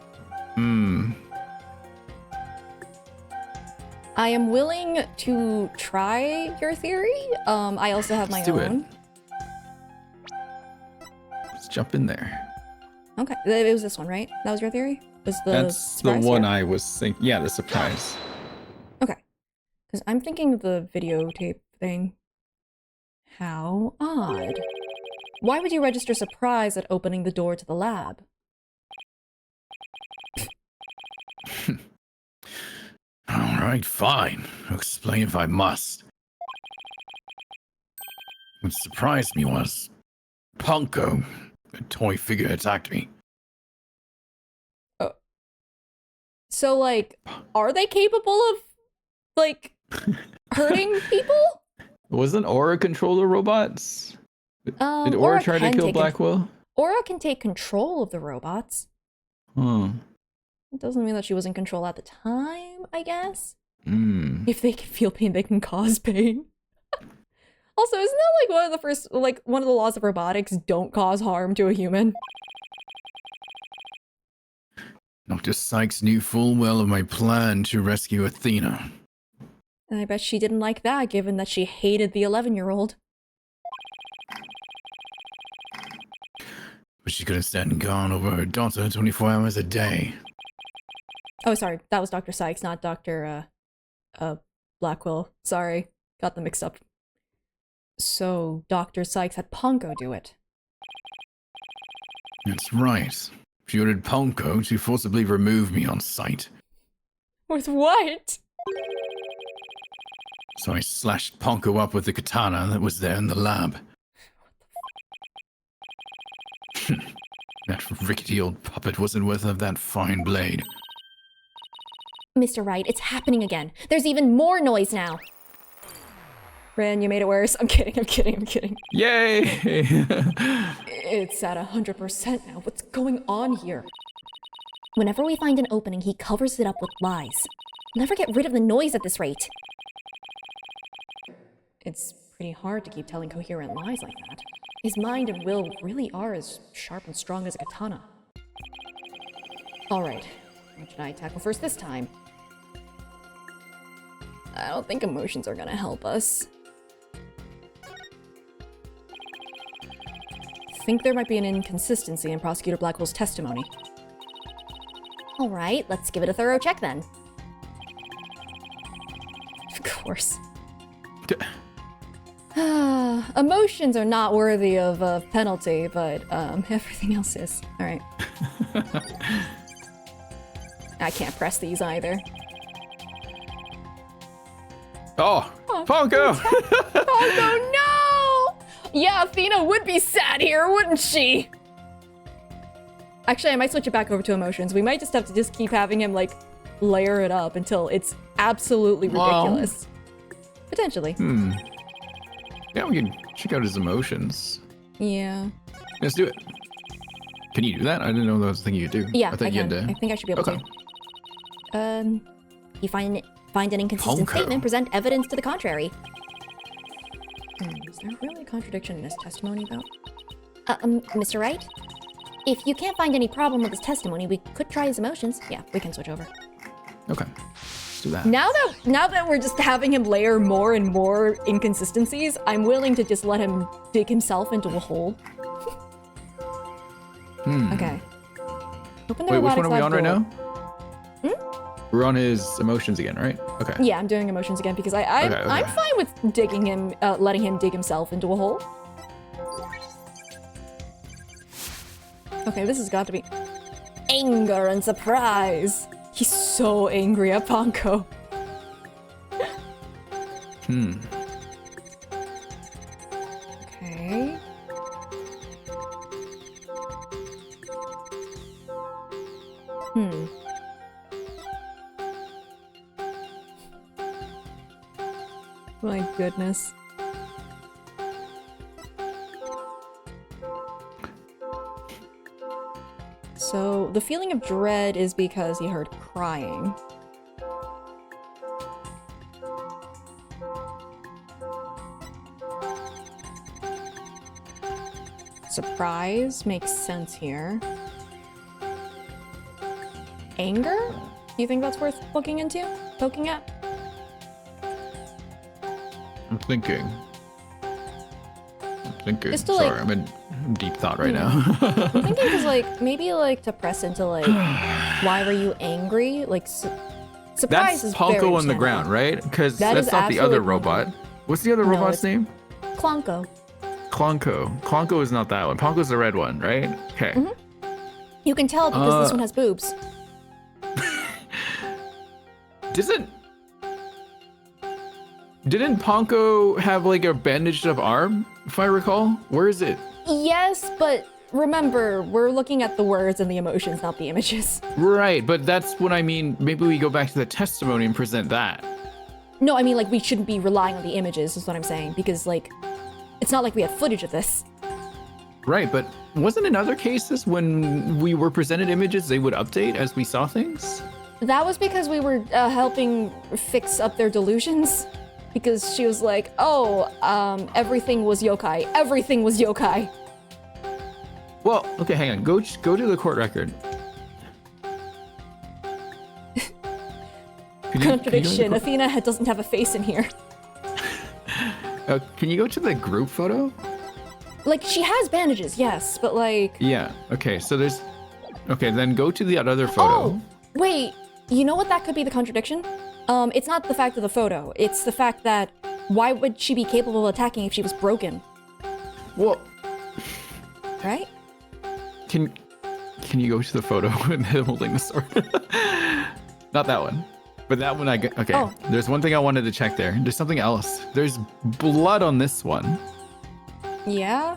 I am willing to try your theory. I also have my Let's do it. own. Let's jump in there. Okay, it was this one, right? That was your theory? Was the That's surprise the one here? I was thinking. Yeah, the surprise. Okay. Because I'm thinking of the videotape thing. How odd. Why would you register surprise at opening the door to the lab? All right, fine. I'll explain if I must. What surprised me was Punko, a toy figure, attacked me. So, like, are they capable of, like, hurting people? Wasn't Aura control the robots? Did Aura Aura try to can kill take Blackwell? Aura can take control of the robots. It doesn't mean that she was in control at the time, I guess. If they can feel pain, they can cause pain. Also, isn't that like one of the laws of robotics? Don't cause harm to a human. Dr. Sykes knew full well of my plan to rescue Athena. And I bet she didn't like that, given that she hated the 11-year-old. But she couldn't stand guard over her daughter 24 hours a day. Oh, sorry, that was Dr. Sykes, not Dr. Blackwell. Sorry, got them mixed up. So, Dr. Sykes had Ponko do it. That's right. She ordered Ponko to forcibly remove me on sight. With what? So I slashed Ponko up with the katana that was there in the lab. That rickety old puppet wasn't worth of that fine blade. Mr. Wright, it's happening again. There's even more noise now. Ran, you made it worse. I'm kidding, I'm kidding, I'm kidding. Yay! It's at 100% now. What's going on here? Whenever we find an opening, he covers it up with lies. We'll never get rid of the noise at this rate. It's pretty hard to keep telling coherent lies like that. His mind and will really are as sharp and strong as a katana. Alright, what should I tackle first this time? I don't think emotions are gonna help us. I think there might be an inconsistency in Prosecutor Blackwell's testimony. Alright, let's give it a thorough check then. Of course. Emotions are not worthy of a penalty, but everything else is. Alright. I can't press these either. Oh, Ponko! Oh no! Yeah, Athena would be sad here, wouldn't she? Actually, I might switch it back over to emotions. We might just have to just keep having him, like, layer it up until it's absolutely ridiculous. Potentially. Yeah, we can check out his emotions. Yeah. Let's do it. Can you do that? I didn't know that was a thing you could do. Yeah, I thought you can. had to... I think I should be able Okay. to. You find an inconsistent Ponko. statement, present evidence to the contrary. Is there really a contradiction in his testimony, though? Mr. Wright? If you can't find any problem with his testimony, we could try his emotions. Yeah, we can switch over. Okay. Let's do that. Now that we're just having him layer more and more inconsistencies, I'm willing to just let him dig himself into a hole. Okay. Open the Wait, which robotics one are we lab on right door. now? We're on his emotions again, right? Okay. Yeah, I'm doing emotions again because I'm Okay. fine with digging him, letting him dig himself into a hole. Okay, this has got to be anger and surprise. He's so angry at Ponko. Okay. My goodness. So, the feeling of dread is because he heard crying. surprise makes sense here. Anger? Do you think that's worth looking into? Poking at? I'm thinking. Just to, Sorry, like- I'm in deep thought right now. I'm thinking because, like, maybe, like, to press into, like, why were you angry? Like, surprise That's is very Ponko on the understandable. ground, right? Because That that's is not the other absolutely Ponko. robot. What's the other No, robot's it's- name? Clonko. Clonko. Clonko is not that one. Ponko's the red one, right? Okay. You can tell because this one has boobs. Didn't Ponko have like a bandaged up arm, if I recall? Where is it? Yes, but remember, we're looking at the words and the emotions, not the images. Right, but that's what I mean. Maybe we go back to the testimony and present that. No, I mean, like, we shouldn't be relying on the images, is what I'm saying, because, like, it's not like we have footage of this. Right, but wasn't in other cases when we were presented images, they would update as we saw things? That was because we were helping fix up their delusions. Because she was like, oh, everything was yokai. Everything was yokai. Well, okay, hang on. Go to the court record. Contradiction. Athena doesn't have a face in here. Can you go to the group photo? Like, she has bandages, yes, but like... Yeah, okay, so there's... Okay, then go to the other photo. Oh, wait. You know what that could be the contradiction? It's not the fact of the photo. It's the fact that why would she be capable of attacking if she was broken? Well, Right? can you go to the photo with him holding the sword? Not that one. But that one okay. Oh. There's one thing I wanted to check there. There's something else. There's blood on this one. Yeah?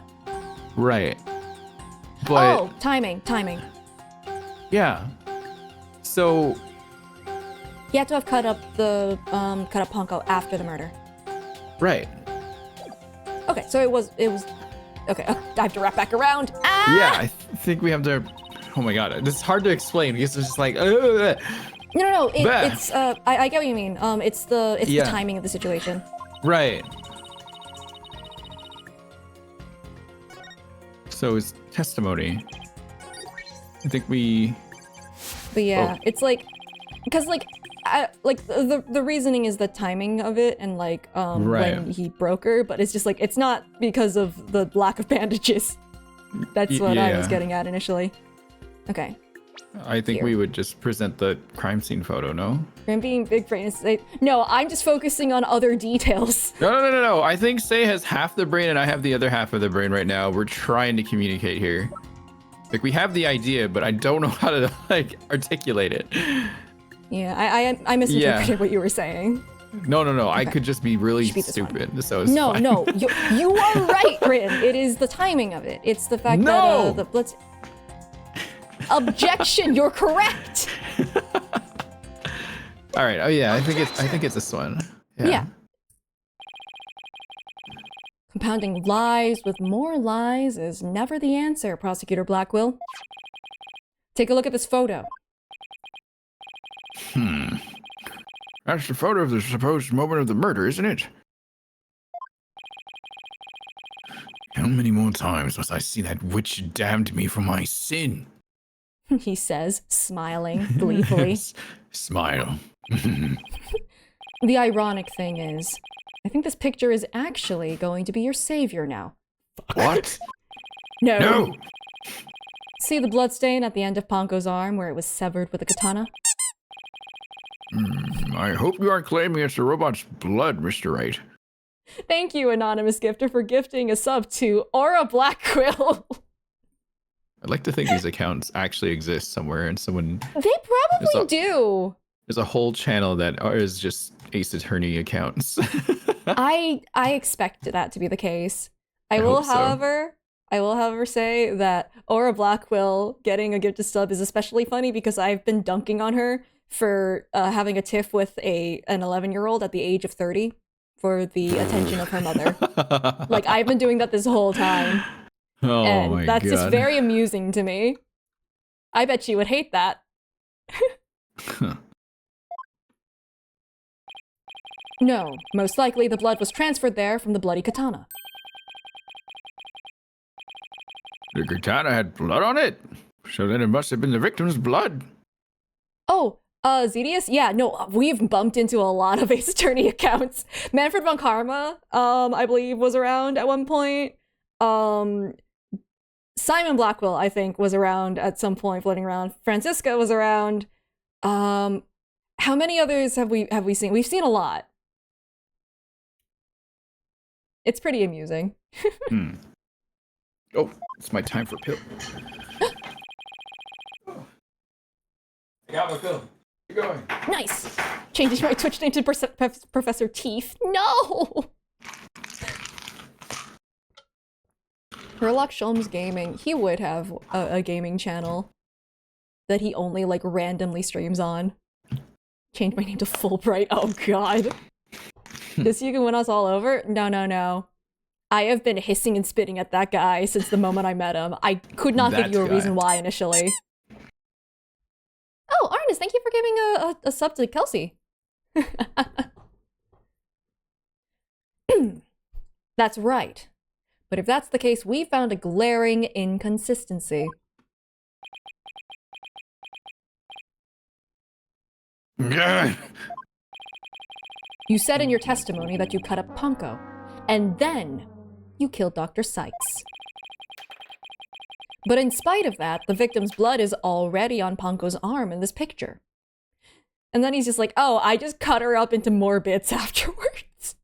Right. But Oh, timing. yeah. So He had to have cut up Ponko after the murder. right. Okay, so it was okay, I have to wrap back around. Ah! Yeah, I think we have to. Oh my god, this is hard to explain because it's just like. Ugh. No, Bah. it's I get what you mean. It's the Yeah. timing of the situation. Right. So it's testimony. I think we. But yeah, Oh. it's like because like the reasoning is the timing of it and like Right. when he broke her, but it's just like it's not because of the lack of bandages. That's what I was yeah. getting at initially. Okay. I think Here. we would just present the crime scene photo, no? I'm being big brain. No, I'm just focusing on other details. No. I think Sei has half the brain and I have the other half of the brain right now. We're trying to communicate here. Like, we have the idea, but I don't know how to, like, articulate it. Yeah, I misinterpreted what you were saying. No. I Okay. could just be really Should beat this one. stupid. So it's No, fine. no, you are right, Rin. It is the timing of it. It's the fact No! that let's. Objection! You're correct. All right. Oh yeah, I think it's this one. Yeah. Compounding lies with more lies is never the answer, Prosecutor Blackwell. Take a look at this photo. That's the photo of the supposed moment of the murder, isn't it? How many more times must I see that witch damned me for my sin? He says, smiling gleefully. Smile. The ironic thing is, I think this picture is actually going to be your savior now. What? No. No! See the bloodstain at the end of Ponko's arm where it was severed with a katana? I hope you aren't claiming it's the robot's blood, Mr. Wright. Thank you, anonymous gifter, for gifting a sub to Aura Blackquill. I'd like to think these accounts actually exist somewhere and someone... They probably do. There's a whole channel that is just Ace Attorney accounts. I expect that to be the case. I hope so. I will, however, say that Aura Blackquill getting a gifted sub is especially funny because I've been dunking on her for having a tiff with an 11-year-old at the age of 30 for the attention of her mother. Like, I've been doing that this whole time. Oh And my that's god. just very amusing to me. I bet she would hate that. No, most likely the blood was transferred there from the bloody katana. The katana had blood on it, so then it must have been the victim's blood. Oh, Zedius? Yeah, no, we've bumped into a lot of Ace Attorney accounts. Manfred von Karma, I believe, was around at one point. Simon Blackwell, I think, was around at some point, floating around. Francisca was around. How many others have we seen? We've seen a lot. It's pretty amusing. Oh, it's my time for pill. I got my pill. Keep going. Nice. Changing my Twitch name to Professor Teeth. No. Herlock Sholmes Gaming. He would have a gaming channel that he only like randomly streams on. Change my name to Fulbright. Oh god. This you can win us all over? No, no, no. I have been hissing and spitting at that guy since the moment I met him. I could not give you a reason why initially. Oh, Arnis, thank you for giving a sub to Kelsey. That's right. But if that's the case, we found a glaring inconsistency. You said in your testimony that you cut up Ponko, and then you killed Dr. Sykes. But in spite of that, the victim's blood is already on Ponko's arm in this picture. And then he's just like, oh, I just cut her up into more bits afterwards.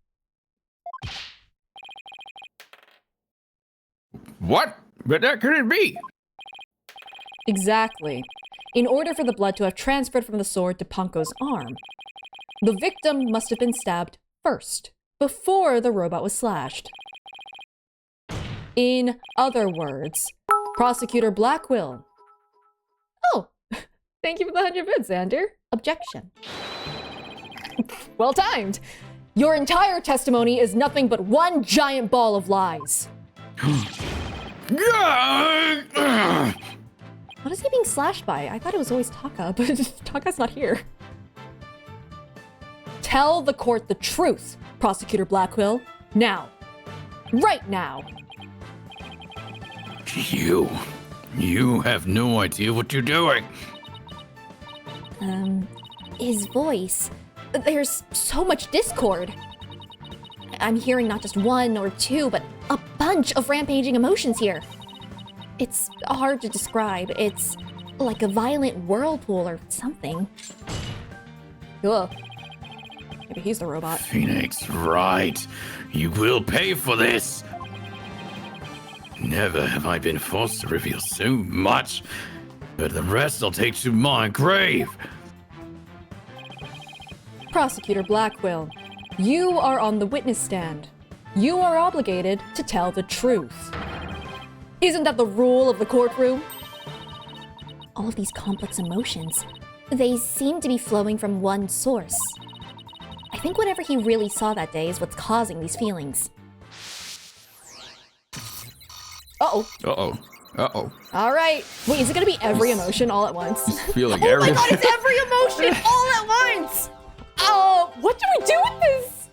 What? But that couldn't be. Exactly. In order for the blood to have transferred from the sword to Ponko's arm, the victim must have been stabbed first, before the robot was slashed. In other words, Prosecutor Blackwell. Oh, thank you for the 100 bits, Xander. Objection. Well timed. Your entire testimony is nothing but one giant ball of lies. What is he being slashed by? I thought it was always Taka, but Taka's not here. Tell the court the truth, Prosecutor Blackwell. Now. Right now. You have no idea what you're doing. His voice. There's so much discord. I'm hearing not just one or two, but a bunch of rampaging emotions here. It's hard to describe. It's like a violent whirlpool or something. Ugh. Maybe he's the robot. Phoenix, right. You will pay for this. Never have I been forced to reveal so much, but the rest I'll take to my grave. Prosecutor Blackwell, you are on the witness stand. You are obligated to tell the truth. Isn't that the rule of the courtroom? All of these complex emotions, they seem to be flowing from one source. I think whatever he really saw that day is what's causing these feelings. Uh-oh. Uh-oh. Uh-oh. All right. Wait, is it gonna be every emotion all at once? He's feeling Oh my everything. god, it's every emotion all at once! Oh, what do we do with this?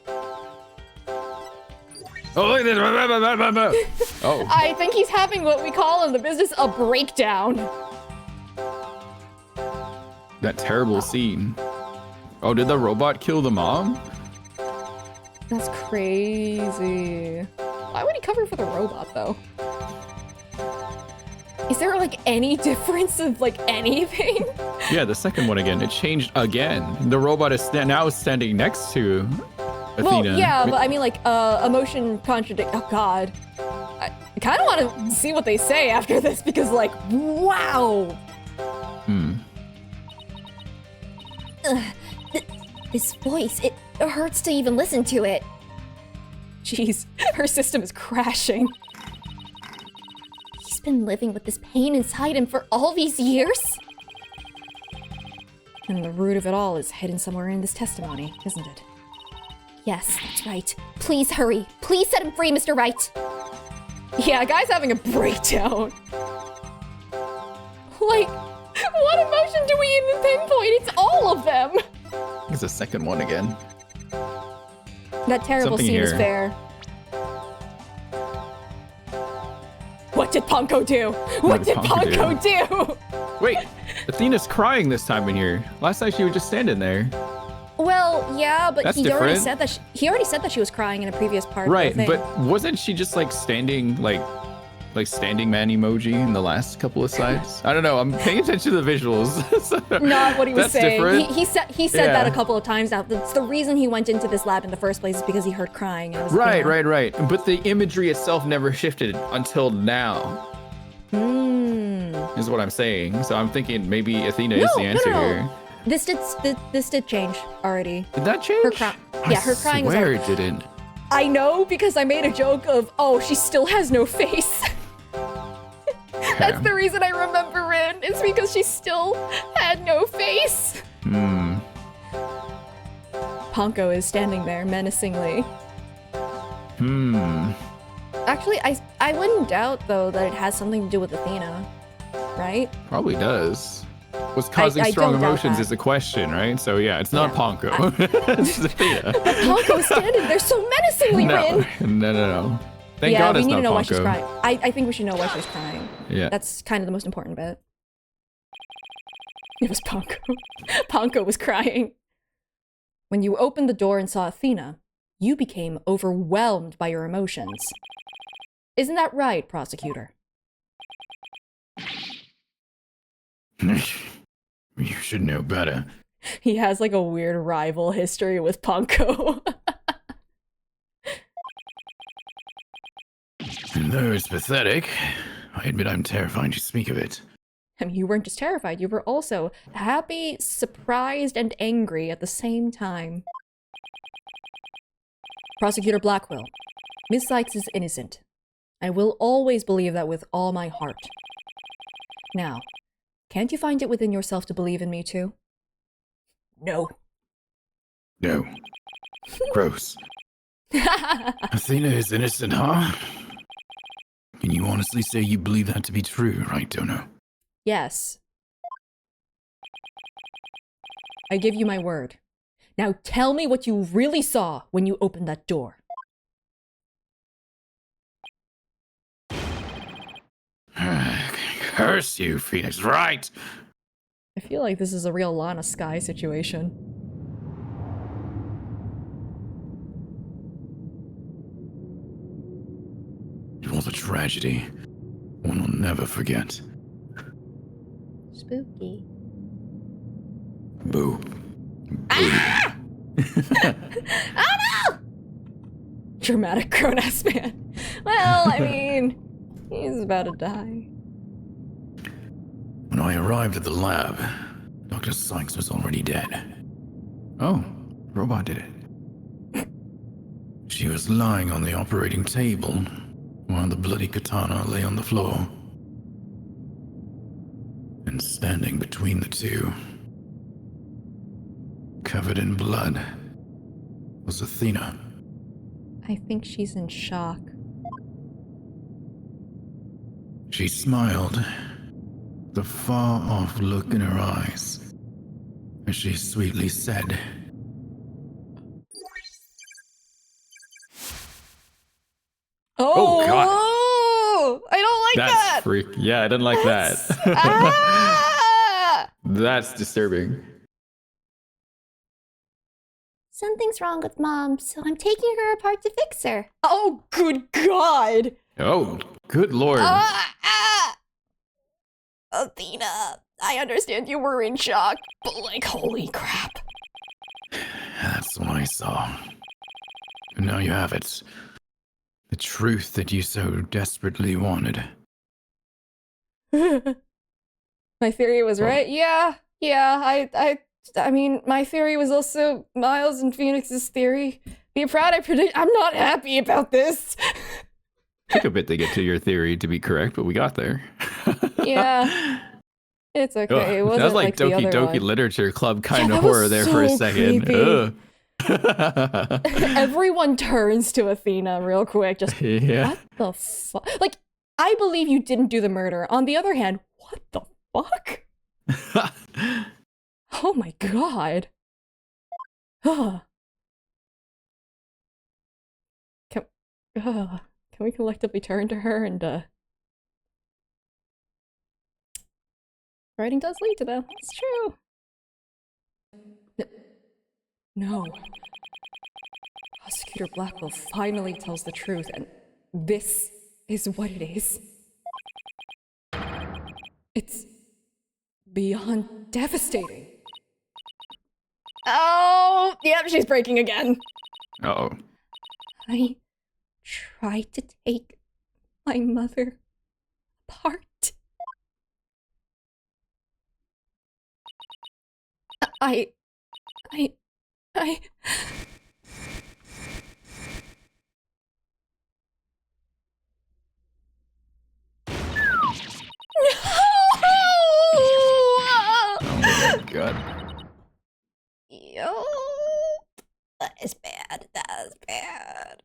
Oh, look at this. Oh. I think he's having what we call in the business a breakdown. That terrible scene. Oh, did the robot kill the mom? That's crazy. Why would he cover for the robot, though? Is there, like, any difference of, like, anything? Yeah, the second one again. It changed again. The robot is now standing next to Athena. Well, yeah, but I mean, like, emotion contradict. Oh, God. I kind of want to see what they say after this because, like, wow. This voice, it hurts to even listen to it. Jeez, her system is crashing. He's been living with this pain inside him for all these years? And the root of it all is hidden somewhere in this testimony, isn't it? Yes, that's right. Please hurry. Please set him free, Mr. Wright. Yeah, guy's having a breakdown. Like, what emotion do we even pinpoint? It's all of them. It's the second one again. That terrible Something scene is here. fair. What did Ponko do? What did Ponko do? Wait, Athena's crying this time in here. Last time she was just standing there. Well, yeah, but That's he already different. said that he already said that she was crying in a previous part. Right, of the thing. but wasn't she just like standing like standing man emoji in the last couple of slides? I don't know. I'm paying attention to the visuals. So Not what he was that's saying. different. He said that Yeah. a couple of times now. That's the reason he went into this lab in the first place is because he heard crying. And it was Athena. Right. But the imagery itself never shifted until now. Is what I'm saying. So I'm thinking maybe Athena is the answer here. This did change already. Did that change? Her crying was I swear already. it didn't. I know because I made a joke of, oh, she still has no face. That's the reason I remember Rin. It's because she still had no face. Ponko is standing there menacingly. Actually, I wouldn't doubt though that it has something to do with Athena, right? Probably does. What's causing I strong don't doubt emotions that. is the question, right? So yeah, it's not Yeah. Ponko. It's Athena. Ponko is standing there so menacingly, Rin. No. Thank Yeah, God we it's need not to know Ponko. why she's crying. I think we should know why she's crying. Yeah. That's kind of the most important bit. It was Ponko. Ponko was crying. When you opened the door and saw Athena, you became overwhelmed by your emotions. Isn't that right, prosecutor? You should know better. He has like a weird rival history with Ponko. And though it's pathetic, I admit I'm terrified to speak of it. I mean, you weren't just terrified, you were also happy, surprised, and angry at the same time. Prosecutor Blackwell, Miss Sykes is innocent. I will always believe that with all my heart. Now, can't you find it within yourself to believe in me too? No. No. Gross. Athena is innocent, huh? Can you honestly say you believe that to be true, right, Dono? Yes. I give you my word. Now tell me what you really saw when you opened that door. Curse you, Phoenix, right? I feel like this is a real Lana Sky situation. It was a tragedy. One will never forget. Spooky. Boo. Dramatic grown-ass man. Well, I mean, he's about to die. When I arrived at the lab, Dr. Sykes was already dead. Oh, robot did it. She was lying on the operating table, while the bloody katana lay on the floor. And standing between the two, covered in blood, was Athena. I think she's in shock. She smiled, the far-off look in her eyes, as she sweetly said, Oh, God. I don't like that! "That's freak. Yeah, I didn't like that. Ah! That's disturbing." Something's wrong with Mom, so I'm taking her apart to fix her. Oh, good God! Oh, good lord. Athena, I understand you were in shock, but like, holy crap. That's what I saw. And now you have it. The truth that you so desperately wanted. My theory was right. Yeah. I mean, my theory was also Miles and Phoenix's theory. Be proud I predict. I'm not happy about this. Took a bit to get to your theory to be correct, but we got there. Yeah. It's okay. Ugh, It that wasn't was like the Doki other Doki one. Literature Club kind Yeah, of that was horror there for a so second. creepy. Ugh. Everyone turns to Athena real quick. Just, Yeah. what the fuck? Like, I believe you didn't do the murder. On the other hand, what the fuck? Oh my god. Can we collectively turn to her and Writing does lead to them. It's true. No. Prosecutor Blackwell finally tells the truth, and this is what it is. It's beyond devastating. Oh, yep, she's breaking again. Uh-oh. I tried to take my mother apart. I... Oh my god. Yo, that is bad. That is bad.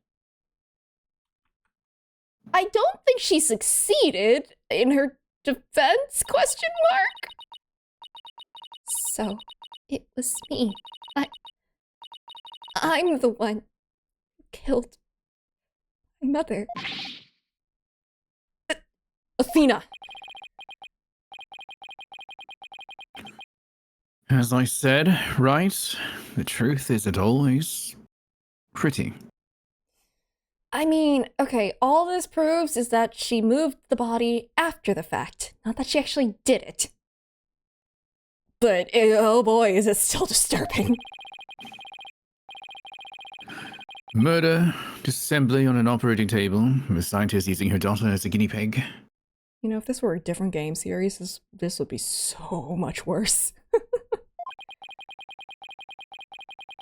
I don't think she succeeded in her defense, question mark? So, it was me. I'm the one who killed my mother. Athena! As I said, right? The truth isn't always pretty. I mean, okay, all this proves is that she moved the body after the fact, not that she actually did it. But, oh boy, is it still disturbing. Murder, disassembly on an operating table, with scientists using her daughter as a guinea pig. You know, if this were a different game series, this would be so much worse.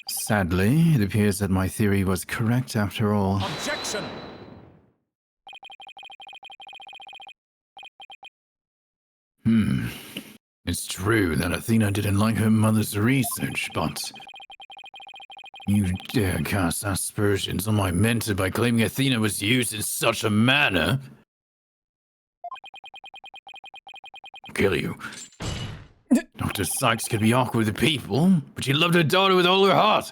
Sadly, it appears that my theory was correct after all. Objection! It's true that Athena didn't like her mother's research, but... You dare cast aspersions on my mentor by claiming Athena was used in such a manner? I'll kill you. Dr. Sykes could be awkward with people, but she loved her daughter with all her heart.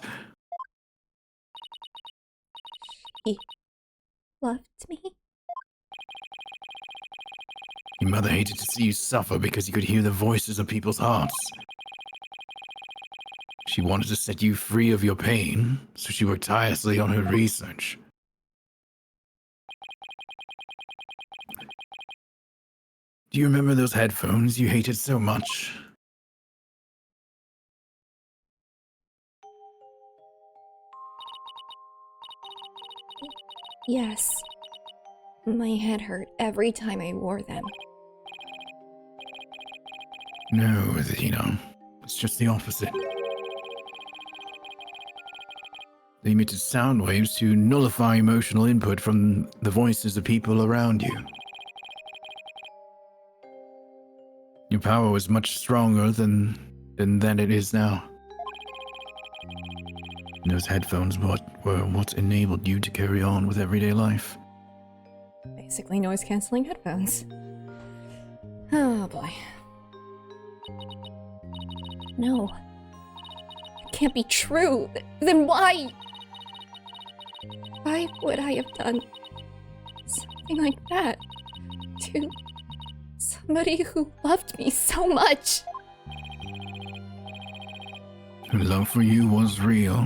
She loved me? Your mother hated to see you suffer because you could hear the voices of people's hearts. She wanted to set you free of your pain, so she worked tirelessly on her research. Do you remember those headphones you hated so much? Yes. My head hurt every time I wore them. No, Athena. It's just the opposite. They emitted sound waves to nullify emotional input from the voices of people around you. Your power was much stronger than it is now. And those headphones were what enabled you to carry on with everyday life. Basically noise-canceling headphones. Oh boy. No. It can't be true. Then why? Why would I have done something like that to somebody who loved me so much? Her love for you was real,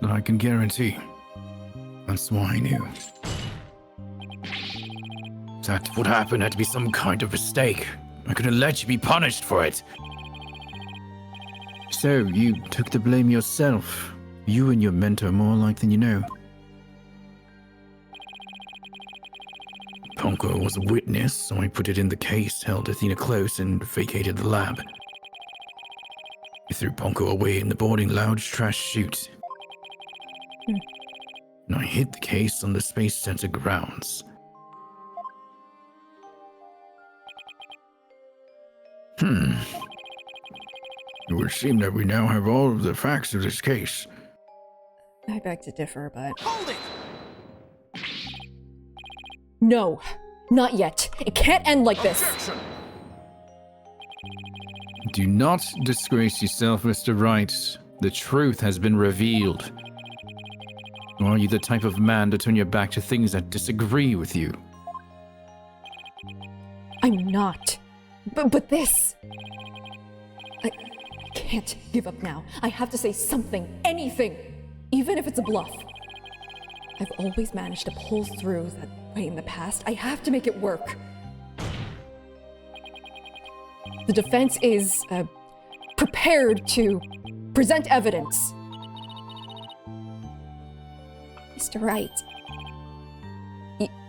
that I can guarantee. That's why I knew. That what happened had to be some kind of mistake. I couldn't let you be punished for it. So, you took the blame yourself. You and your mentor more alike than you know. Ponko was a witness, so I put it in the case, held Athena close, and vacated the lab. I threw Ponko away in the boarding lounge trash chute. And I hid the case on the Space Center grounds. It would seem that we now have all of the facts of this case. I beg to differ, but... Hold it! No! Not yet! It can't end like this! Objection! Do not disgrace yourself, Mr. Wright. The truth has been revealed. Or are you the type of man to turn your back to things that disagree with you? I'm not. But this... I can't give up now. I have to say something, anything, even if it's a bluff. I've always managed to pull through that way in the past. I have to make it work. The defense is prepared to present evidence. Mr. Wright.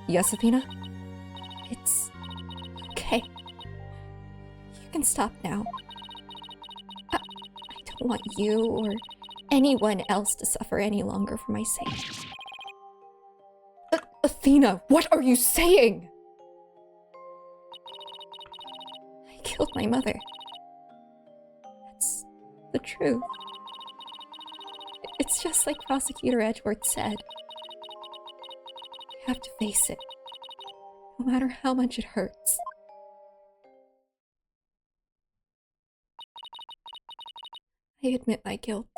Yes, Athena? It's okay. You can stop now. I don't want you or anyone else to suffer any longer for my sake. Athena, what are you saying? I killed my mother. That's the truth. It's just like Prosecutor Edgeworth said. You have to face it, no matter how much it hurts. I admit my guilt.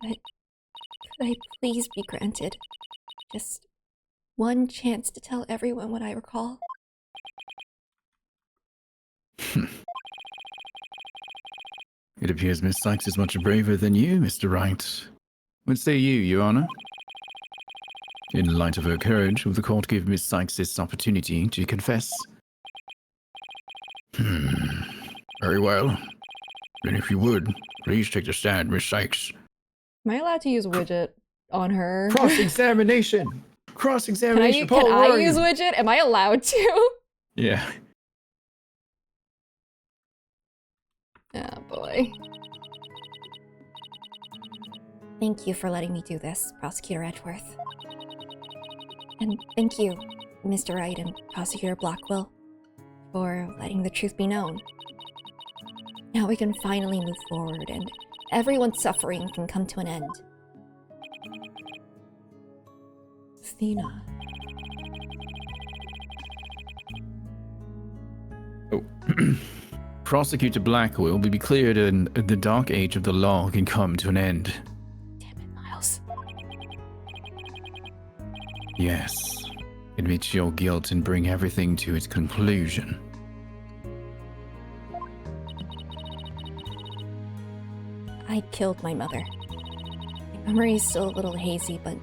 But could I please be granted just one chance to tell everyone what I recall? It appears Miss Sykes is much braver than you, Mr. Wright. What say you, Your Honor? In light of her courage, will the court give Miss Sykes this opportunity to confess? Very well. Then if you would, please take the stand, Miss Sykes. Am I allowed to use widget on her? Cross-examination! Cross-examination, Can Paul, I where are use you? widget? Am I allowed to? Yeah. Oh boy. Thank you for letting me do this, Prosecutor Edgeworth. And thank you, Mr. Wright and Prosecutor Blackwell, for letting the truth be known. Now we can finally move forward, and everyone's suffering can come to an end. Athena. Oh. Prosecutor Blackwell will be cleared and the dark age of the law can come to an end. Damn it, Miles. Yes. Admit your guilt and bring everything to its conclusion. I killed my mother. My memory is still a little hazy, but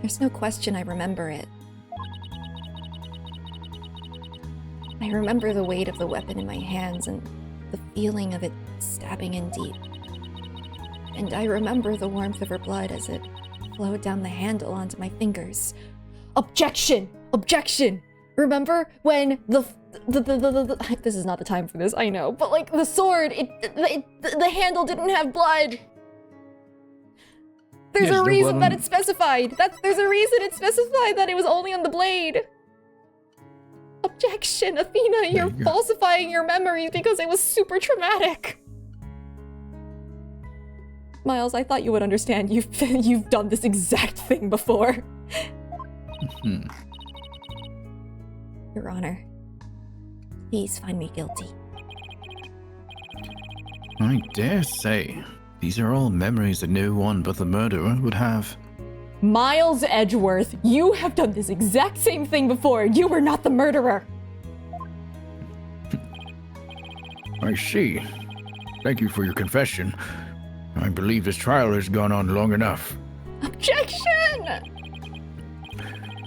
there's no question I remember it. I remember the weight of the weapon in my hands and the feeling of it stabbing in deep. And I remember the warmth of her blood as it flowed down the handle onto my fingers. Objection! Objection! Remember when the this is not the time for this, I know, but like the sword, the handle didn't have blood. There's Yes, a no reason blood that on- it's specified. There's a reason it's specified that it was only on the blade. Objection, Athena, you're you go. falsifying your memories because it was super traumatic. Miles, I thought you would understand. You've done this exact thing before. Your Honor, please find me guilty. I dare say, these are all memories that no one but the murderer would have. Miles Edgeworth, you have done this exact same thing before. You were not the murderer. I see. Thank you for your confession. I believe this trial has gone on long enough. Objection!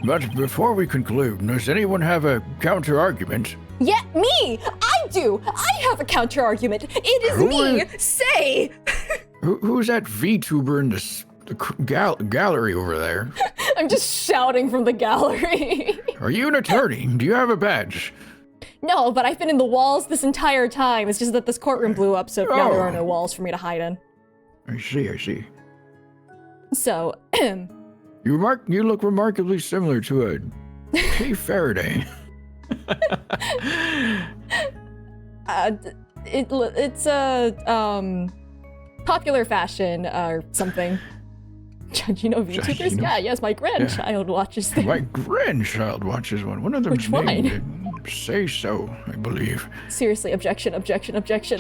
But before we conclude, does anyone have a counter-argument? Yeah, me! I do! I have a counter-argument. It is Who me, is- Sei! Who's that VTuber in the gallery over there? I'm just shouting from the gallery. Are you an attorney? Do you have a badge? No, but I've been in the walls this entire time. It's just that this courtroom blew up, so now there are Oh. no walls for me to hide in. I see. So, You look remarkably similar to a Kay Faraday. it's a popular fashion or something. Judge, you know VTubers? Judge, you know- Yeah, yes, my grandchild watches them. My grandchild watches one. One of them Which one? Say So, I believe. Seriously, objection. Objection!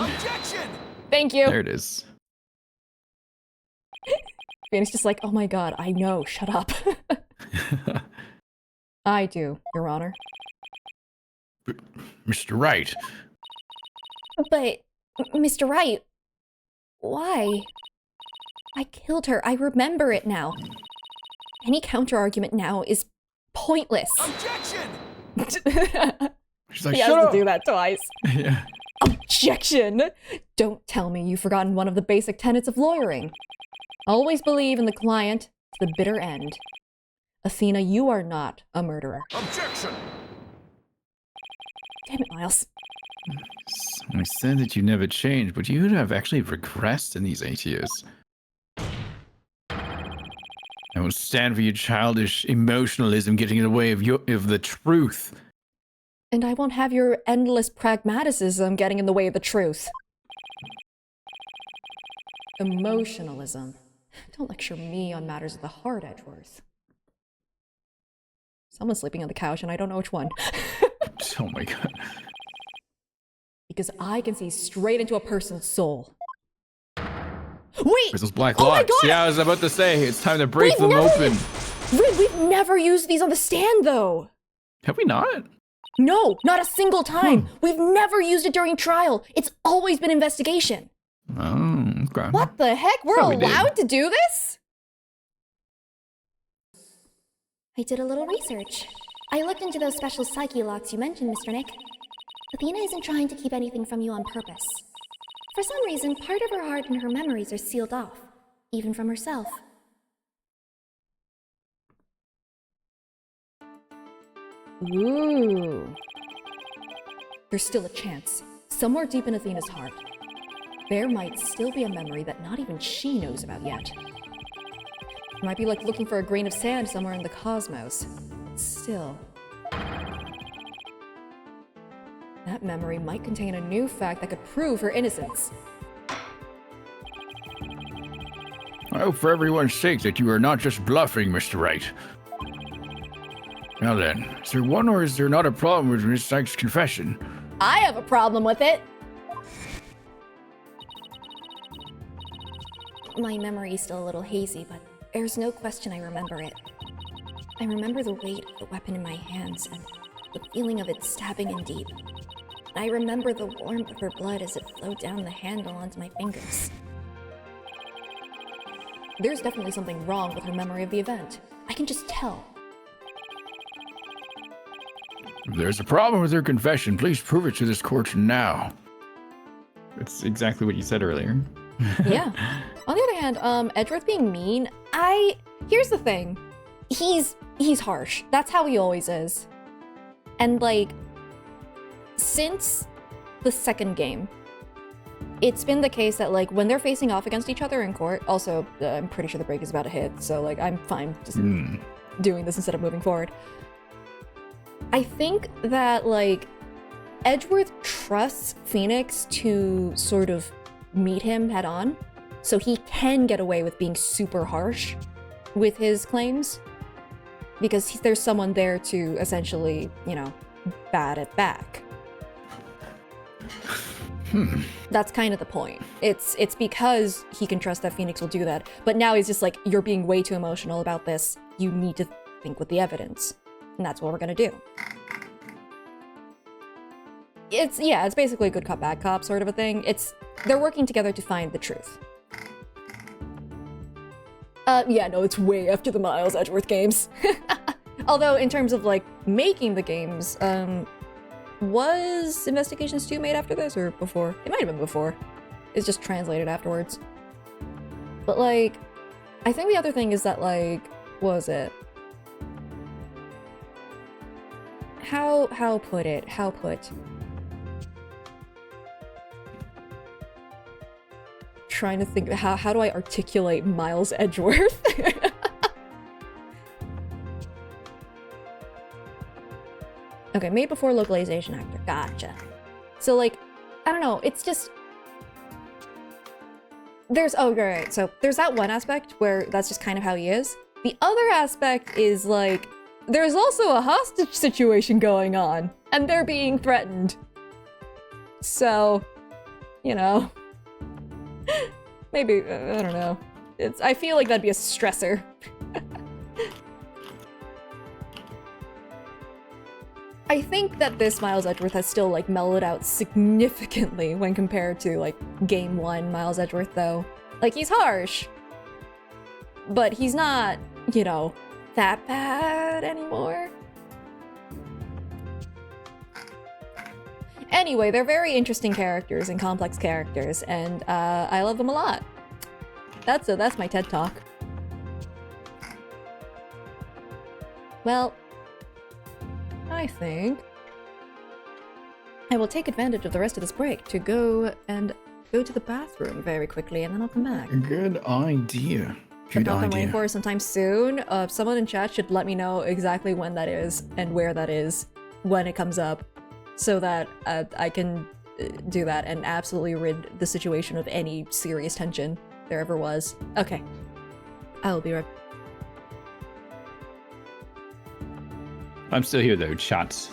Thank you. There it is. And it's just like, oh my god, I know, shut up. I do, Your Honor. Mr. Wright. But, Mr. Wright, why? I killed her. I remember it now. Any counter-argument now is pointless. Objection! She's like, He has shut to up! do that twice. Yeah. Objection! Don't tell me you've forgotten one of the basic tenets of lawyering. Always believe in the client to the bitter end. Athena, you are not a murderer. Objection! Damn it, Miles. I said that you never changed, but you have actually regressed in these 8 years. I won't stand for your childish emotionalism getting in the way of the truth. And I won't have your endless pragmaticism getting in the way of the truth. Emotionalism. Don't lecture me on matters of the heart, Edgeworth. Someone's sleeping on the couch and I don't know which one. Oh my god. Because I can see straight into a person's soul. Wait! There's those black Oh my locks. God! Yeah, I was about to say, it's time to break We've them never- open. We've never used these on the stand, though. Have we not? No, not a single time. We've never used it during trial. It's always been investigation. Oh, okay. What the heck? We're Thought we did. allowed to do this? I did a little research. I looked into those special psyche locks you mentioned, Mr. Nick. Athena isn't trying to keep anything from you on purpose. For some reason, part of her heart and her memories are sealed off, even from herself. Ooh. There's still a chance. Somewhere deep in Athena's heart, there might still be a memory that not even she knows about yet. It might be like looking for a grain of sand somewhere in the cosmos. Still, that memory might contain a new fact that could prove her innocence. I hope for everyone's sake that you are not just bluffing, Mr. Wright. Now then, is there one or is there not a problem with Miss Sykes' confession? I have a problem with it. My memory is still a little hazy, but there's no question I remember it. I remember the weight of the weapon in my hands and the feeling of it stabbing in deep. I remember the warmth of her blood as it flowed down the handle onto my fingers. There's definitely something wrong with her memory of the event. I can just tell. If there's a problem with her confession, please prove it to this court now. It's exactly what you said earlier. Yeah. On the other hand, Edgeworth being mean, here's the thing. He's harsh. That's how he always is. And like, since the second game, it's been the case that like when they're facing off against each other in court, also I'm pretty sure the break is about to hit, so like I'm fine just doing this instead of moving forward. I think that like Edgeworth trusts Phoenix to sort of meet him head on, so he can get away with being super harsh with his claims, because there's someone there to essentially, you know, bat it back. That's kind of the point. It's because he can trust that Phoenix will do that, but now he's just like, you're being way too emotional about this. You need to think with the evidence, and that's what we're gonna do. It's basically a good cop, bad cop sort of a thing. They're working together to find the truth. Yeah, no, it's way after the Miles Edgeworth games. Although, in terms of, like, making the games, was Investigations 2 made after this, or before? It might have been before. It's just translated afterwards. But, like, I think the other thing is that, like, what was it? How put? Trying to think, how do I articulate Miles Edgeworth? Okay, made before localization actor. Gotcha. So like, I don't know, it's just there's right. So there's that one aspect where that's just kind of how he is. The other aspect is like there's also a hostage situation going on and they're being threatened. So, you know, maybe I don't know. I feel like that'd be a stressor. I think that this Miles Edgeworth has still, like, mellowed out significantly when compared to, like, Game 1 Miles Edgeworth, though. Like, he's harsh, but he's not, you know, that bad anymore. Anyway, they're very interesting characters and complex characters, and I love them a lot. That's my TED Talk. Well, I think I will take advantage of the rest of this break to go to the bathroom very quickly, and then I'll come back. Good idea. Good I'm idea. waiting for sometime soon. Someone in chat should let me know exactly when that is and where that is when it comes up, so that I can do that and absolutely rid the situation of any serious tension there ever was. Okay, I will be right. I'm still here though, chat.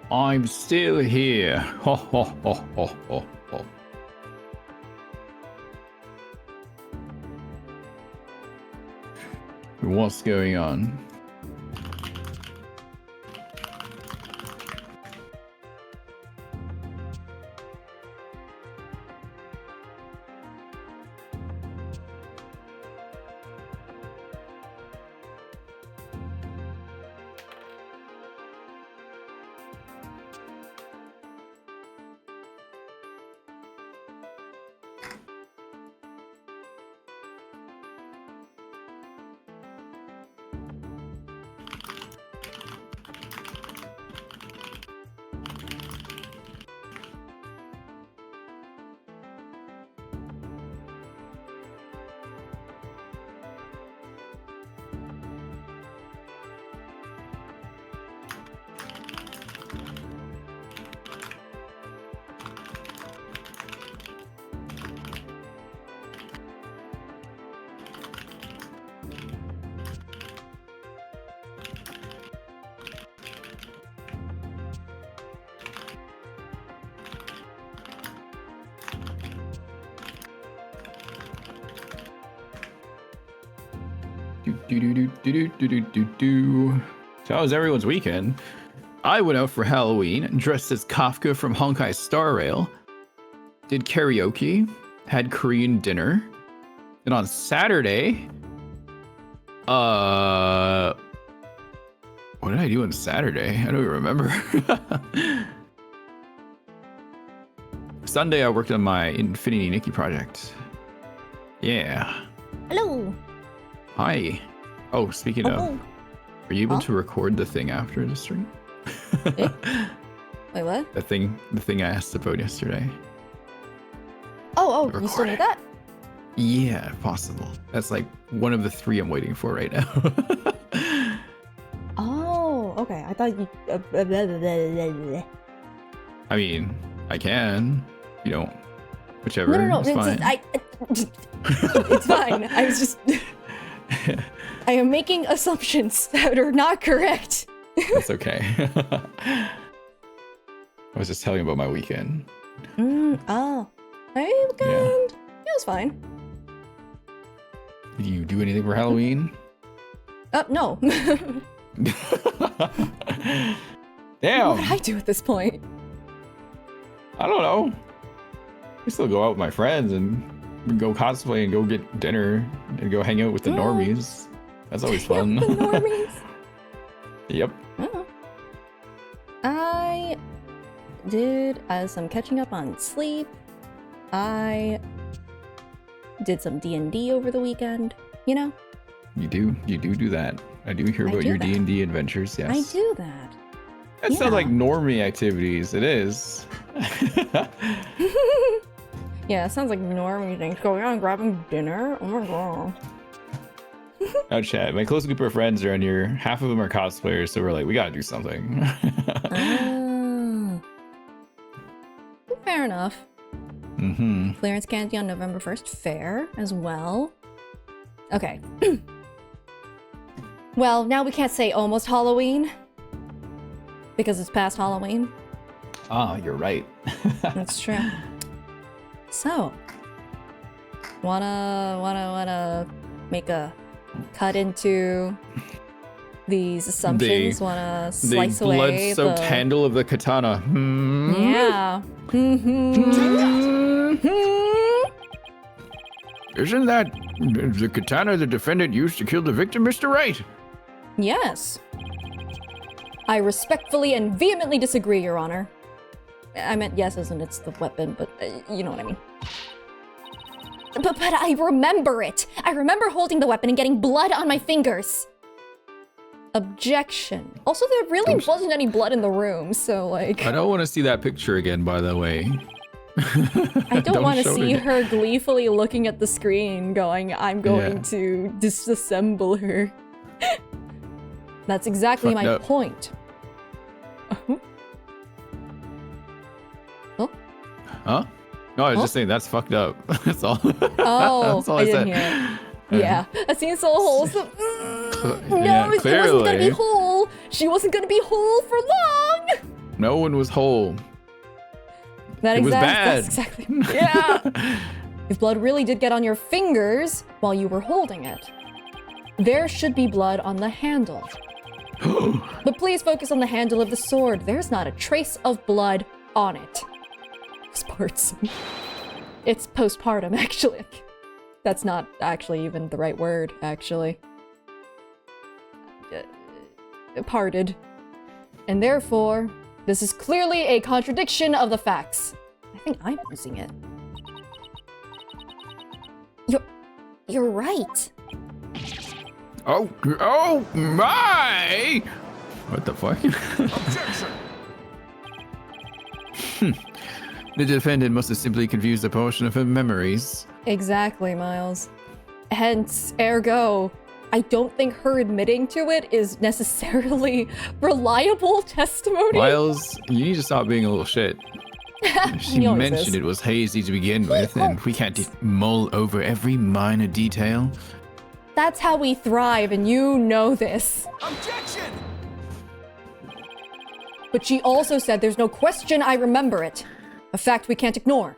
I'm still here. Ho ho ho ho ho ho. What's going on? So how was everyone's weekend? I went out for Halloween, dressed as Kafka from Honkai Star Rail, did karaoke, had Korean dinner, and on Saturday, what did I do on Saturday? I don't even remember. Sunday, I worked on my Infinity Nikki project. Yeah. Hello. Hi. Oh, speaking of, are you able to record the thing after the stream? Eh? Wait, what? The thing I asked about yesterday. Oh, you still need that? Yeah, if possible. That's like one of the 3 I'm waiting for right now. Oh, okay. I thought you. I mean, I can. You don't. Whichever. No. It's fine. It's fine. I was just. I am making assumptions that are not correct. That's okay. I was just telling about my weekend. Oh. My weekend. Yeah, it was fine. Did you do anything for Halloween? No. Damn. What would I do at this point? I don't know. I still go out with my friends and go cosplay and go get dinner and go hang out with the normies. That's always fun. The normies. Yep. Oh. I did some catching up on sleep. I did some D&D over the weekend, you know? You do that. I do hear about your D&D adventures, yes. I do that. That sounds like normie activities. It is. Yeah, it sounds like normie things. Going on grabbing dinner? Oh my god. Oh, chat. My close group of friends are on here. Half of them are cosplayers, so we're like, we gotta do something. Fair enough. Mm-hmm. Clearance candy on November 1st. Fair as well. Okay. Well, now we can't say almost Halloween. Because it's past Halloween. Ah, you're right. That's true. So, wanna make a cut into these assumptions want to slice the away blood-soaked handle of the katana. Yeah. Isn't that the katana the defendant used to kill the victim, Mr. Wright? Yes. I respectfully and vehemently disagree, Your Honor. I meant yes, as in it's the weapon, but you know what I mean. But I remember it. I remember holding the weapon and getting blood on my fingers. Objection. Also, there really wasn't any blood in the room, so like... I don't want to see that picture again, by the way. I don't want to show see it. her gleefully looking at the screen going, I'm going to disassemble her. That's exactly Fucked my up. point. Oh? Huh? No, I was just saying that's fucked up. That's all. Oh, That's all I I didn't said. hear it. Yeah, that seems so wholesome. No, yeah, it wasn't gonna be clearly. whole. She wasn't gonna be whole for long. No one was whole. That's was bad. exactly. Yeah. If blood really did get on your fingers while you were holding it, there should be blood on the handle. But please focus on the handle of the sword. There's not a trace of blood on it. Postpartum. It's postpartum, actually. That's not actually even the right word, actually. Parted. And therefore, this is clearly a contradiction of the facts. I think I'm losing it. You're right. Oh my! What the fuck? Objection! The defendant must have simply confused a portion of her memories. Exactly, Miles. Hence, ergo, I don't think her admitting to it is necessarily reliable testimony. Miles, you need to stop being a little shit. She He always mentioned is. it was hazy to begin with, and we can't mull over every minor detail. That's how we thrive, and you know this. Objection! But she also said there's no question I remember it. A fact we can't ignore.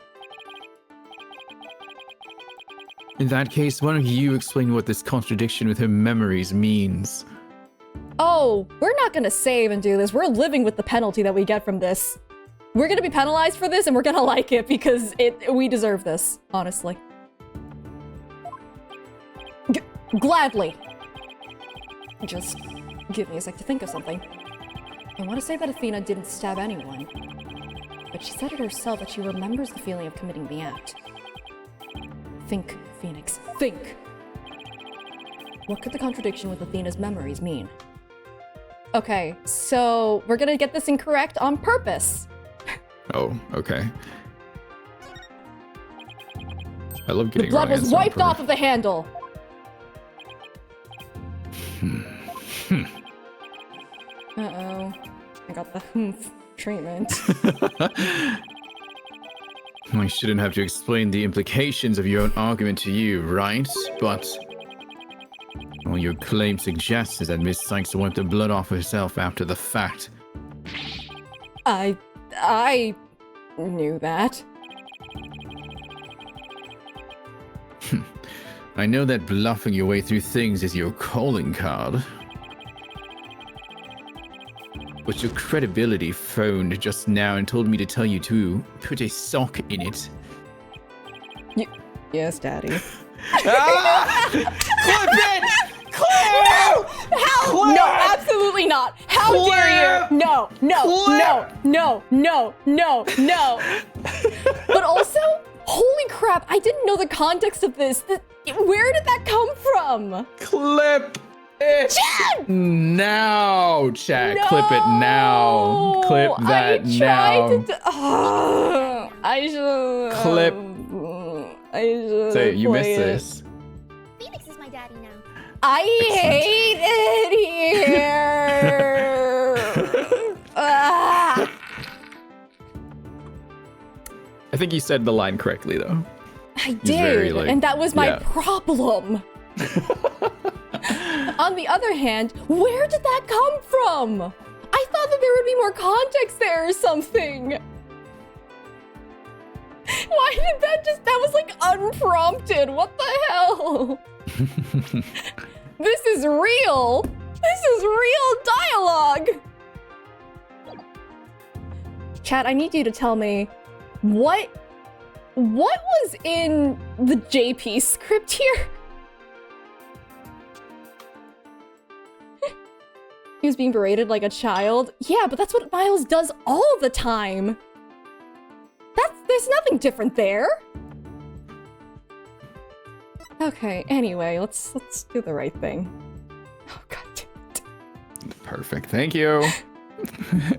In that case, why don't you explain what this contradiction with her memories means? Oh, we're not gonna save and do this. We're living with the penalty that we get from this. We're gonna be penalized for this, and we're gonna like it because we deserve this, honestly. Gladly. Just give me a sec to think of something. I want to say that Athena didn't stab anyone, but she said it herself that she remembers the feeling of committing the act. Think, Phoenix, think! What could the contradiction with Athena's memories mean? Okay, so we're gonna get this incorrect on purpose. Oh, okay. I love The getting blood wrong was answers on wiped off purpose. of the handle. Uh-oh. I got the humph treatment. I shouldn't have to explain the implications of your own argument to you, right? But all your claim suggests is that Miss Sykes wiped the blood off herself after the fact. I knew that. I know that bluffing your way through things is your calling card. But your credibility phoned just now and told me to tell you to put a sock in it. Yes, Daddy. Clip it! How? No, absolutely not. How dare you? No. But also, holy crap, I didn't know the context of this. Where did that come from? Clip it! Chad! Now, Chad. Clip it now. Clip that now. I should. Clip. I should. Say, you missed this. Phoenix is my daddy now. I hate it here. Ah. I think you said the line correctly, though. I very, did, like, and that was my yeah. problem. On the other hand, where did that come from? I thought that there would be more context there or something. Why did that was like unprompted? What the hell? This is real. This is real dialogue! Chat, I need you to tell me what was in the JP script here? He was being berated like a child. Yeah, but that's what Miles does all the time. There's nothing different there. Okay, anyway, let's do the right thing. Oh god damn it. Perfect. Thank you.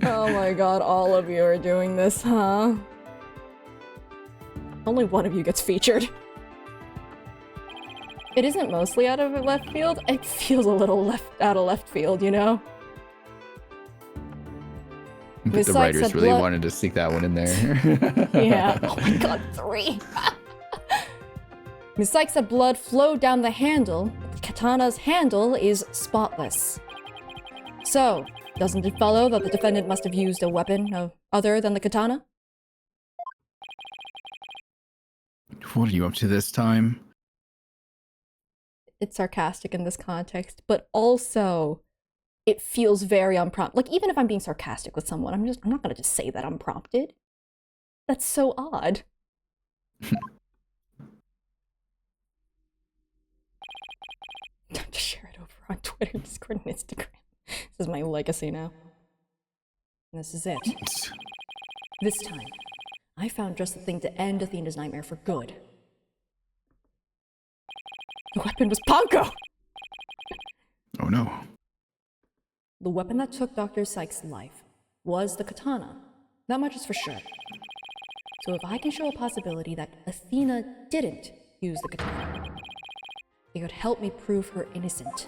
Oh my god, all of you are doing this, huh? Only one of you gets featured. It isn't mostly out of left field. It feels a little out of left field, you know? But the writers really wanted to stick that one in there. Yeah. Oh my god, 3. Ms. Sykes said blood flowed down the handle, but the katana's handle is spotless. So, doesn't it follow that the defendant must have used a weapon other than the katana? What are you up to this time? It's sarcastic in this context, but also it feels very unprompted. Like, even if I'm being sarcastic with someone, I'm not gonna just say that unprompted. That's so odd. Time to share it over on Twitter, Discord, and Instagram. This is my legacy now. And this is it. This time, I found just the thing to end Athena's nightmare for good. The weapon was Ponko! Oh no. The weapon that took Dr. Sykes' life was the katana. That much is for sure. So if I can show a possibility that Athena didn't use the katana, it could help me prove her innocent.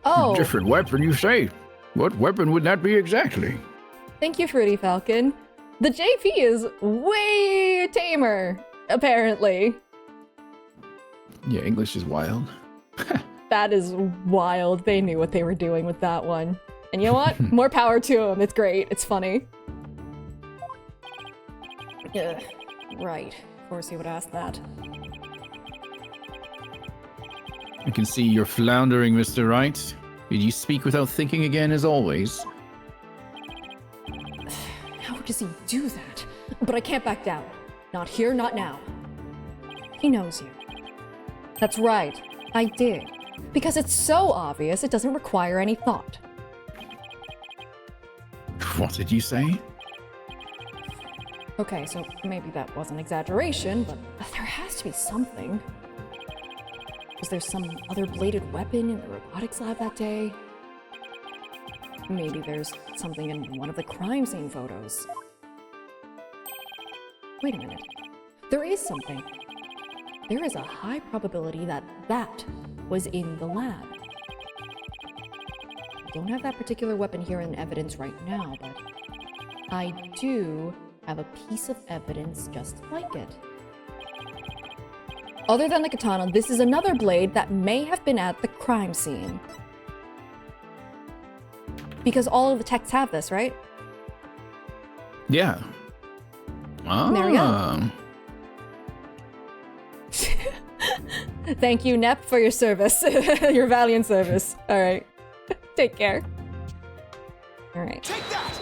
Oh! Different weapon, you say? What weapon would that be exactly? Thank you, Fruity Falcon. The JP is way tamer, apparently. Yeah, English is wild. That is wild. They knew what they were doing with that one. And you know what? More power to them. It's great. It's funny. Ugh. Right. Of course you would ask that. I can see you're floundering, Mr. Wright. Did you speak without thinking again, as always? How does he do that? But I can't back down. Not here, not now. He knows you. That's right. I did. Because it's so obvious, it doesn't require any thought. What did you say? Okay, so maybe that was an exaggeration, but there has to be something. Was there some other bladed weapon in the robotics lab that day? Maybe there's something in one of the crime scene photos. Wait a minute. There is something. There is a high probability that that was in the lab. I don't have that particular weapon here in evidence right now, but I do have a piece of evidence just like it. Other than the katana, this is another blade that may have been at the crime scene. Because all of the texts have this, right? Yeah. Ah. There we go. Thank you, Nep, for your service. Your valiant service. All right. Take care. All right. Take that!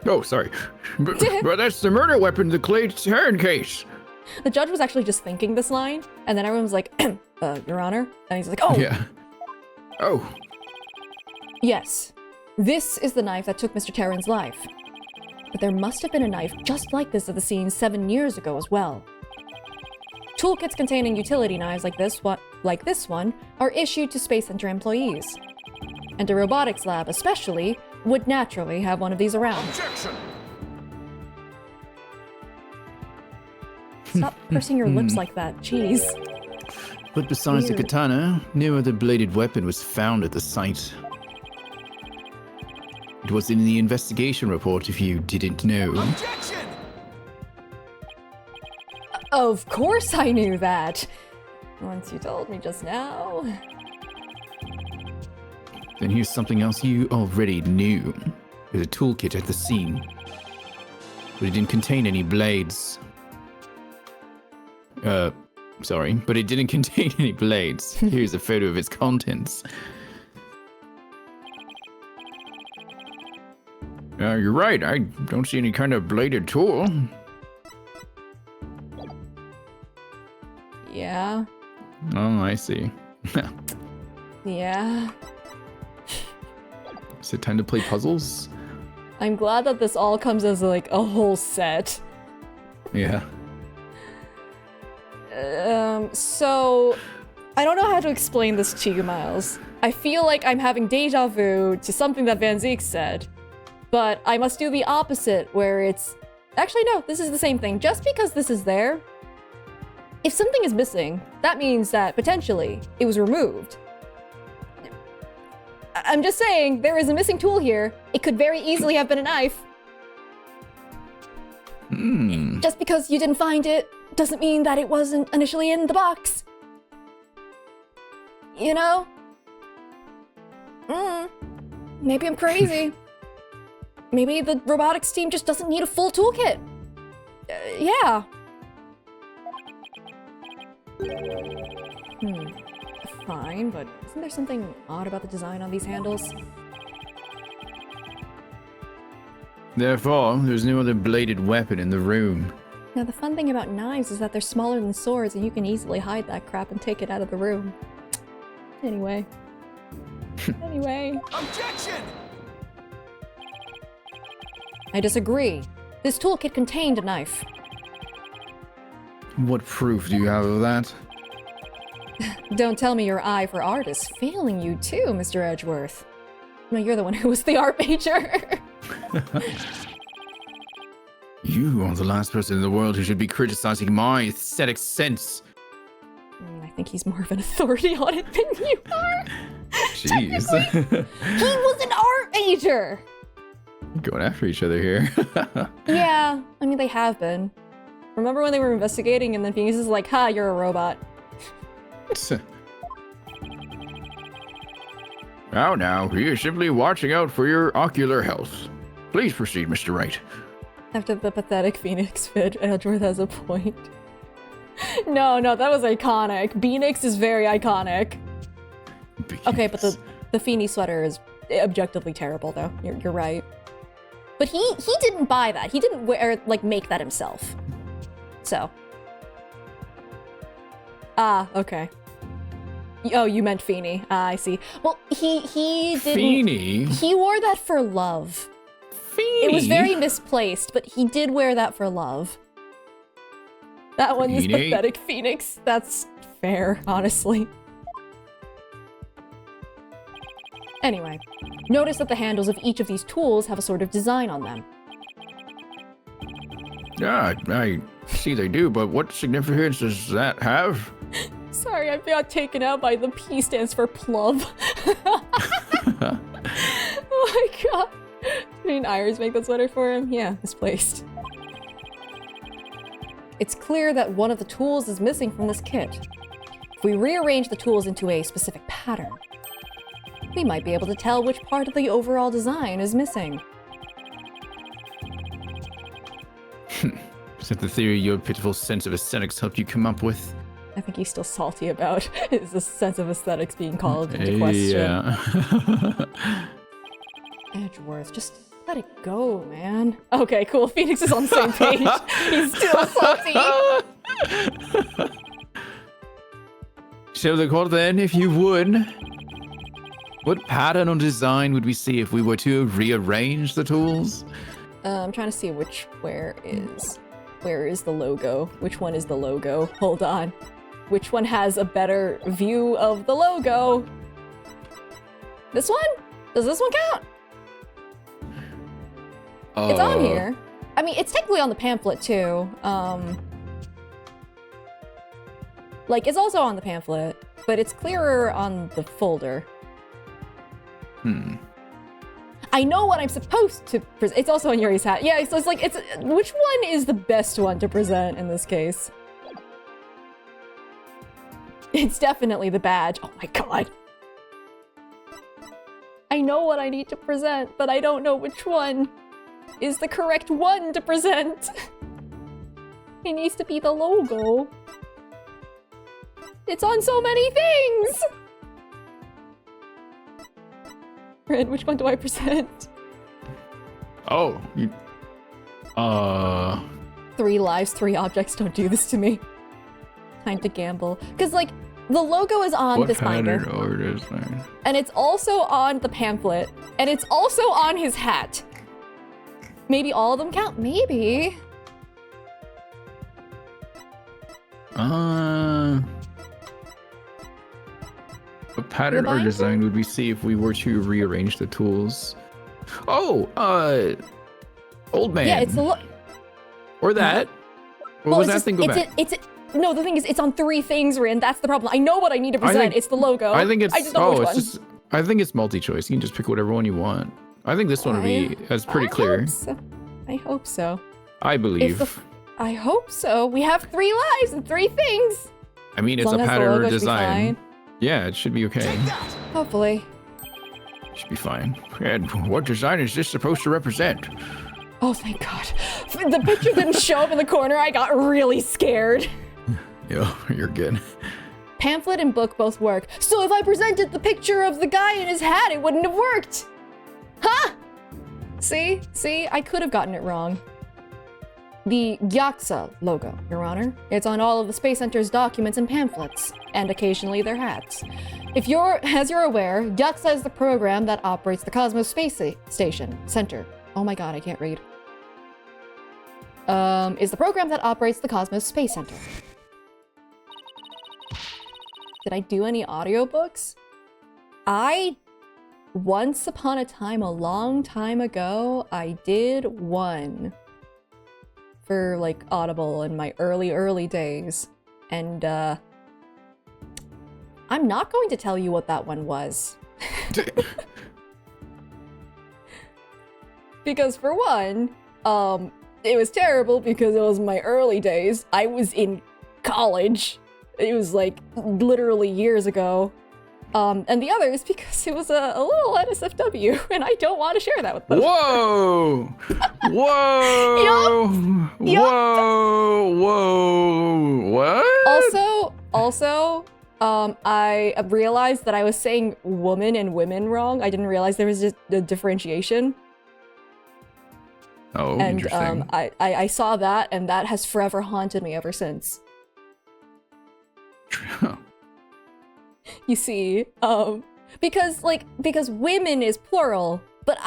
Oh, sorry. But that's the murder weapon, the clay Heron case. The judge was actually just thinking this line, and then everyone was like, Your Honor? And he's like, oh! Yeah. Oh. Yes. This is the knife that took Mr. Terran's life. But there must have been a knife just like this at the scene 7 years ago as well. Toolkits containing utility knives like this one are issued to Space Center employees. And a robotics lab especially would naturally have one of these around. Objection! Stop pursing your lips like that, jeez. But besides the Weird. katana, no other bladed weapon was found at the site. It was in the investigation report if you didn't know. Objection! Of course I knew that! Once you told me just now. Then here's something else you already knew. There's a toolkit at the scene. but it didn't contain any blades. Sorry, but it didn't contain any blades. Here's a photo of its contents. You're right, I don't see any kind of bladed tool. Yeah. Oh, I see. Yeah. Is it time to play puzzles? I'm glad that this all comes as like a whole set. Yeah. So I don't know how to explain this to you, Miles. I feel like I'm having deja vu to something that Van Zeek said, but I must do the opposite, where it's... Actually, no, this is the same thing. Just because this is there, if something is missing, that means that potentially it was removed. I'm just saying, there is a missing tool here. It could very easily have been a knife. Just because you didn't find it doesn't mean that it wasn't initially in the box. You know? Maybe I'm crazy. Maybe the robotics team just doesn't need a full toolkit. Yeah. Fine, but isn't there something odd about the design on these handles? Therefore, there's no other bladed weapon in the room. Now, the fun thing about knives is that they're smaller than swords, and you can easily hide that crap and take it out of the room. Anyway. Objection! I disagree. This toolkit contained a knife. What proof do you have of that? Don't tell me your eye for art is failing you too, Mr. Edgeworth. No, you're the one who was the art major. You are the last person in the world who should be criticizing my aesthetic sense. I think he's more of an authority on it than you are. Jeez. He was an art major! Going after each other here. Yeah, I mean, they have been. Remember when they were investigating and then Phoenix is like, ha, you're a robot. Now, he is simply watching out for your ocular health. Please proceed, Mr. Wright. After the pathetic Phoenix fit, Edgeworth has a point. No, that was iconic. Phoenix is very iconic. Okay, but the Phoenix sweater is objectively terrible, though. You're right. But he didn't buy that. He didn't make that himself. So. Ah, okay. Oh, you meant Feeny. Ah, I see. Well, he didn't... Feeny? He wore that for love. Feeny? It was very misplaced, but he did wear that for love. That one is Feeny? pathetic, Phoenix. That's fair, honestly. Anyway, notice that the handles of each of these tools have a sort of design on them. Yeah, I see they do, but what significance does that have? Sorry, I got taken out by the P stands for plov. Oh my god. Didn't Iris make that sweater for him? Yeah, misplaced. It's clear that one of the tools is missing from this kit. If we rearrange the tools into a specific pattern, we might be able to tell which part of the overall design is missing. Is that the theory your pitiful sense of aesthetics helped you come up with? I think he's still salty about his sense of aesthetics being called into question. Yeah. Edgeworth, just let it go, man. Okay, cool. Phoenix is on the same page. He's still salty. Show the court then, if you would. What pattern or design would we see if we were to rearrange the tools? I'm trying to see where is the logo? Which one is the logo? Hold on. Which one has a better view of the logo? This one? Does this one count? It's on here. I mean, it's technically on the pamphlet too. It's also on the pamphlet, but it's clearer on the folder. I know what I'm supposed to present. It's also on Yuri's hat. Yeah, so it's which one is the best one to present in this case? It's definitely the badge. Oh my god. I know what I need to present, but I don't know which one. is the correct one to present. It needs to be the logo. It's on so many things! Red, which one do I present? Oh, you... 3 lives, 3 objects, don't do this to me. Time to gamble. Because, like, the logo is on this binder. And it's also on the pamphlet. And it's also on his hat. Maybe all of them count? Maybe. A pattern or design would we see if we were to rearrange the tools? Oh, old man. Yeah, it's the or that. What was that thing go back? No, the thing is, it's on 3 things, Rin. That's the problem. I know what I need to present. It's the logo. I think it's. I just don't know which one. I think it's multi-choice. You can just pick whatever one you want. I think this one would be. That's pretty clear. I hope so. I believe. I hope so. We have 3 lives and 3 things. I mean, it's a pattern or design. Yeah, it should be okay. Hopefully. Should be fine. And what design is this supposed to represent? Oh, thank God. The picture didn't show up in the corner. I got really scared. Yeah, you're good. Pamphlet and book both work. So if I presented the picture of the guy in his hat, it wouldn't have worked. Huh? See? I could have gotten it wrong. The Gyaxa logo, Your Honor. It's on all of the Space Center's documents and pamphlets, and occasionally their hats. As you're aware, Gyaxa is the program that operates the Cosmos Space Station Center. Oh my God, I can't read. Is the program that operates the Cosmos Space Center. Did I do any audiobooks? Once upon a time, a long time ago, I did one. For like Audible in my early days. And I'm not going to tell you what that one was. Because for one, it was terrible because it was my early days. I was in college. It was like literally years ago. And the other is because it was a little NSFW, and I don't want to share that with them. Whoa! Whoa! Whoa! What? Also, I realized that I was saying woman and women wrong. I didn't realize there was just a differentiation. Oh, and, interesting. I saw that, and that has forever haunted me ever since. You see, because women is plural, but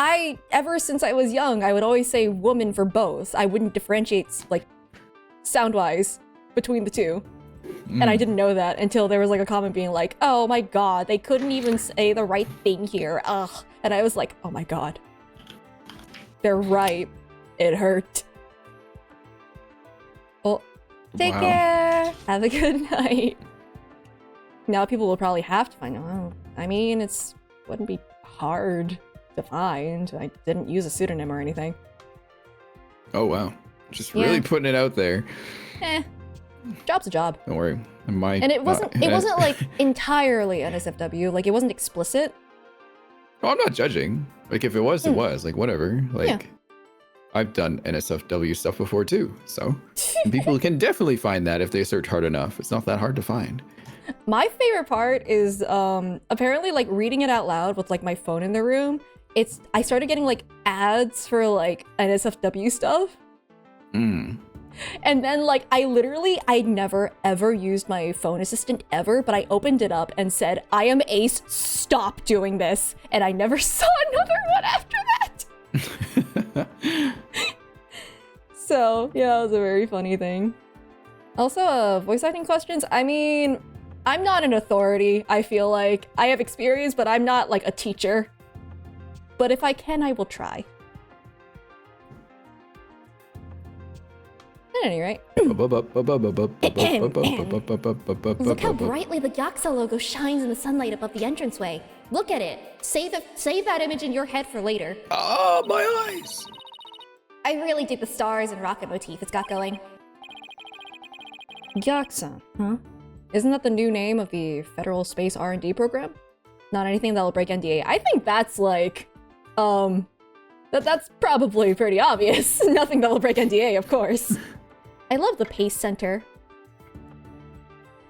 ever since I was young, I would always say woman for both. I wouldn't differentiate, like, sound-wise between the two. And I didn't know that until there was, like, a comment being like, oh my God, they couldn't even say the right thing here, ugh. And I was like, oh my God. They're right. It hurt. Well, take care. Have a good night. Now people will probably have to find out. I mean, wouldn't be hard to find. I didn't use a pseudonym or anything. Oh wow, just really putting it out there. Job's a job. Don't worry, and it wasn't like entirely NSFW. Like it wasn't explicit. Oh, I'm not judging. Like if it was, it was. Like whatever. Like I've done NSFW stuff before too. So people can definitely find that if they search hard enough. It's not that hard to find. My favorite part is apparently like reading it out loud with like my phone in the room. I started getting like ads for like NSFW stuff. And then like I never ever used my phone assistant ever, but I opened it up and said, I am Ace, stop doing this. And I never saw another one after that. So yeah, it was a very funny thing. Also, voice acting questions. I mean, I'm not an authority, I feel like. I have experience, but I'm not like a teacher. But if I can, I will try. At any rate. Look how brightly the Gyaxa logo shines in the sunlight above the entranceway. Look at it. Save that image in your head for later. Oh, my eyes! I really dig the stars and rocket motif it's got going. Gyaxa, huh? Isn't that the new name of the Federal Space R&D program? Not anything that'll break NDA. I think that's like, that's That's probably pretty obvious. Nothing that will break NDA, of course. I love the Pace Center.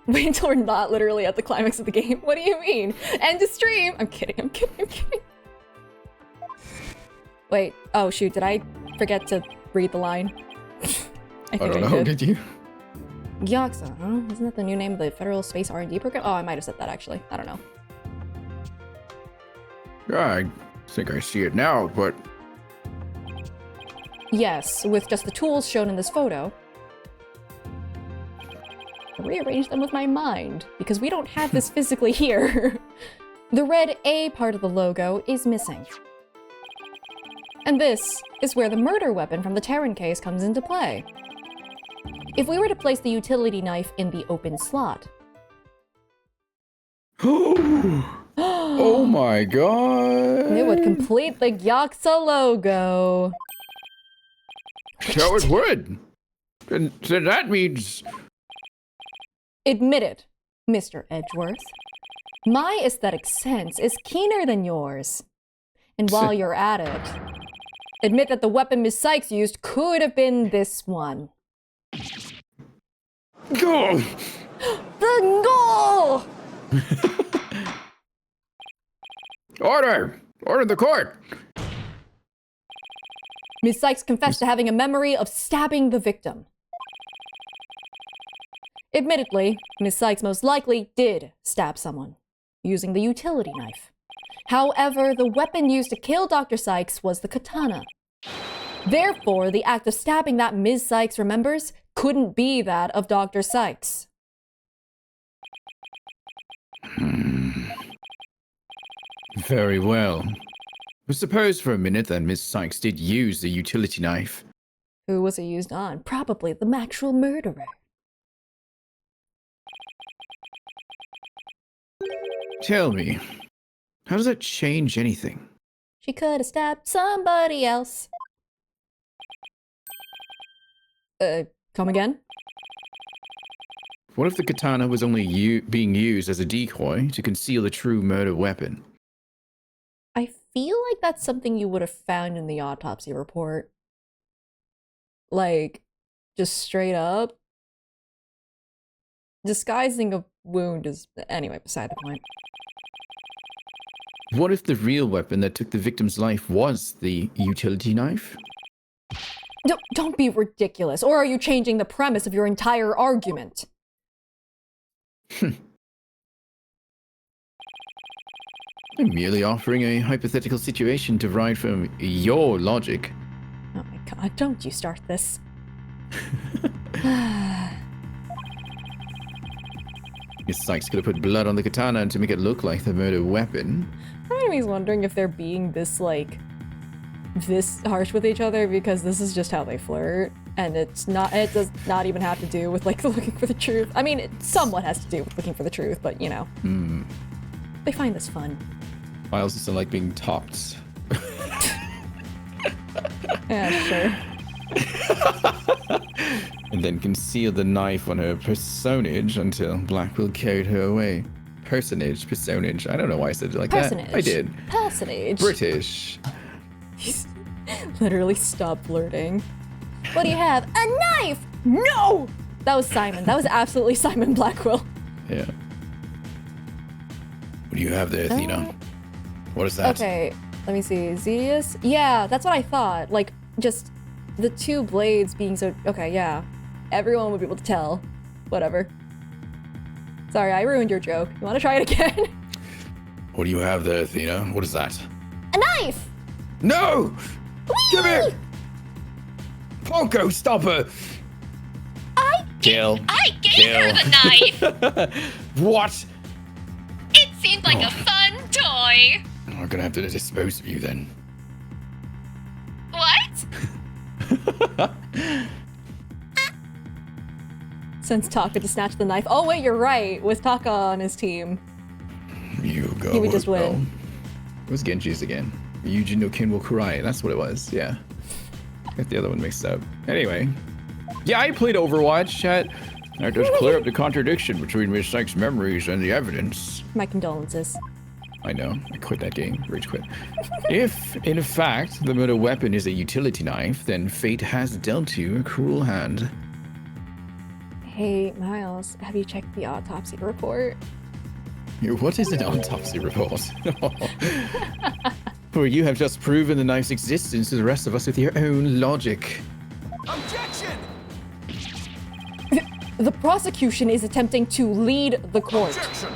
Wait until we're not literally at the climax of the game. What do you mean? End of stream! I'm kidding, I'm kidding, I'm kidding. Wait, oh shoot, did I forget to read the line? I don't know, did you? Gyoxa, huh? Isn't that the new name of the Federal Space R&D program? Oh, I might have said that actually. I don't know. I think I see it now, but... Yes, with just the tools shown in this photo. I rearranged them with my mind, because we don't have this physically here. The red A part of the logo is missing. And this is where the murder weapon from the Terran case comes into play. If we were to place the utility knife in the open slot... Oh my god! It would complete the Gyoxa logo. So it would! And so that means... Admit it, Mr. Edgeworth. My aesthetic sense is keener than yours. And while you're at it, admit that the weapon Miss Sykes used could have been this one. Go! The goal! Order! Order in the court! Miss Sykes confessed to having a memory of stabbing the victim. Admittedly, Miss Sykes most likely did stab someone, using the utility knife. However, the weapon used to kill Dr. Sykes was the katana. Therefore, the act of stabbing that Ms. Sykes remembers couldn't be that of Dr. Sykes. Very well. But suppose for a minute that Miss Sykes did use the utility knife. Who was it used on? Probably the actual murderer. Tell me, how does that change anything? She could have stabbed somebody else. Come again? What if the katana was only being used as a decoy to conceal the true murder weapon? I feel like that's something you would have found in the autopsy report. Like, just straight up. Disguising a wound is... Anyway, beside the point. What if the real weapon that took the victim's life was the utility knife? Don't be ridiculous, or are you changing the premise of your entire argument? I'm merely offering a hypothetical situation derived from your logic. Oh my god, don't you start this. Miss Sykes could have put blood on the katana to make it look like the murder weapon. Part of me's wondering if they're being this, like, this harsh with each other because this is just how they flirt. And it does not even have to do with, like, looking for the truth. I mean, it somewhat has to do with looking for the truth, but, you know. They find this fun. I also still like being topped. Yeah, sure. And then conceal the knife on her personage until Blackwell carried her away. Personage. I don't know why I said it like Personage. that. I did. Personage. British. He's literally stop flirting. What do you have? A knife! No! That was Simon. That was absolutely Simon Blackwell. Yeah. What do you have there, Athena? What is that? Okay, let me see. Zeus? Yeah, that's what I thought. Like, just the two blades being so... Okay, yeah. Everyone would be able to tell. Whatever. Sorry, I ruined your joke. You want to try it again? What do you have there, Athena? What is that? A knife! No! Whee! Give it! Ponko, stop her! I Kill. I gave her the knife! What? It seemed like a fun toy! I'm gonna have to dispose of you then. What? Sends Taka to snatch the knife. Oh wait, you're right. With Taka on his team. You go. He would just win. It was Genji's again. Yujin no Ken wo Kurai. That's what it was. Yeah. Got the other one mixed up. Anyway. Yeah, I played Overwatch, chat. That does clear up the contradiction between Miss Sykes' memories and the evidence. My condolences. I know. I quit that game. Rage quit. If, in fact, the murder weapon is a utility knife, then fate has dealt you a cruel hand. Hey, Miles, have you checked the autopsy report? What is an autopsy report? For you have just proven the knife's existence to the rest of us with your own logic. Objection! The prosecution is attempting to lead the court. Objection!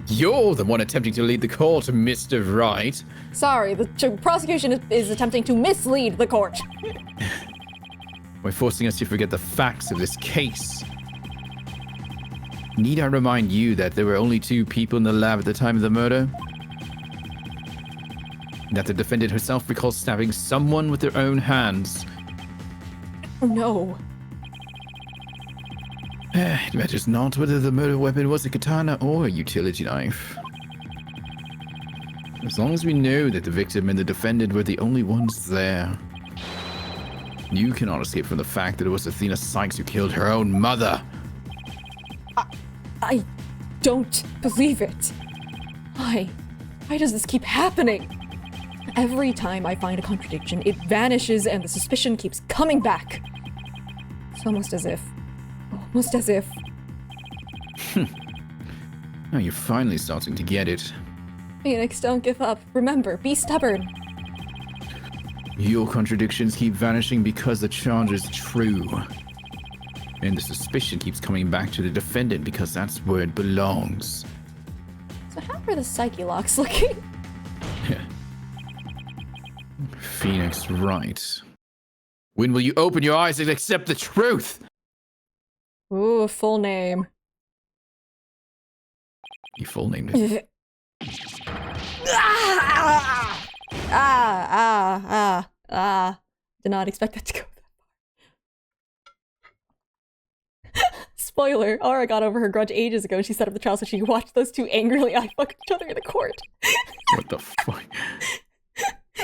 You're the one attempting to lead the court, Mr. Wright. Sorry, the prosecution is attempting to mislead the court. By forcing us to forget the facts of this case. Need I remind you that there were only 2 people in the lab at the time of the murder? That the defendant herself recalls stabbing someone with her own hands. No. It matters not whether the murder weapon was a katana or a utility knife. As long as we know that the victim and the defendant were the only ones there. You cannot escape from the fact that it was Athena Sykes who killed her own mother. I don't believe it. Why does this keep happening? Every time I find a contradiction, it vanishes and the suspicion keeps coming back. It's almost as if... Now you're finally starting to get it. Phoenix, don't give up. Remember, be stubborn. Your contradictions keep vanishing because the charge is true. And the suspicion keeps coming back to the defendant because that's where it belongs. So how are the psyche locks looking? Phoenix Wright. When will you open your eyes and accept the truth? Ooh, full name. You full named it. Did not expect that to go that far. Spoiler, Aura got over her grudge ages ago. She set up the trial so she could watch those 2 angrily eye-fuck each other in the court. What the fuck?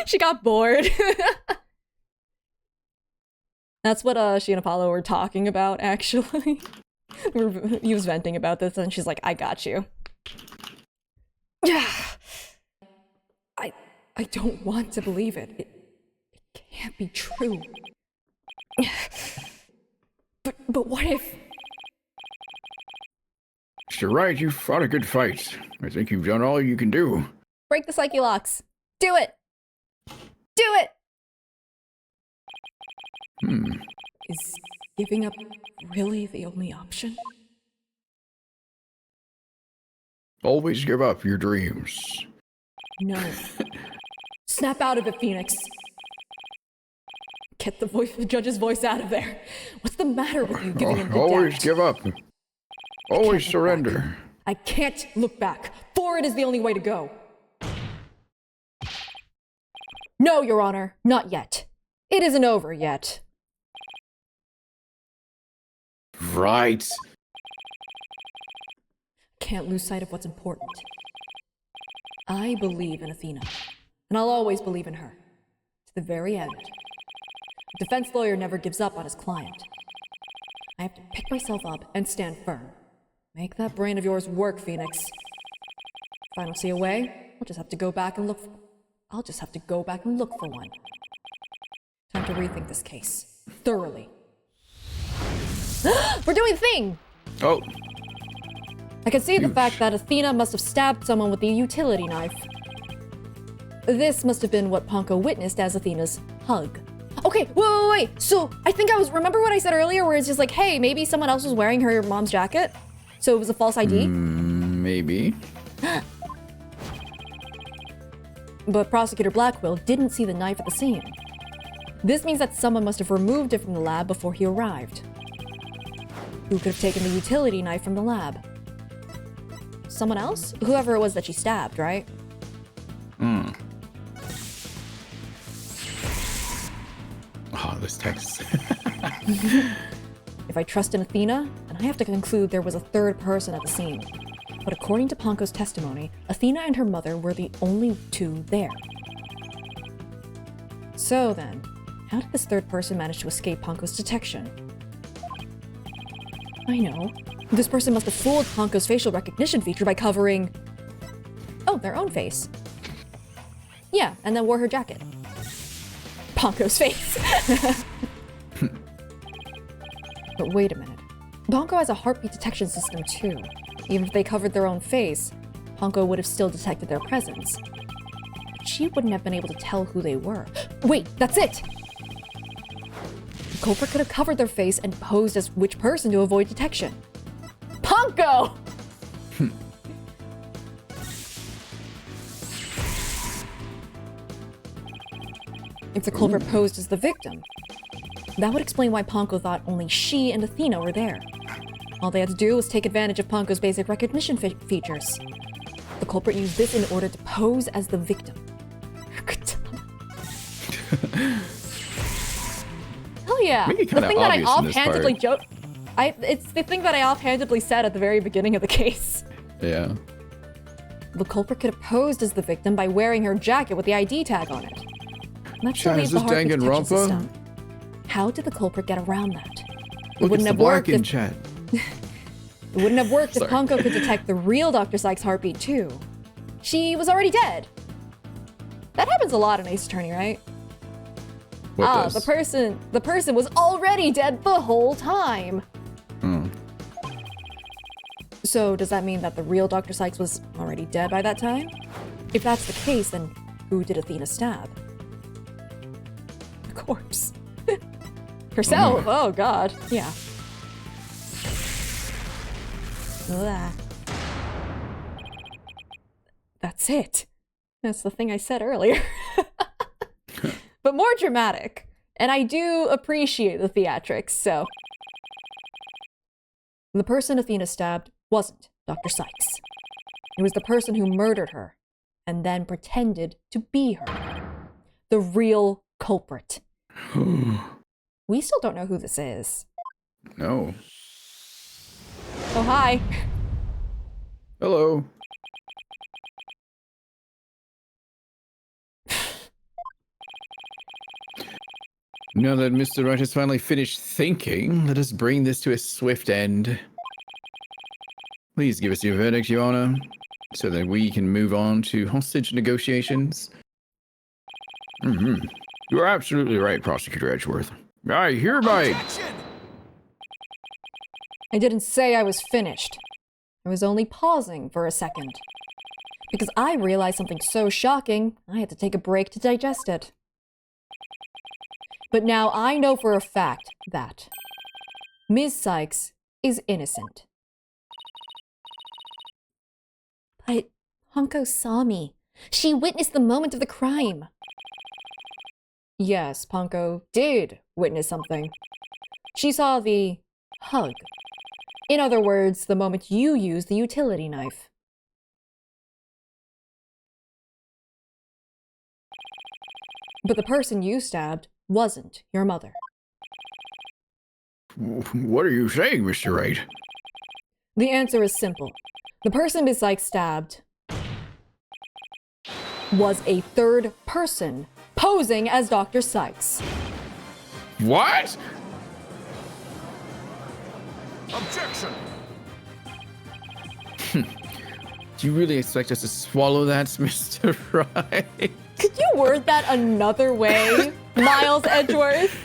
She got bored. That's what she and Apollo were talking about, actually. He was venting about this, and she's like, I got you. I don't want to believe it. It can't be true. But what if... Mr. Wright, you fought a good fight. I think you've done all you can do. Break the psyche locks. Do it! Do it! Is giving up really the only option? Always give up your dreams. No. Snap out of it, Phoenix. Get the judge's voice out of there. What's the matter with you giving him the Always doubt? give up. Always surrender. I can't look back. Forward is the only way to go. No, Your Honor, not yet. It isn't over yet. Right. Can't lose sight of what's important. I believe in Athena, and I'll always believe in her. To the very end. A defense lawyer never gives up on his client. I have to pick myself up and stand firm. Make that brain of yours work, Phoenix. If I don't see a way, I'll just have to go back and look for one. Time to rethink this case. Thoroughly. We're doing the thing! Oh. I can see the fact that Athena must have stabbed someone with the utility knife. This must have been what Ponko witnessed as Athena's hug. Okay, wait. So, I think remember what I said earlier where it's just like, hey, maybe someone else was wearing her mom's jacket? So it was a false ID? Maybe. But Prosecutor Blackwell didn't see the knife at the scene. This means that someone must have removed it from the lab before he arrived. Who could have taken the utility knife from the lab? Someone else? Whoever it was that she stabbed, right? Oh, this text. If I trust in Athena, then I have to conclude there was a third person at the scene. But according to Ponko's testimony, Athena and her mother were the only 2 there. So then, how did this third person manage to escape Ponko's detection? I know. This person must have fooled Ponko's facial recognition feature by covering Oh, their own face. Yeah, and then wore her jacket. Ponko's face. But wait a minute. Ponko has a heartbeat detection system too. Even if they covered their own face, Ponko would have still detected their presence. But she wouldn't have been able to tell who they were. Wait, that's it! The culprit could have covered their face and posed as which person to avoid detection. Ponko! If the culprit posed as the victim, that would explain why Ponko thought only she and Athena were there. All they had to do was take advantage of Ponko's basic recognition features. The culprit used this in order to pose as the victim. Hell yeah! Maybe The thing that I obvious in this offhandedly part. it's the thing that I offhandedly said at the very beginning of the case. Yeah. The culprit could have posed as the victim by wearing her jacket with the ID tag on it. That still Chaz, leaves the this heartbeat detection Danganronpa? system. How did the culprit get around that? It Look, wouldn't it's the have worked black in if chat. it wouldn't have worked if Sorry. Ponko could detect the real Dr. Sykes' heartbeat too. She was already dead. That happens a lot in Ace Attorney, right? What does? the person was already dead the whole time. Hmm. So does that mean that the real Dr. Sykes was already dead by that time? If that's the case, then who did Athena stab? The corpse. Herself? Oh god. Yeah. Ugh. That's it. That's the thing I said earlier. But more dramatic. And I do appreciate the theatrics, so. The person Athena stabbed wasn't Dr. Sykes. It was the person who murdered her and then pretended to be her. The real culprit. We still don't know who this is. No. Oh, hi. Hello. Now that Mr. Wright has finally finished thinking, let us bring this to a swift end. Please give us your verdict, Your Honor, so that we can move on to hostage negotiations. You are absolutely right, Prosecutor Edgeworth. I hereby... I didn't say I was finished. I was only pausing for a second. Because I realized something so shocking, I had to take a break to digest it. But now I know for a fact that Ms. Sykes is innocent. But Honko saw me. She witnessed the moment of the crime. Yes, Ponko did witness something. She saw the hug. In other words, the moment you used the utility knife. But the person you stabbed wasn't your mother. What are you saying, Mr. Wright? The answer is simple. The person Ms. Sykes stabbed was a third person posing as Dr. Sykes. What? Objection! Do you really expect us to swallow that, Mr. Wright? Could you word that another way, Miles Edgeworth?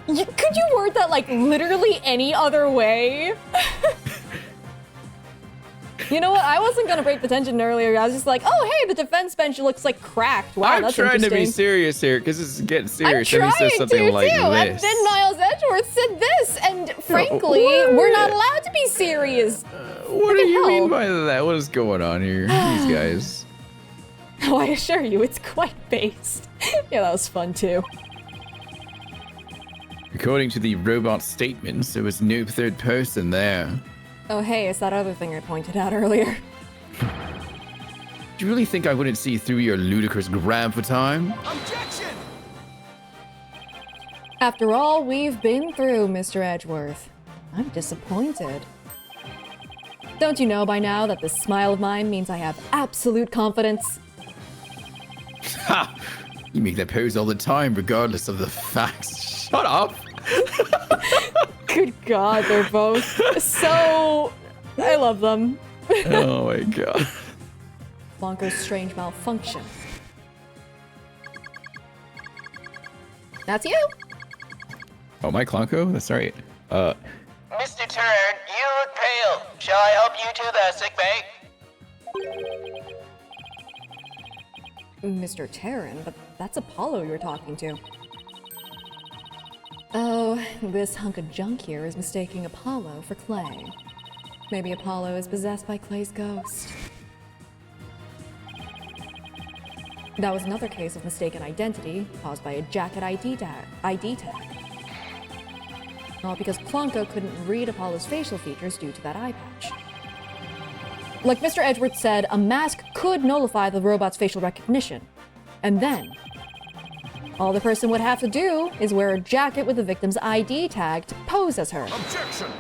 Could you word that like literally any other way? You know what? I wasn't gonna break the tension earlier. I was just like, oh hey, the defense bench looks like cracked. Wow, I'm that's trying to be interesting. serious here, because this is getting I'm serious. trying And he says something to like too, and this. then Miles Edgeworth said this, and frankly, what? we're not allowed to be serious. What do the you hell? mean by that? What is going on here? These guys. Oh, I assure you, it's quite based. Yeah, that was fun too. According to the robot statements, there was no third person there. Oh hey, it's that other thing I pointed out earlier. Do you really think I wouldn't see through your ludicrous grab for time? Objection! After all we've been through, Mr. Edgeworth, I'm disappointed. Don't you know by now that this smile of mine means I have absolute confidence? Ha! You make that pose all the time, regardless of the facts. Shut up! Good God, they're both so... I love them. Oh my god. Blanco's strange malfunction. That's you? Oh, Mike Clonco? That's right. Mr. Turn, you look pale. Shall I help you to the sick bay? Mr. Terran, but that's Apollo you're talking to. Oh, this hunk of junk here is mistaking Apollo for Clay. Maybe Apollo is possessed by Clay's ghost. That was another case of mistaken identity caused by a jacket ID tag. All because Clonco couldn't read Apollo's facial features due to that eye patch. Like Mr. Edgeworth said, a mask could nullify the robot's facial recognition. And then, all the person would have to do is wear a jacket with the victim's ID tag to pose as her. Objection!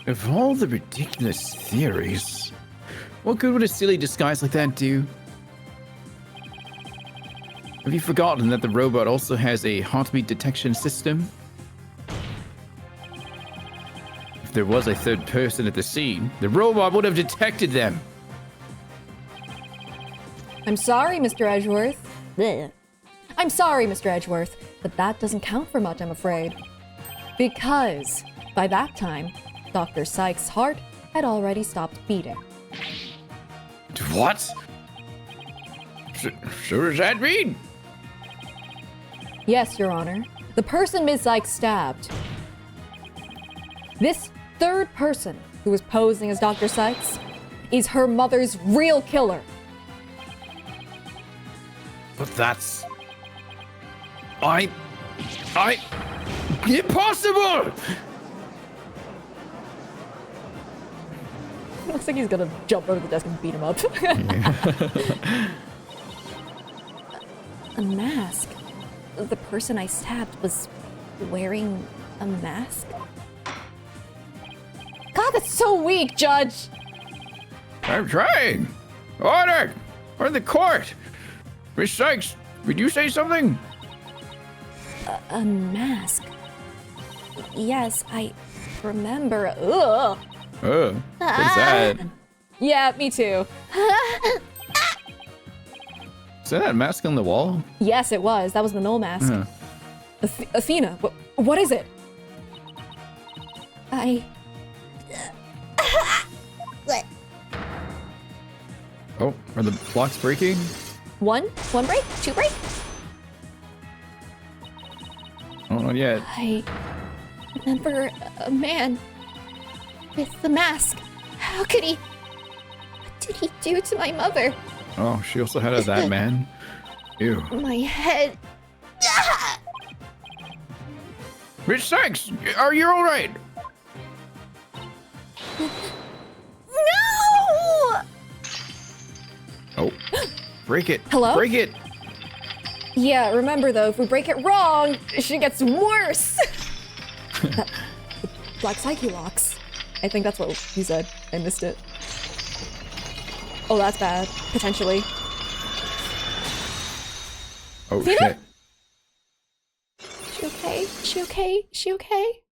Of all the ridiculous theories, what good would a silly disguise like that do? Have you forgotten that the robot also has a heartbeat detection system? If there was a third person at the scene, the robot would have detected them. I'm sorry, Mr. Edgeworth. Blech. I'm sorry, Mr. Edgeworth, but that doesn't count for much, I'm afraid. Because, by that time, Dr. Sykes' heart had already stopped beating. What? So does that mean? Yes, Your Honor. The person Ms. Sykes stabbed. This third person who was posing as Dr. Sykes is her mother's real killer. But that's... Impossible! Looks like he's gonna jump over the desk and beat him up. A mask? The person I stabbed was wearing a mask? God, that's so weak, Judge! I'm trying. Order! Or the court! Miss Sykes, would you say something? A mask? Yes, I remember. Ugh. What's that? Yeah, me too. Is that mask on the wall? Yes, it was. That was the Null mask. Huh. Athena, what is it? What? Oh, are the blocks breaking? One break? Two break? Oh, not yet. I remember a man with the mask. How could he? What did he do to my mother? Oh, she also had that man. Ew. My head. Miss Sykes, are you alright? No! Oh, break it. Hello? Break it. Yeah, remember though, if we break it wrong, she gets worse! The Black Psyche locks. I think that's what you said. I missed it. Oh, that's bad. Potentially. Oh, Tina? shit. She okay? She okay? She okay?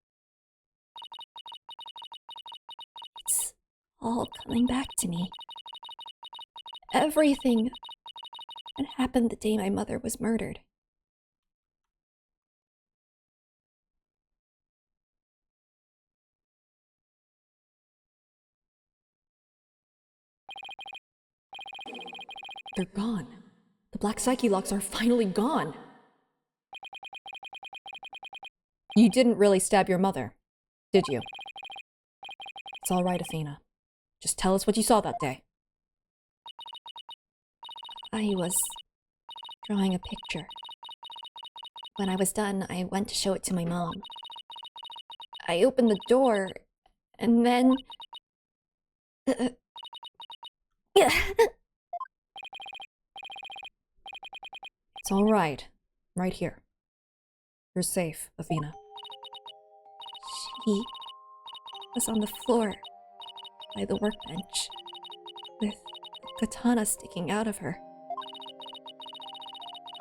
It's all coming back to me. Everything that happened the day my mother was murdered. They're gone. The Black Psyche locks are finally gone. You didn't really stab your mother, did you? It's all right, Athena. Just tell us what you saw that day. I was drawing a picture. When I was done, I went to show it to my mom. I opened the door, and then... It's all right. Right here. You're safe, Athena. She was on the floor by the workbench with a katana sticking out of her.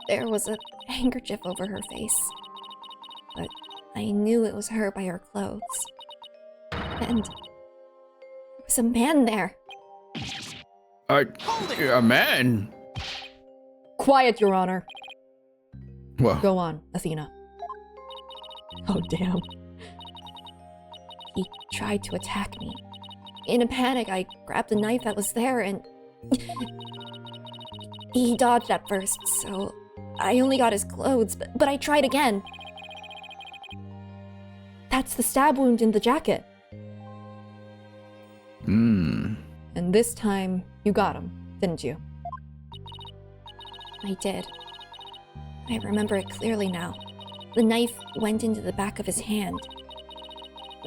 There was a handkerchief over her face, but I knew it was her by her clothes. And there was a man there. A man? Quiet, Your Honor. Well, Go on, Athena. Oh, damn. He tried to attack me. In a panic, I grabbed the knife that was there and... he dodged at first, so I only got his clothes, but I tried again. That's the stab wound in the jacket. And this time, you got him, didn't you? I did. I remember it clearly now. The knife went into the back of his hand.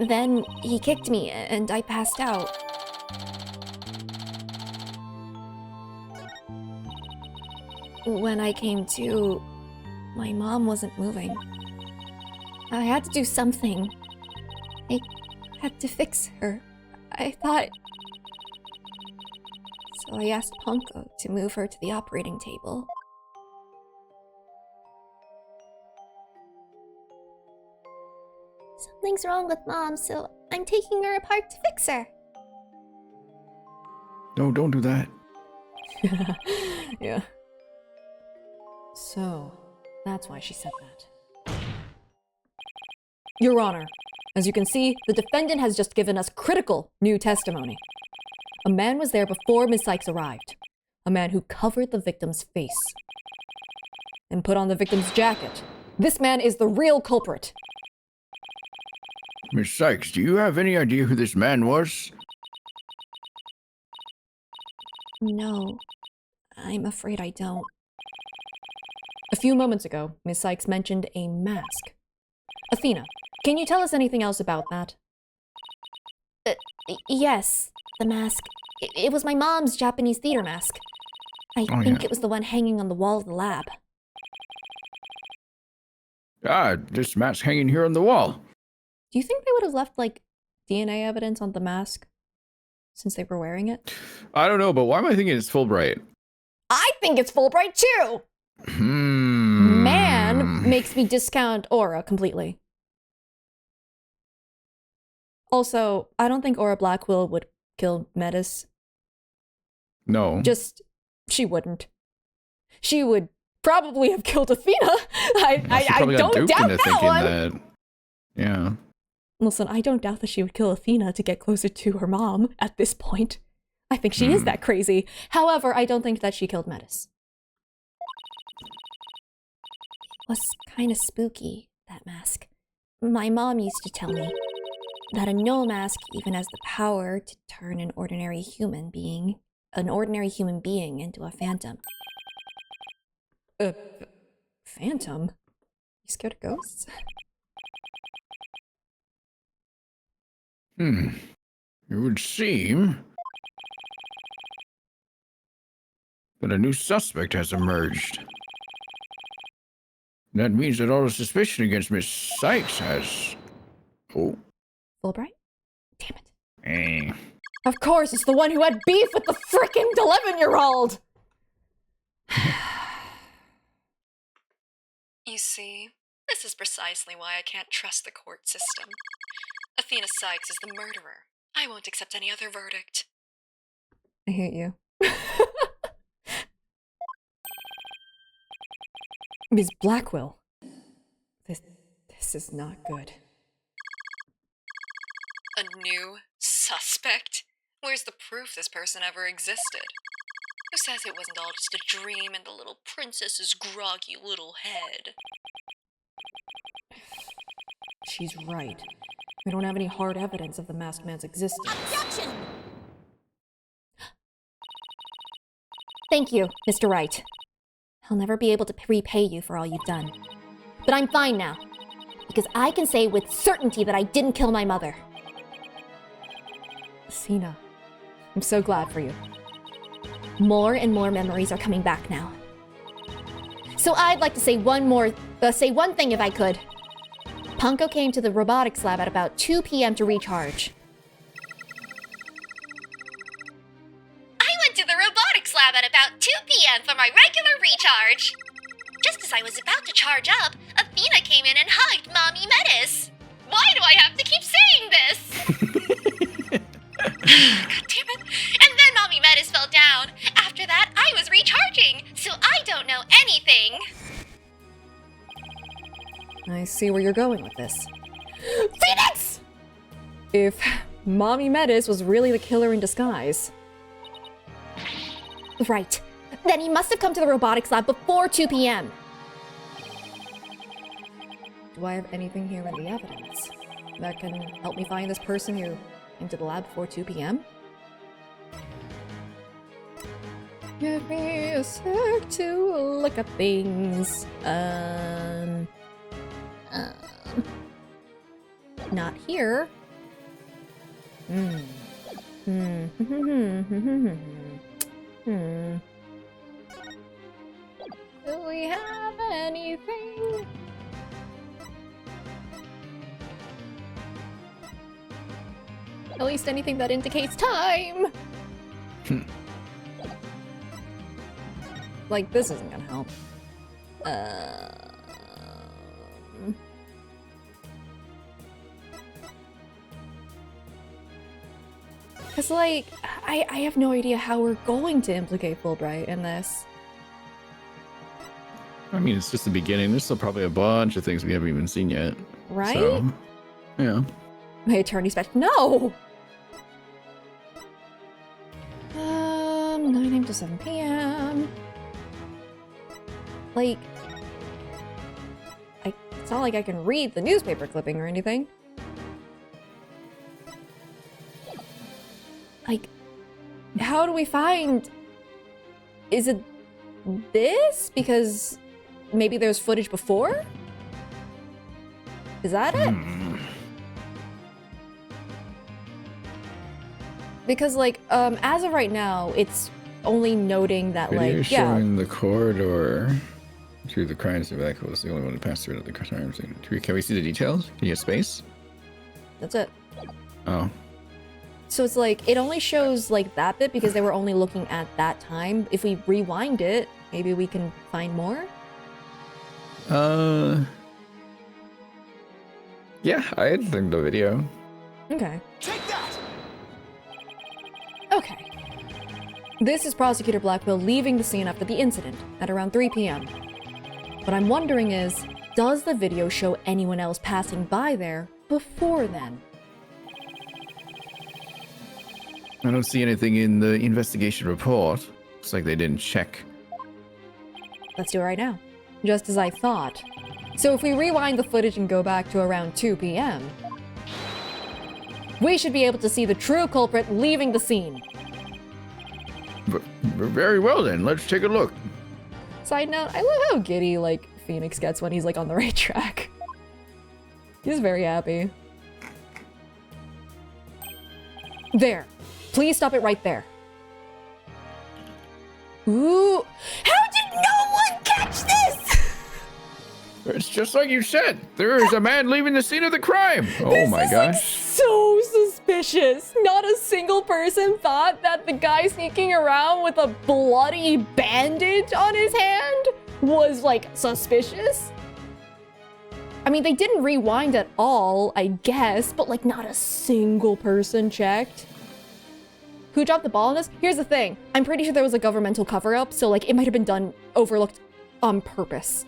Then he kicked me and I passed out. When I came to, my mom wasn't moving. I had to do something. I had to fix her. I thought... So I asked Ponko to move her to the operating table. Something's wrong with Mom, so I'm taking her apart to fix her. no, don't do that. Yeah. So, that's why she said that. Your Honor, as you can see, the defendant has just given us critical new testimony. A man was there before Miss Sykes arrived. A man who covered the victim's face and put on the victim's jacket. This man is the real culprit. Miss Sykes, do you have any idea who this man was? No, I'm afraid I don't. A few moments ago, Miss Sykes mentioned a mask. Athena, can you tell us anything else about that? Yes, the mask. It was my mom's Japanese theater mask. I think it was the one hanging on the wall of the lab. This mask hanging here on the wall. Do you think they would have left, like, DNA evidence on the mask since they were wearing it? I don't know, but why am I thinking it's Fulbright? I think it's Fulbright too! Man makes me discount Aura completely. Also, I don't think Aura Blackwell would kill Metis. No. She wouldn't. She would probably have killed Athena. I don't doubt that one. Yeah. Listen, I don't doubt that she would kill Athena to get closer to her mom at this point. I think she is that crazy. However, I don't think that she killed Metis. It was kind of spooky, that mask. My mom used to tell me that a no mask even has the power to turn an ordinary human being into a phantom. Phantom? You scared of ghosts? It would seem that a new suspect has emerged. That means that all the suspicion against Miss Sykes has... Oh. Fulbright? Damn it. Eh. Of course, it's the one who had beef with the frickin' 11-year-old! You see, this is precisely why I can't trust the court system. Athena Sykes is the murderer. I won't accept any other verdict. I hate you. Ms. Blackwell. This is not good. A new suspect? Where's the proof this person ever existed? Who says it wasn't all just a dream in the little princess's groggy little head? She's right. We don't have any hard evidence of the masked man's existence. Objection! Thank you, Mr. Wright. I'll never be able to repay you for all you've done. But I'm fine now, because I can say with certainty that I didn't kill my mother. Athena, I'm so glad for you. More and more memories are coming back now. So I'd like to say one thing if I could. Ponko came to the robotics lab at about 2 p.m. to recharge. I went to the robotics lab at about 2 p.m. for my regular recharge. Just as I was about to charge up, Athena came in and hugged Mommy Metis. Why do I have to keep saying this? God damn it. And then Mommy Metis fell down. After that, I was recharging, so I don't know anything. I see where you're going with this. Phoenix! If Mommy Metis was really the killer in disguise. Right. Then he must have come to the robotics lab before 2 p.m. Do I have anything here in the evidence that can help me find this person who came to the lab before 2 p.m.? Give me a sec to look at things. Not here. Do we have anything? At least anything that indicates time. Like, this isn't gonna help. Cause like, I have no idea how we're going to implicate Fulbright in this. I mean, it's just the beginning. There's still probably a bunch of things we haven't even seen yet. Right? So, yeah. My attorney's back. No! 9 a.m. to 7 p.m. Like, it's not like I can read the newspaper clipping or anything. Like, how do we find... Is it this? Because maybe there's footage before? Is that it? Because, like, as of right now, it's only noting that, Video like, showing the corridor to the crime scene. That was the only one to pass through at the crime scene. Can we see the details? Can you get space? That's it. Oh. So it's like, it only shows, like, that bit because they were only looking at that time. If we rewind it, maybe we can find more? Yeah, I think the video. Okay. Take that! Okay. This is Prosecutor Blackwell leaving the scene after the incident at around 3 p.m. What I'm wondering is, does the video show anyone else passing by there before then? I don't see anything in the investigation report. Looks like they didn't check. Let's do it right now. Just as I thought. So if we rewind the footage and go back to around 2 p.m., we should be able to see the true culprit leaving the scene. Very well then, let's take a look. Side note, I love how giddy, like, Phoenix gets when he's, like, on the right track. He's very happy. There. Please stop it right there. Ooh. How did no one catch this? It's just like you said. There is a man leaving the scene of the crime. Oh my Like, gosh. so suspicious. Not a single person thought that the guy sneaking around with a bloody bandage on his hand was, like, suspicious. I mean, they didn't rewind at all, I guess, but, like, not a single person checked. Who dropped the ball on this? Here's the thing. I'm pretty sure there was a governmental cover-up, so, like, it might have been done, overlooked on purpose.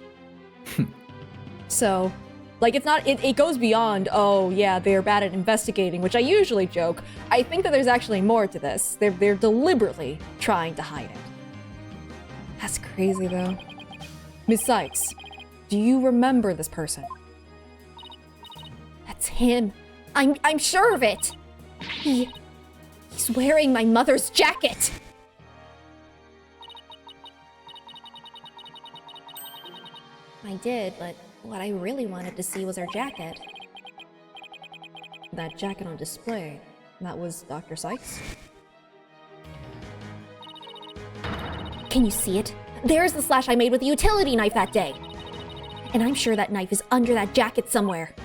So, like, it's not, it goes beyond, oh, yeah, they're bad at investigating, which I usually joke. I think that there's actually more to this. They're deliberately trying to hide it. That's crazy, though. Miss Sykes, do you remember this person? That's him. I'm sure of it. He's wearing my mother's jacket. I did, but what I really wanted to see was her jacket. That jacket on display, that was Dr. Sykes? Can you see it? There's the slash I made with the utility knife that day. And I'm sure that knife is under that jacket somewhere.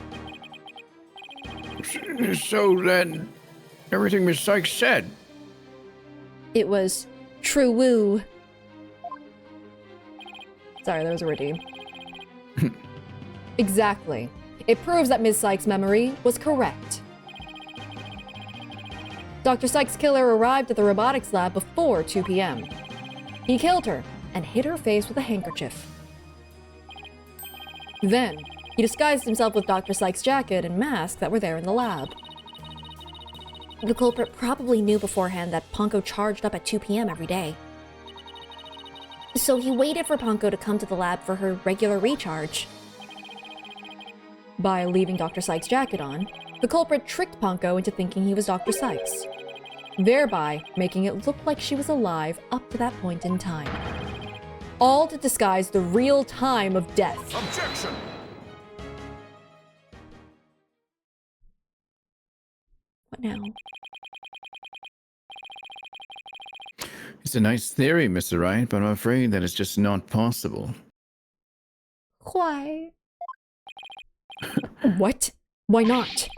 So then, everything Miss Sykes said. It was true woo. Sorry, there was a redeem. Exactly. It proves that Ms. Sykes' memory was correct. Dr. Sykes' killer arrived at the robotics lab before 2 p.m. He killed her and hit her face with a handkerchief. Then, he disguised himself with Dr. Sykes' jacket and mask that were there in the lab. The culprit probably knew beforehand that Ponko charged up at 2 p.m. every day. So he waited for Ponko to come to the lab for her regular recharge. By leaving Dr. Sykes' jacket on, the culprit tricked Ponko into thinking he was Dr. Sykes, thereby making it look like she was alive up to that point in time. All to disguise the real time of death. Objection! What now? It's a nice theory, Mr. Wright, but I'm afraid that it's just not possible. Why? What? Why not?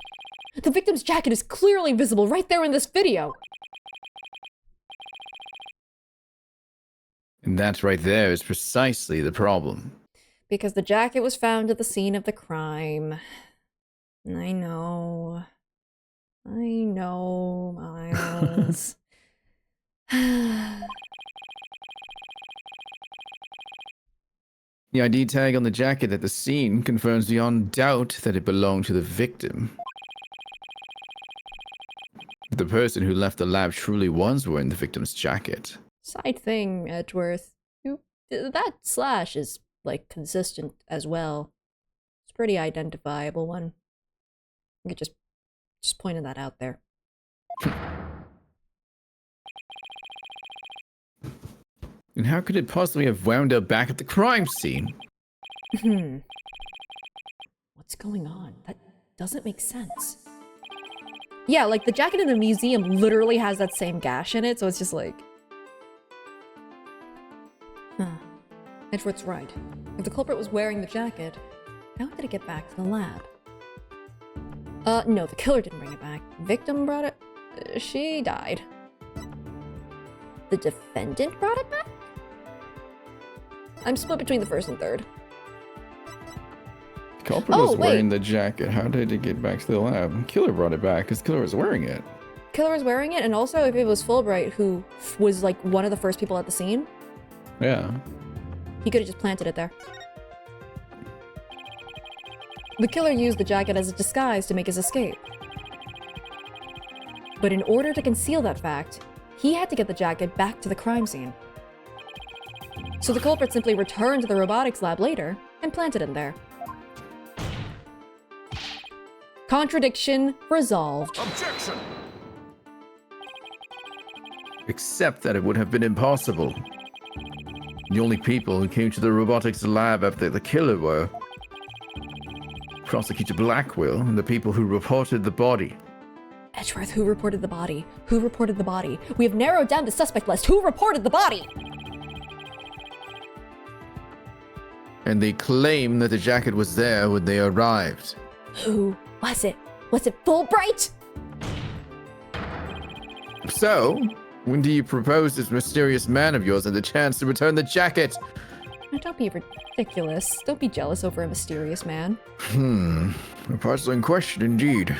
The victim's jacket is clearly visible right there in this video. And that right there is precisely the problem. Because the jacket was found at the scene of the crime. I know. I know, Miles. The ID tag on the jacket at the scene confirms beyond doubt that it belonged to the victim. The person who left the lab truly was wearing the victim's jacket. Side thing, Edgeworth. That slash is, like, consistent as well. It's a pretty identifiable one. I could just pointed that out there. And how could it possibly have wound up back at the crime scene? What's going on? That doesn't make sense. Yeah, like, the jacket in the museum literally has that same gash in it, so it's just like... Huh. Edgeworth's right. If the culprit was wearing the jacket, how did it get back to the lab? No, the killer didn't bring it back. Victim brought it... she died. The defendant brought it back? I'm split between the first and third. The culprit was wearing the jacket. How did it get back to the lab? Killer brought it back because killer was wearing it. Killer was wearing it, and also if it was Fulbright, who was like one of the first people at the scene. Yeah. He could have just planted it there. The killer used the jacket as a disguise to make his escape. But in order to conceal that fact, he had to get the jacket back to the crime scene. So the culprit simply returned to the robotics lab later and planted it there. Contradiction resolved. Objection! Except that it would have been impossible. The only people who came to the robotics lab after the killer were Prosecutor Blackwell and the people who reported the body. Edgeworth, who reported the body? Who reported the body? We have narrowed down the suspect list. Who reported the body? And they claim that the jacket was there when they arrived. Who was it? Was it Fulbright? So, when do you propose this mysterious man of yours and the chance to return the jacket? Now, don't be ridiculous. Don't be jealous over a mysterious man. A puzzling question indeed.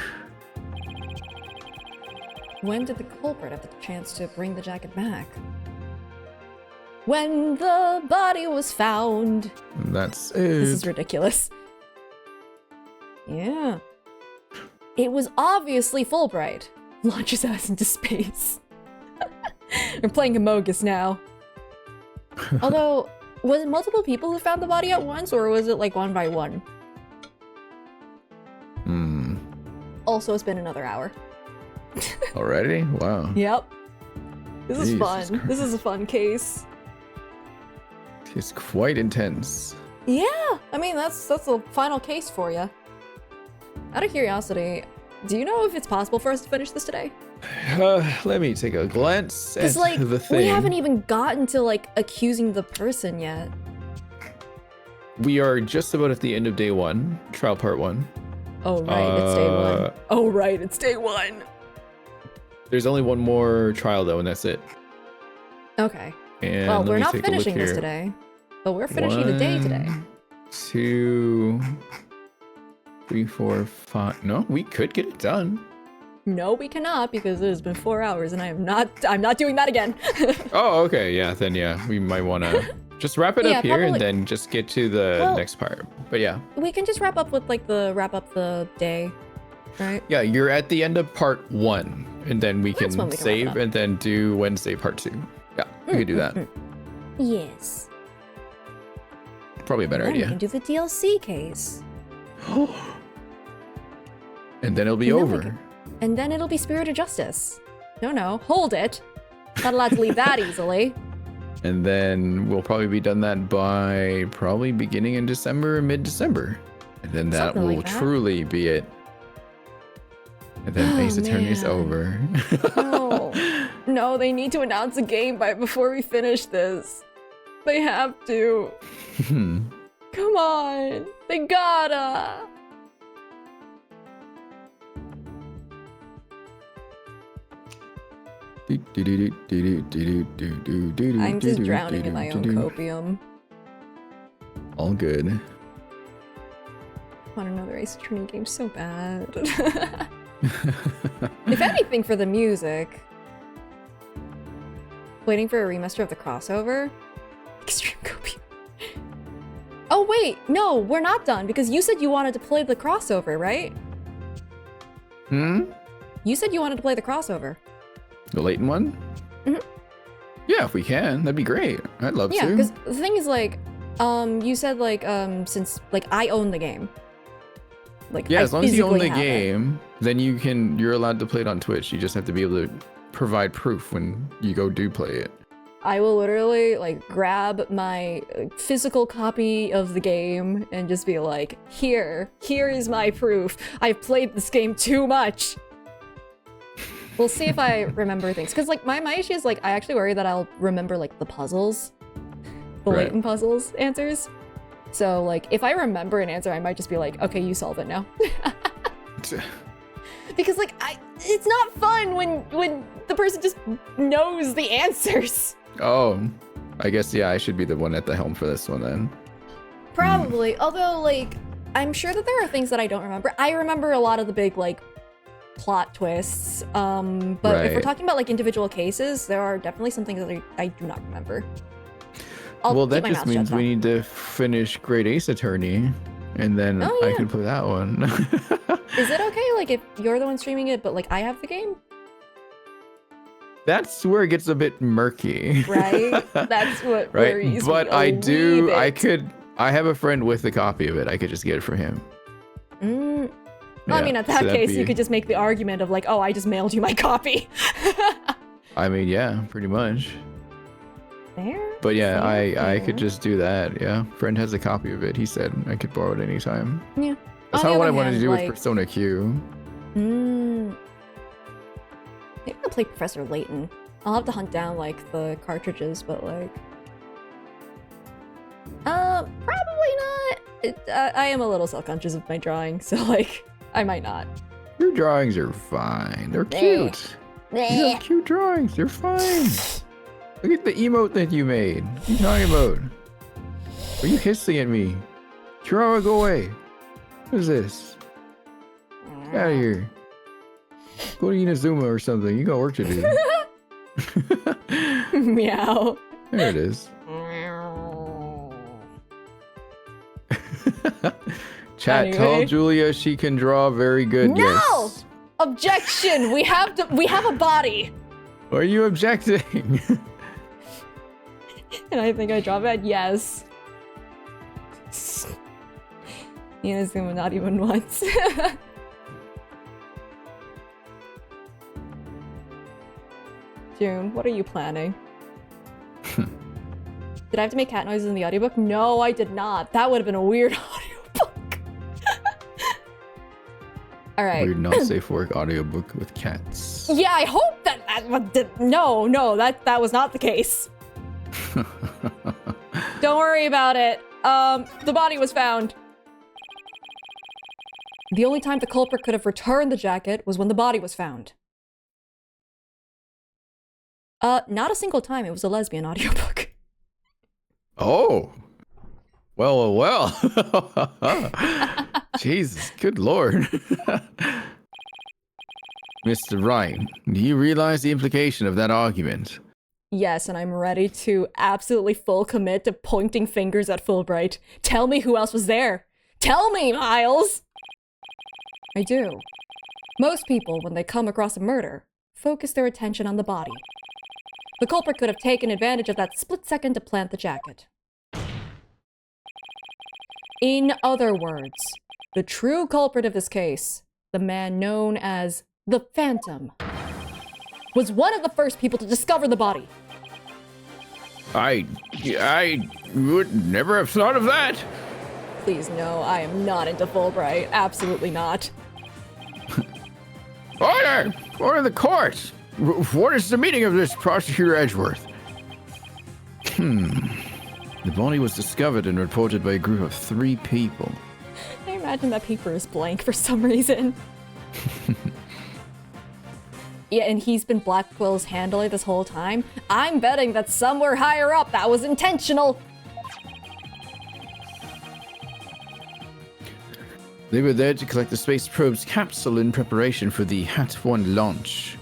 When did the culprit have the chance to bring the jacket back? When the body was found. That's it. This is ridiculous. Yeah. It was obviously Fulbright. Launches us into space. We're playing Amogus now. Although, was it multiple people who found the body at once, or was it like one by one? Also, it's been another hour. Already? Wow. Yep. This is Jesus fun. Christ. This is a fun case. It's quite intense. Yeah, I mean that's the final case for you. Out of curiosity, do you know if it's possible for us to finish this today? Let me take a glance at Because like the thing. we haven't even gotten to like accusing the person yet. We are just about at the end of day 1, trial part 1. Oh right, it's day 1. Oh right, it's day 1. There's only one more trial though, and that's it. Okay. And Well, let we're me not take a look finishing this here. today, but we're finishing the day today. 2, 3, 4, 5. No, we could get it done. no, we cannot because it has been 4 hours and I'm not doing that again. Oh, okay. Yeah, then yeah, we might want to just wrap it Yeah, up here probably- and then just get to the Well- next part. But yeah. We can just wrap up with like wrap up the day, right? Yeah, you're at the end of part 1 and then we That's can when we can wrap it save up. and then do Wednesday part 2. Yeah, we could do that. Yes. Probably a better Then we idea. can do the DLC case. And then it'll be And then we over. can- And then it'll be Spirit of Justice. No, hold it. Not allowed to leave that easily. And then we'll probably be done that by probably beginning in December or mid-December. And then that Something will like that. truly be it. And then Oh, Ace Attorney is man. over. No, they need to announce a game before we finish this. They have to. Come on. They gotta. I'm just drowning in my own copium. All good. I want another Ace Attorney game so bad. If anything, for the music. Waiting for a remaster of the crossover. Extreme copium. Oh wait, no, we're not done because you said you wanted to play the crossover, right? You said you wanted to play the crossover. The Leighton one? Mhm. Yeah, if we can, that'd be great. I'd love Yeah, to. because the thing is, like, you said, like, since, like, I own the game. Like, Yeah, I as long as you own physically the have it. game, then you're allowed to play it on Twitch. You just have to be able to provide proof when you do play it. I will literally, like, grab my physical copy of the game and just be like, here is my proof. I've played this game too much. We'll see if I remember things. Because, like, my issue is, like, I actually worry that I'll remember, like, the puzzles. The Right. Leighton puzzles answers. So, like, if I remember an answer, I might just be like, okay, you solve it now. Because, like, it's not fun when the person just knows the answers. Oh, I guess, yeah, I should be the one at the helm for this one then. Probably. Although, like, I'm sure that there are things that I don't remember. I remember a lot of the big, like, plot twists. But if we're Right. talking about, like, individual cases, there are definitely some things that I do not remember. Well, keep that my just mouth means shut, we though. need to finish Great Ace Attorney, and then Oh, I yeah. can play that one. Is it okay, like, if you're the one streaming it, but, like, I have the game? That's where it gets a bit murky. Right? That's what Right? worries But me a I wee bit. I have a friend with a copy of it. I could just get it from him. Well, I Yeah, mean, at so that that'd case, you be- could just make the argument of, like, oh, I just mailed you my copy. I mean, yeah, pretty much. Fair? But yeah, Fair, I fair. could just do that. Yeah, friend has a copy of it. He said I could borrow it anytime. Yeah. That's On the not what I other wanted to hand, do like- with Persona Q. Maybe I'll play Professor Layton. I'll have to hunt down, like, the cartridges, but, like... Probably not! I am a little self-conscious of my drawing, so, like, I might not. Your drawings are fine. They're cute. You have cute drawings. They're fine. Look at the emote that you made. What are you talking about? Are you hissing at me? Chihuahua, go away. What is this? Get out of here. Go to Inazuma or something. You got work to do. Meow. There it is. Chat, tell Anyway. Julia she can draw very good. No! Yes. Objection! We have a body! Why are you objecting? And I think I draw bad, yes. Inazuma not even once. June, what are you planning? Did I have to make cat noises in the audiobook? No, I did not. That would have been a weird audiobook. Alright. Weird not safe for work audiobook with cats. Yeah, I hope no, that was not the case. Don't worry about it. The body was found. The only time the culprit could have returned the jacket was when the body was found. Not a single time. It was a lesbian audiobook. Oh. Well. Jesus, good lord. Mr. Wright, do you realize the implication of that argument? Yes, and I'm ready to absolutely full commit to pointing fingers at Fulbright. Tell me who else was there. Tell me, Miles! I do. Most people, when they come across a murder, focus their attention on the body. The culprit could have taken advantage of that split second to plant the jacket. In other words, the true culprit of this case, the man known as the Phantom, was one of the first people to discover the body. I would never have thought of that. Please, no, I am not into Fulbright. Absolutely not. Order! Order the court! What is the meaning of this, Prosecutor Edgeworth? The body was discovered and reported by a group of 3 people. I imagine that paper is blank for some reason. Yeah, and he's been Blackwell's handler this whole time. I'm betting that somewhere higher up that was intentional. They were there to collect the space probe's capsule in preparation for the HAT-1 launch.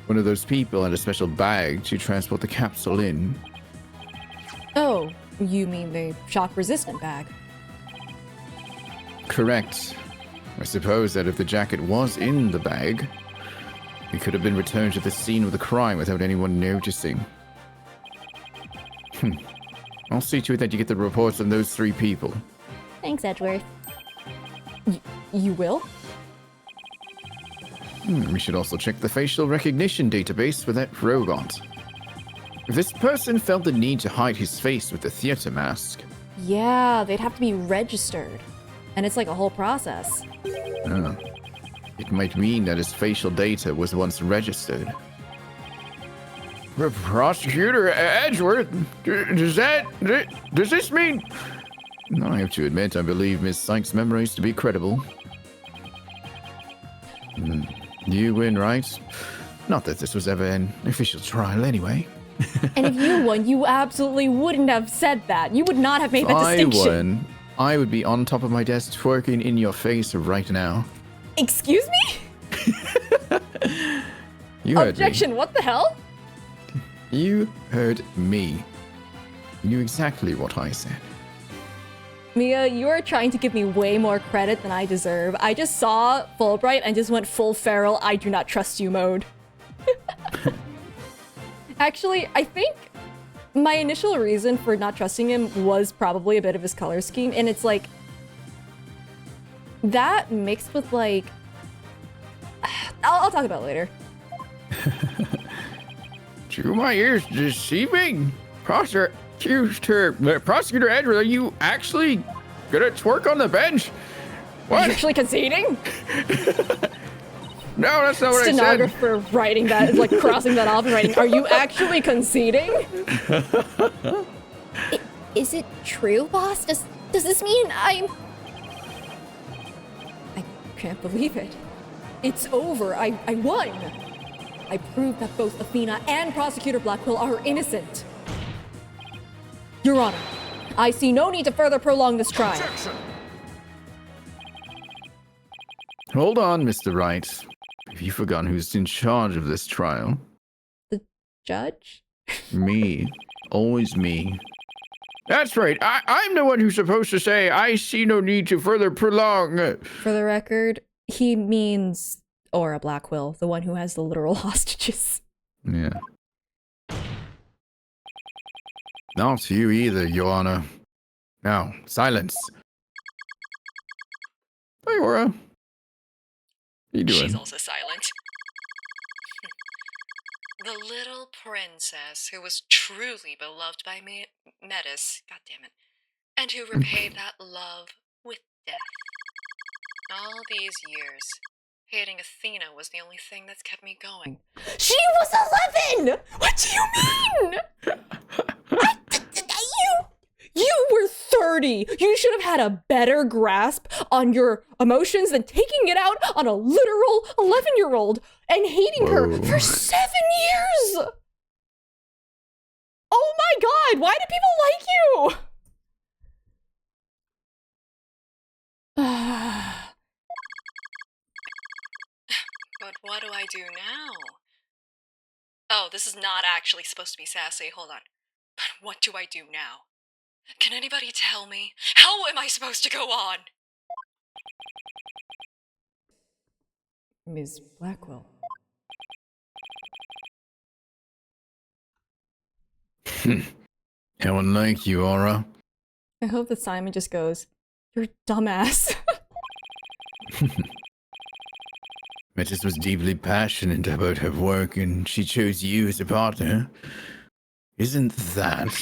One of those people had a special bag to transport the capsule in. Oh, you mean the shock-resistant bag? Correct. I suppose that if the jacket was in the bag, it could have been returned to the scene of the crime without anyone noticing. I'll see to it that you get the reports on those 3 people. Thanks, Edgeworth. You will? We should also check the facial recognition database for that robot. If this person felt the need to hide his face with the theater mask, Yeah, they'd have to be registered. And it's like a whole process. it might mean that his facial data was once registered. Prosecutor Edgeworth, does this mean? I have to admit, I believe Miss Sykes' memories to be credible. You win, right? Not that this was ever an official trial anyway. And if you won, you absolutely wouldn't have said that. You would not have made that distinction. I won. I would be on top of my desk twerking in your face right now. Excuse me? You heard Objection, me. what the hell? You heard me. You knew exactly what I said. Mia, you are trying to give me way more credit than I deserve. I just saw Fulbright and just went full feral, I do not trust you mode. Actually, I think my initial reason for not trusting him was probably a bit of his color scheme, and it's like that mixed with like I'll talk about it later. To my ears, deceiving. Prosecutor Edgeworth, are you actually gonna twerk on the bench? Are What? you actually conceding? No, that's not what I said. Stenographer writing that, like crossing that off and writing, are you actually conceding? Is it true, boss? Does this mean I Can't believe it. It's over. I won. I proved that both Athena and Prosecutor Blackwell are innocent. Your Honor, I see no need to further prolong this trial. Objection! Hold on, Mr. Wright. Have you forgotten who's in charge of this trial? The judge? Me. Always me. That's right. I'm the one who's supposed to say, I see no need to further prolong. For the record, he means Aura Blackwell, the one who has the literal hostages. Yeah. Not you either, Your Honor. Now, silence. Hi, Aura. How you doing? She's also silent. The little princess who was truly beloved by Metis, God damn it, and who repaid that love with death. All these years, hating Athena was the only thing that's kept me going. She was 11! What do you mean? You were 30! You should have had a better grasp on your emotions than taking it out on a literal 11-year-old and hating her for 7 years! Oh my god, why do people like you? what do I do now? Oh, this is not actually supposed to be sassy. Hold on. But what do I do now? Can anybody tell me? How am I supposed to go on? Ms. Blackwell. How unlike you, Aura. I hope that Simon just goes, "You're dumbass." Metis was deeply passionate about her work, and she chose you as a partner. Isn't that...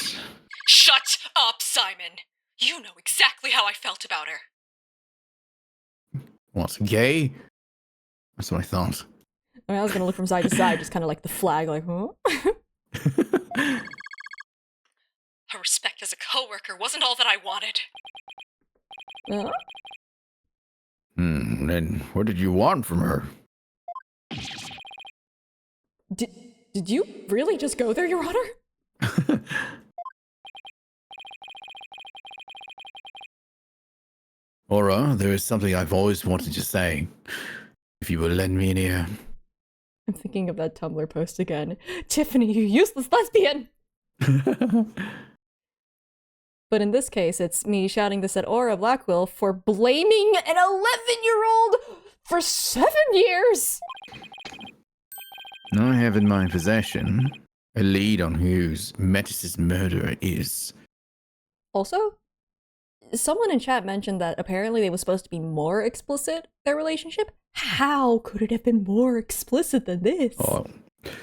Shut up, Simon! You know exactly how I felt about her. What, gay? That's what I thought. I mean, I was gonna look from side to side, just kind of like the flag, like, huh? Her respect as a coworker wasn't all that I wanted. Then what did you want from her? Did you really just go there, Your Honor? Aura, there is something I've always wanted to say. If you will lend me an ear. I'm thinking of that Tumblr post again. Tiffany, you useless lesbian! But in this case, it's me shouting this at Aura Blackwell for blaming an 11-year-old for 7 years! I have in my possession a lead on whose Metis' murderer is. Also, someone in chat mentioned that apparently they were supposed to be more explicit, their relationship. How could it have been more explicit than this? Oh,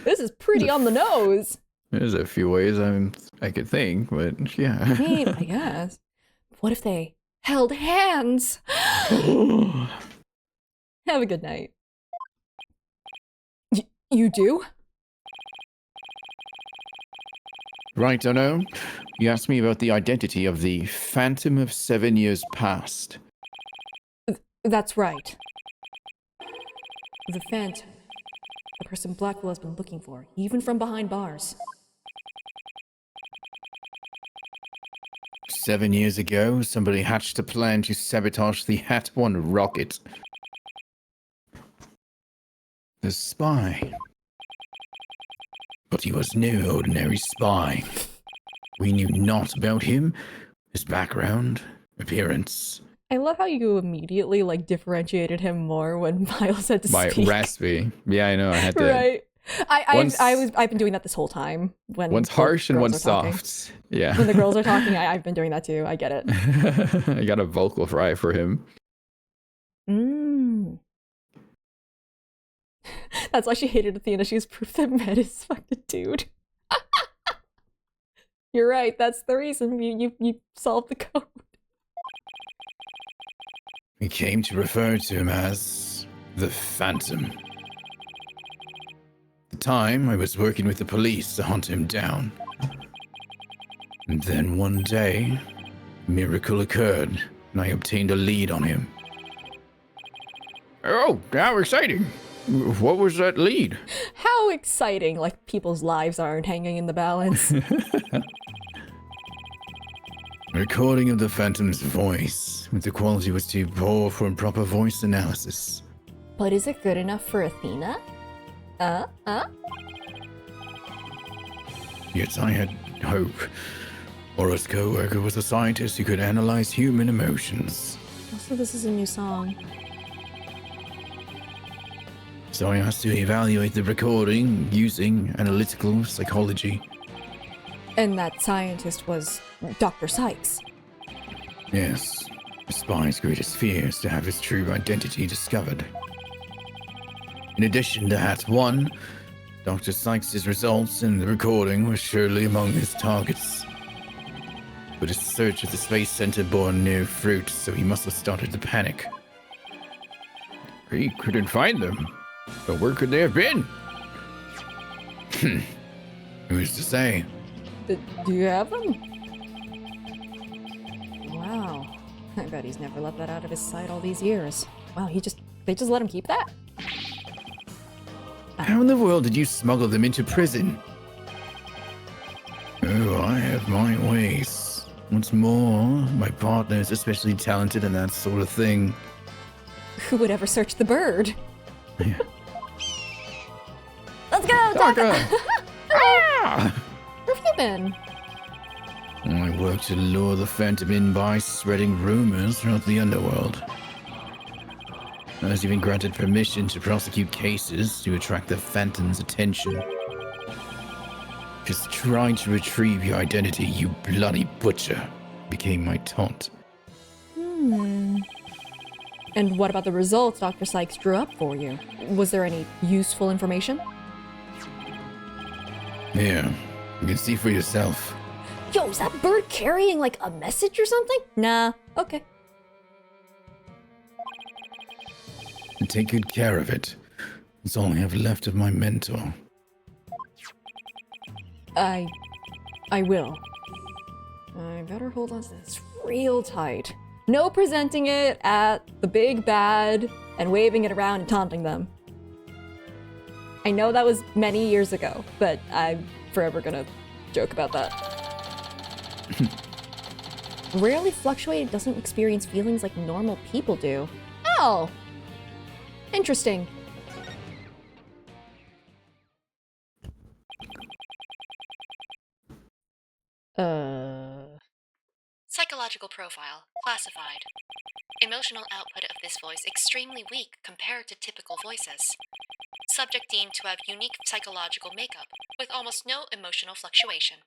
this is pretty on the nose. There's a few ways I could think, but yeah. I mean, I guess. What if they held hands? Have a good night. You do? Right, I know. You asked me about the identity of the Phantom of 7 years past. That's right. The Phantom. The person Blackwell has been looking for, even from behind bars. 7 years ago, somebody hatched a plan to sabotage the Hat-1 rocket. The spy. But he was no ordinary spy. We knew not about him, his background, appearance. I love how you immediately, like, differentiated him more when Miles had to By speak. raspy. Yeah, I know, I had to... Right. I've been doing that this whole time. When one's harsh and one's talking. soft. Yeah. When the girls are talking, I've been doing that too. I get it. I got a vocal fry for him. That's why she hated Athena. She was proof that Med is fucking dude. You're right. That's the reason you solved the code. We came to refer to him as the Phantom. At the time, I was working with the police to hunt him down. And then one day, a miracle occurred, and I obtained a lead on him. Oh, how exciting! What was that lead? How exciting! Like, people's lives aren't hanging in the balance. A recording of the Phantom's voice, but the quality was too poor for proper voice analysis. But is it good enough for Athena? Yet I had hope. Aura's co-worker was a scientist who could analyze human emotions. Also, this is a new song. So I asked to evaluate the recording using analytical psychology. And that scientist was Dr. Sykes. Yes, the spy's greatest fear is to have his true identity discovered. In addition to Hat-1, Dr. Sykes' results in the recording were surely among his targets. But his search at the Space Center bore no fruit, so he must have started to panic. He couldn't find them. But where could they have been? Who's to say? Do you have them? Wow. I bet he's never let that out of his sight all these years. Wow, they just let him keep that? How in the world did you smuggle them into prison? Oh, I have my ways. What's more, my partner is especially talented in that sort of thing. Who would ever search the bird? Yeah. Oh, Taka! Ah! Where have you been? I work to lure the Phantom in by spreading rumors throughout the underworld. I was even granted permission to prosecute cases to attract the Phantom's attention. Just trying to retrieve your identity, you bloody butcher, became my taunt. And what about the results Dr. Sykes drew up for you? Was there any useful information? Yeah, you can see for yourself. Yo, is that bird carrying like a message or something? Nah, okay. And take good care of it. That's all I have left of my mentor. I will. I better hold on to this real tight. No presenting it at the big bad and waving it around and taunting them. I know that was many years ago, but I'm forever gonna joke about that. Rarely fluctuated doesn't experience feelings like normal people do. Oh! Interesting. Psychological profile. Classified. Emotional output of this voice extremely weak compared to typical voices. Subject deemed to have unique psychological makeup, with almost no emotional fluctuation.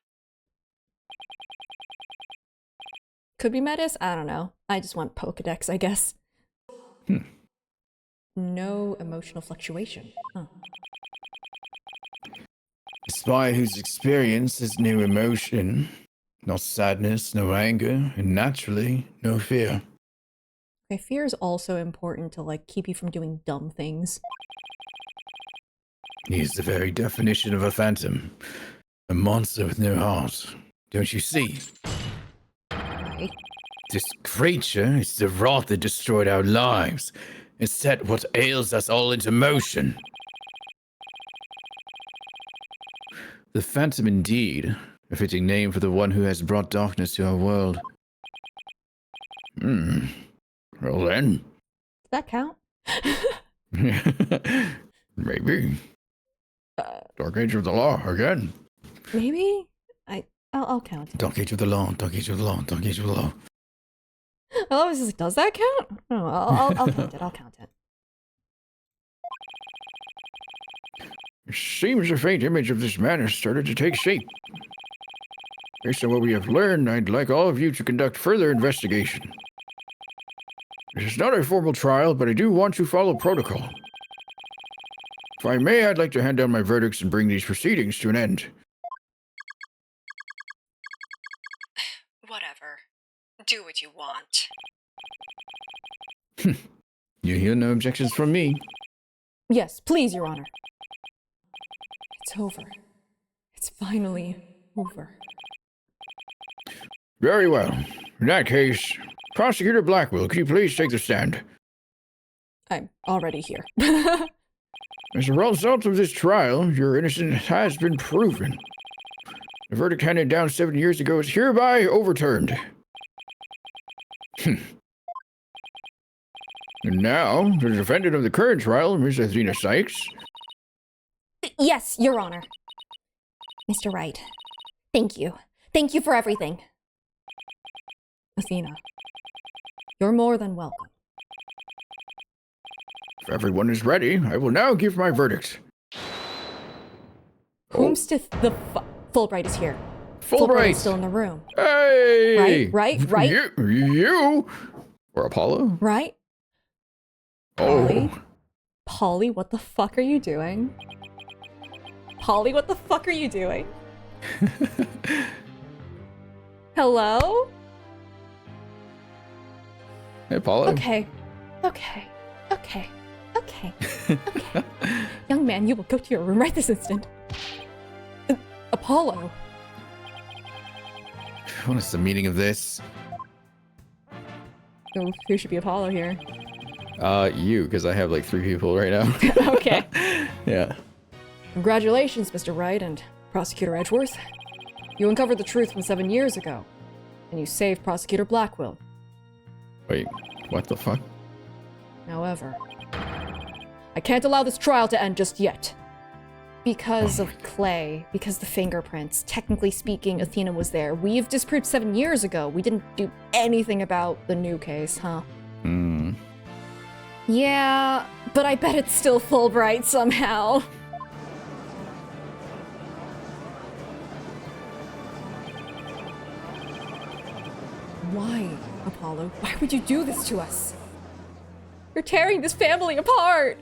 Could be Metis? I don't know. I just want Pokedex, I guess. No emotional fluctuation. Huh. A spy who's experiences no emotion, no sadness, no anger, and naturally, no fear. Okay, fear is also important to like keep you from doing dumb things. He's the very definition of a phantom. A monster with no heart. Don't you see? Right. This creature is the wrath that destroyed our lives and set what ails us all into motion. The Phantom indeed, a fitting name for the one who has brought darkness to our world. Well then. Does that count? Maybe. Dark Age of the Law again. Maybe? I'll count it. Dark Age of the Law, Dark Age of the Law, Dark Age of the Law. I was just like, does that count? No, I'll count it. I'll count it. It seems a faint image of this man has started to take shape. Based on what we have learned, I'd like all of you to conduct further investigation. This is not a formal trial, but I do want to follow protocol. If I may, I'd like to hand down my verdicts and bring these proceedings to an end. Whatever. Do what you want. You hear no objections from me. Yes, please, Your Honor. It's over. It's finally over. Very well. In that case, Prosecutor Blackwell, could you please take the stand? I'm already here. As a result of this trial, your innocence has been proven. The verdict handed down 7 years ago is hereby overturned. And now, the defendant of the current trial, Ms. Athena Sykes. Yes, Your Honor. Mr. Wright, thank you. Thank you for everything. Athena, you're more than welcome. If everyone is ready, I will now give my verdict. Whomstith the Fulbright is here. Fulbright is still in the room. Hey! Right? You? Or Apollo? Right? Oh. Polly, what the fuck are you doing? Polly, what the fuck are you doing? Hello? Hey, Apollo. Okay. Young man, you will go to your room right this instant. Apollo. What is the meaning of this? Who should be Apollo here? You, because I have like 3 people right now. Okay. Yeah. Congratulations, Mr. Wright and Prosecutor Edgeworth. You uncovered the truth from 7 years ago, and you saved Prosecutor Blackwell. Wait, what the fuck? However, I can't allow this trial to end just yet. because of Clay, because the fingerprints. Technically speaking, Athena was there. We've disproved 7 years ago. We didn't do anything about the new case, huh? Hmm. Yeah, but I bet it's still Fulbright somehow. Why, Apollo? Why would you do this to us? You're tearing this family apart!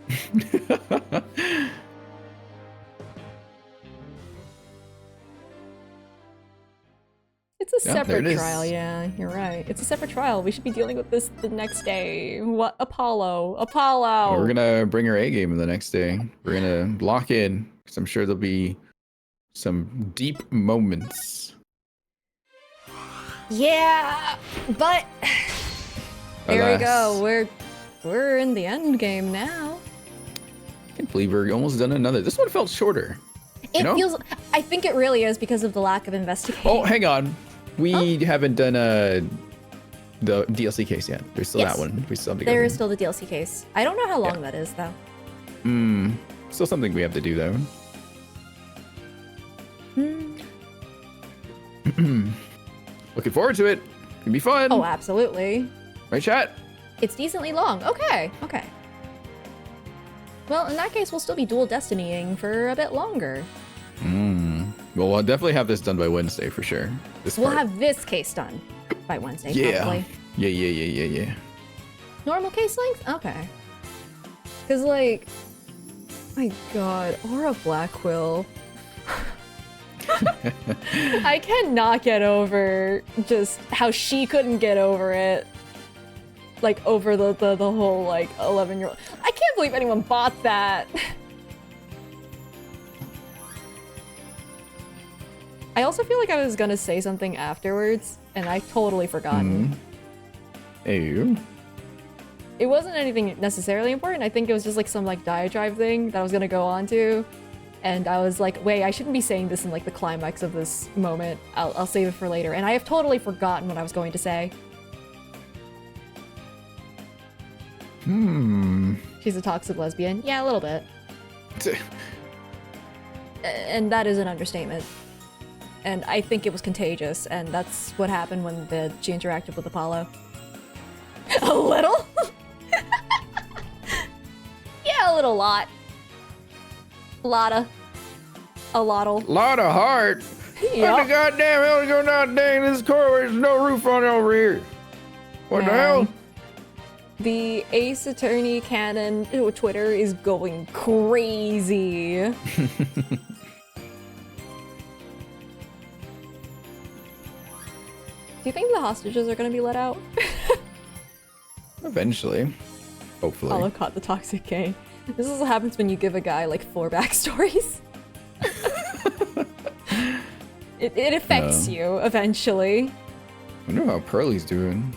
It's a Yeah, there separate it is. trial, yeah, you're right. It's a separate trial. We should be dealing with this the next day. What? Apollo? Apollo! We're gonna bring our A game the next day. We're gonna lock in, because I'm sure there'll be some deep moments. Yeah, but there we go. Alas. We're in the end game now. I can't believe we're almost done another. This one felt shorter. It know? feels. I think it really is because of the lack of investigation. Oh, hang on. We haven't done the DLC case yet. There's still Yes. that one. We still have to go. There through. is still the DLC case. I don't know how long that is though. Still something we have to do though. Looking forward to it. Gonna be fun. Oh, absolutely. Right, chat? It's decently long. Okay, okay. Well, in that case, we'll still be dual destinying for a bit longer. Well, we'll definitely have this done by Wednesday for sure. This We'll part. have this case done by Wednesday, Yeah. probably. Yeah. Normal case length? Okay. Because, like, my god, Aura Blackquill. I cannot get over just how she couldn't get over it. Like, over the whole, like, 11-year-old. I can't believe anyone bought that. I also feel like I was gonna say something afterwards, and I totally forgotten. Hey. It wasn't anything necessarily important. I think it was just like some like diatribe thing that I was gonna go on to. And I was like, wait, I shouldn't be saying this in like the climax of this moment. I'll save it for later. And I have totally forgotten what I was going to say. She's a toxic lesbian. Yeah, a little bit. And that is an understatement. And I think it was contagious, and that's what happened when she interacted with Apollo. A little? Yeah, a little lot. A lot of heart. Yup. What the goddamn hell is going on? Dang, this car, there's no roof on it over here. What the Man. hell? The Ace Attorney canon Twitter is going crazy. Do you think the hostages are going to be let out? Eventually. Hopefully. Olive caught the toxic gang. This is what happens when you give a guy like 4 backstories. It affects you eventually. I wonder how Pearly's doing.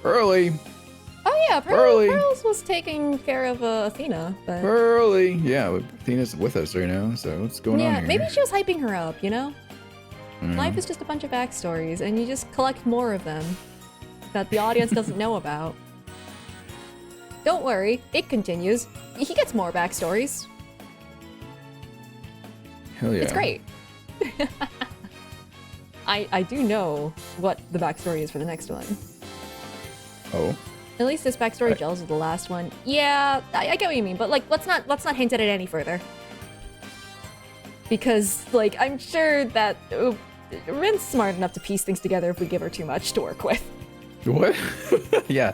Pearly! Oh yeah, Pearly. Pearls was taking care of Athena, but Pearly! Yeah, but Athena's with us right now, so what's going on yeah, here? maybe she was hyping her up, you know? Life is just a bunch of backstories, and you just collect more of them that the audience doesn't know about. Don't worry, it continues. He gets more backstories. Hell yeah. It's great. I do know what the backstory is for the next one. Oh. At least this backstory gels with the last one. Yeah, I get what you mean, but like, let's not hint at it any further. Because, like, I'm sure that Rin's smart enough to piece things together if we give her too much to work with. What? Yeah.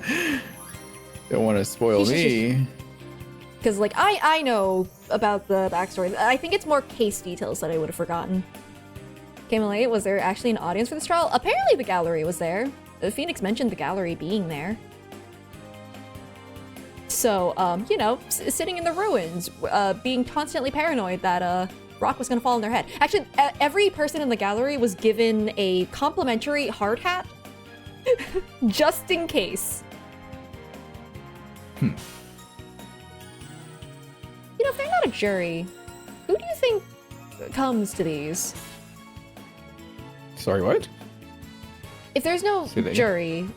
Don't want to spoil me. Because, like, I know about the backstory. I think it's more case details that I would have forgotten. Camelate, was there actually an audience for this trial? Apparently the gallery was there. Phoenix mentioned the gallery being there. So, you know, sitting in the ruins, being constantly paranoid that rock was gonna fall on their head. Actually, every person in the gallery was given a complimentary hard hat, just in case. You know, if they're not a jury, who do you think comes to these? Sorry, what? If there's no Say that again. jury,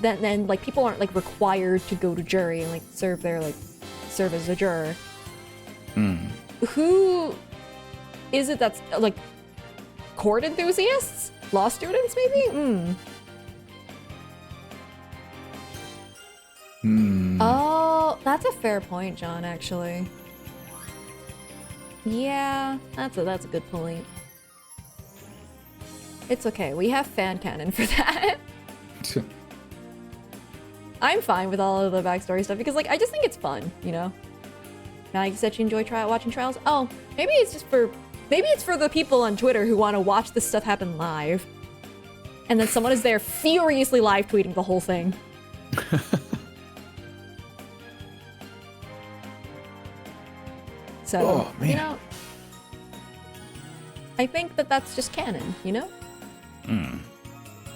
then like people aren't like required to go to jury and like serve as a juror. Who is it that's like court enthusiasts? Law students, maybe? Oh, that's a fair point, John, actually. Yeah, that's a good point. It's okay, we have fan canon for that. I'm fine with all of the backstory stuff because, like, I just think it's fun, you know? Now you said you enjoy watching trials. Oh, maybe it's for the people on Twitter who want to watch this stuff happen live. And then someone is there furiously live tweeting the whole thing. So, you know, I think that that's just canon, you know?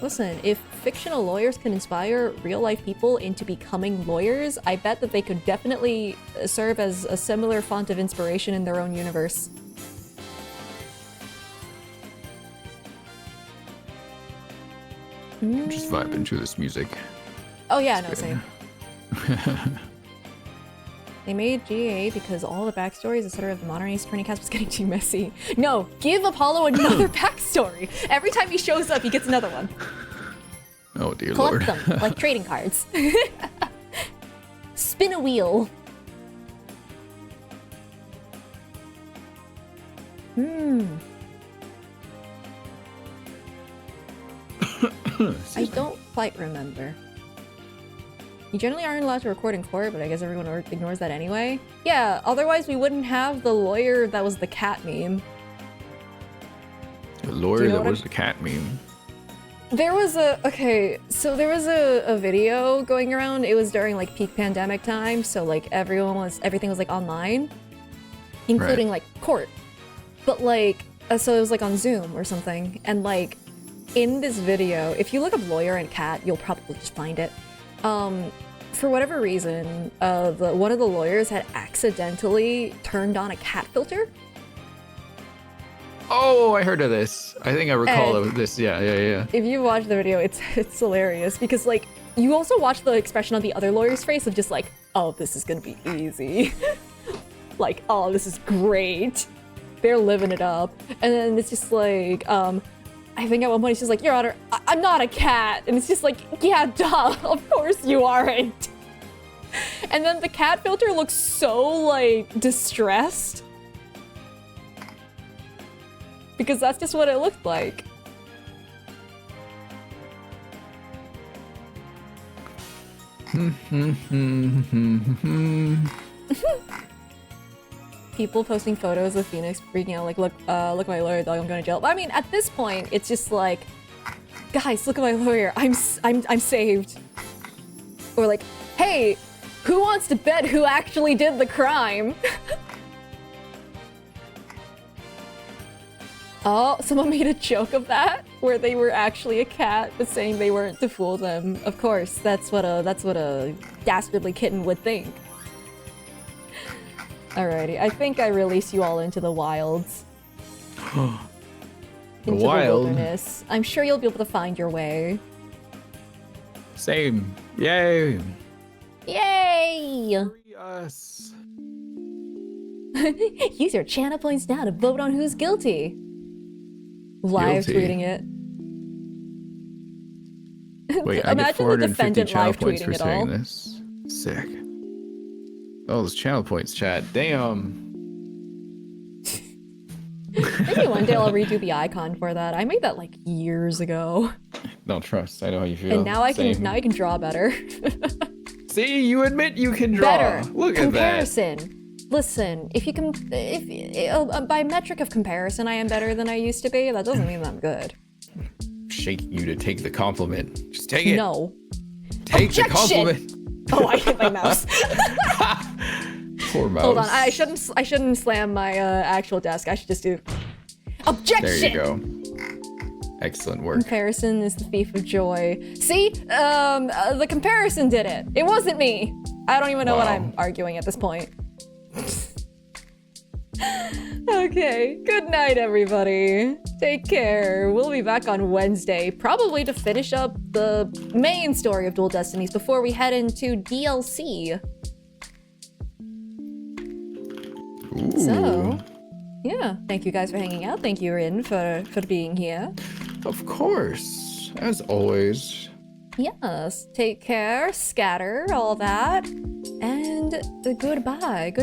Listen, if fictional lawyers can inspire real-life people into becoming lawyers, I bet that they could definitely serve as a similar font of inspiration in their own universe. I'm just vibing to this music. Oh yeah, no, same. They made GA because all the backstories, etc. of the modern Ace Attorney cast was getting too messy. No, give Apollo another backstory. Every time he shows up, he gets another one. Oh dear Collect lord. them, like trading cards. Spin a wheel. I don't quite remember. You generally aren't allowed to record in court, but I guess everyone ignores that anyway. Yeah, otherwise we wouldn't have the lawyer that was the cat meme. The lawyer that was the cat meme. There was a video going around. It was during like peak pandemic time, so like everything was like online, including like court. But like, so it was like on Zoom or something, and like in this video, if you look up lawyer and cat, you'll probably just find it. For whatever reason, one of the lawyers had accidentally turned on a cat filter. Oh, I heard of this. I think I recall this. Yeah. If you watch the video, it's hilarious because like you also watch the expression on the other lawyer's face of just like, oh, this is gonna be easy. Like, oh, this is great. They're living it up. And then it's just like, I think at one point she's like, Your Honor, I'm not a cat. And it's just like, yeah, duh, of course you aren't. And then the cat filter looks so, like, distressed. Because that's just what it looked like. People posting photos of Phoenix freaking out like, look my lawyer, dog, I'm going to jail. I mean, at this point, it's just like, guys, look at my lawyer, I'm saved. Or like, hey, who wants to bet who actually did the crime? Oh, someone made a joke of that, where they were actually a cat, but saying they weren't to fool them. Of course, that's what a dastardly kitten would think. Alrighty, I think I release you all into the wilds. Into the wilderness. I'm sure you'll be able to find your way. Same. Yay. Yay! Yes. Use your channel points now to vote on who's guilty. Live tweeting it. Wait, I get Imagine the 450 defendant channel live points tweeting for it saying all. this. Sick. Oh, those channel points, chat. Damn. Maybe one day I'll redo the icon for that. I made that like years ago. Don't trust. I know how you feel. And now I Same. can draw better. See, you admit you can draw. Better. Look Comparison. at that. Listen, by metric of comparison, I am better than I used to be. That doesn't mean that I'm good. Shaking you to take the compliment. Just take it. No. Take Objection! the compliment. Oh, I hit my mouse. Poor mouse. Hold on, I shouldn't slam my actual desk. I should just do objection. There you go. Excellent work. Comparison is the thief of joy. See, the comparison did it. It wasn't me. I don't even know what I'm arguing at this point. Okay, good night, everybody. Take care. We'll be back on Wednesday, probably to finish up the main story of Dual Destinies before we head into DLC. Ooh. So, Yeah, thank you guys for hanging out. Thank you, Rin, for being here. Of course, as always. Yes, take care, scatter, all that, and goodbye.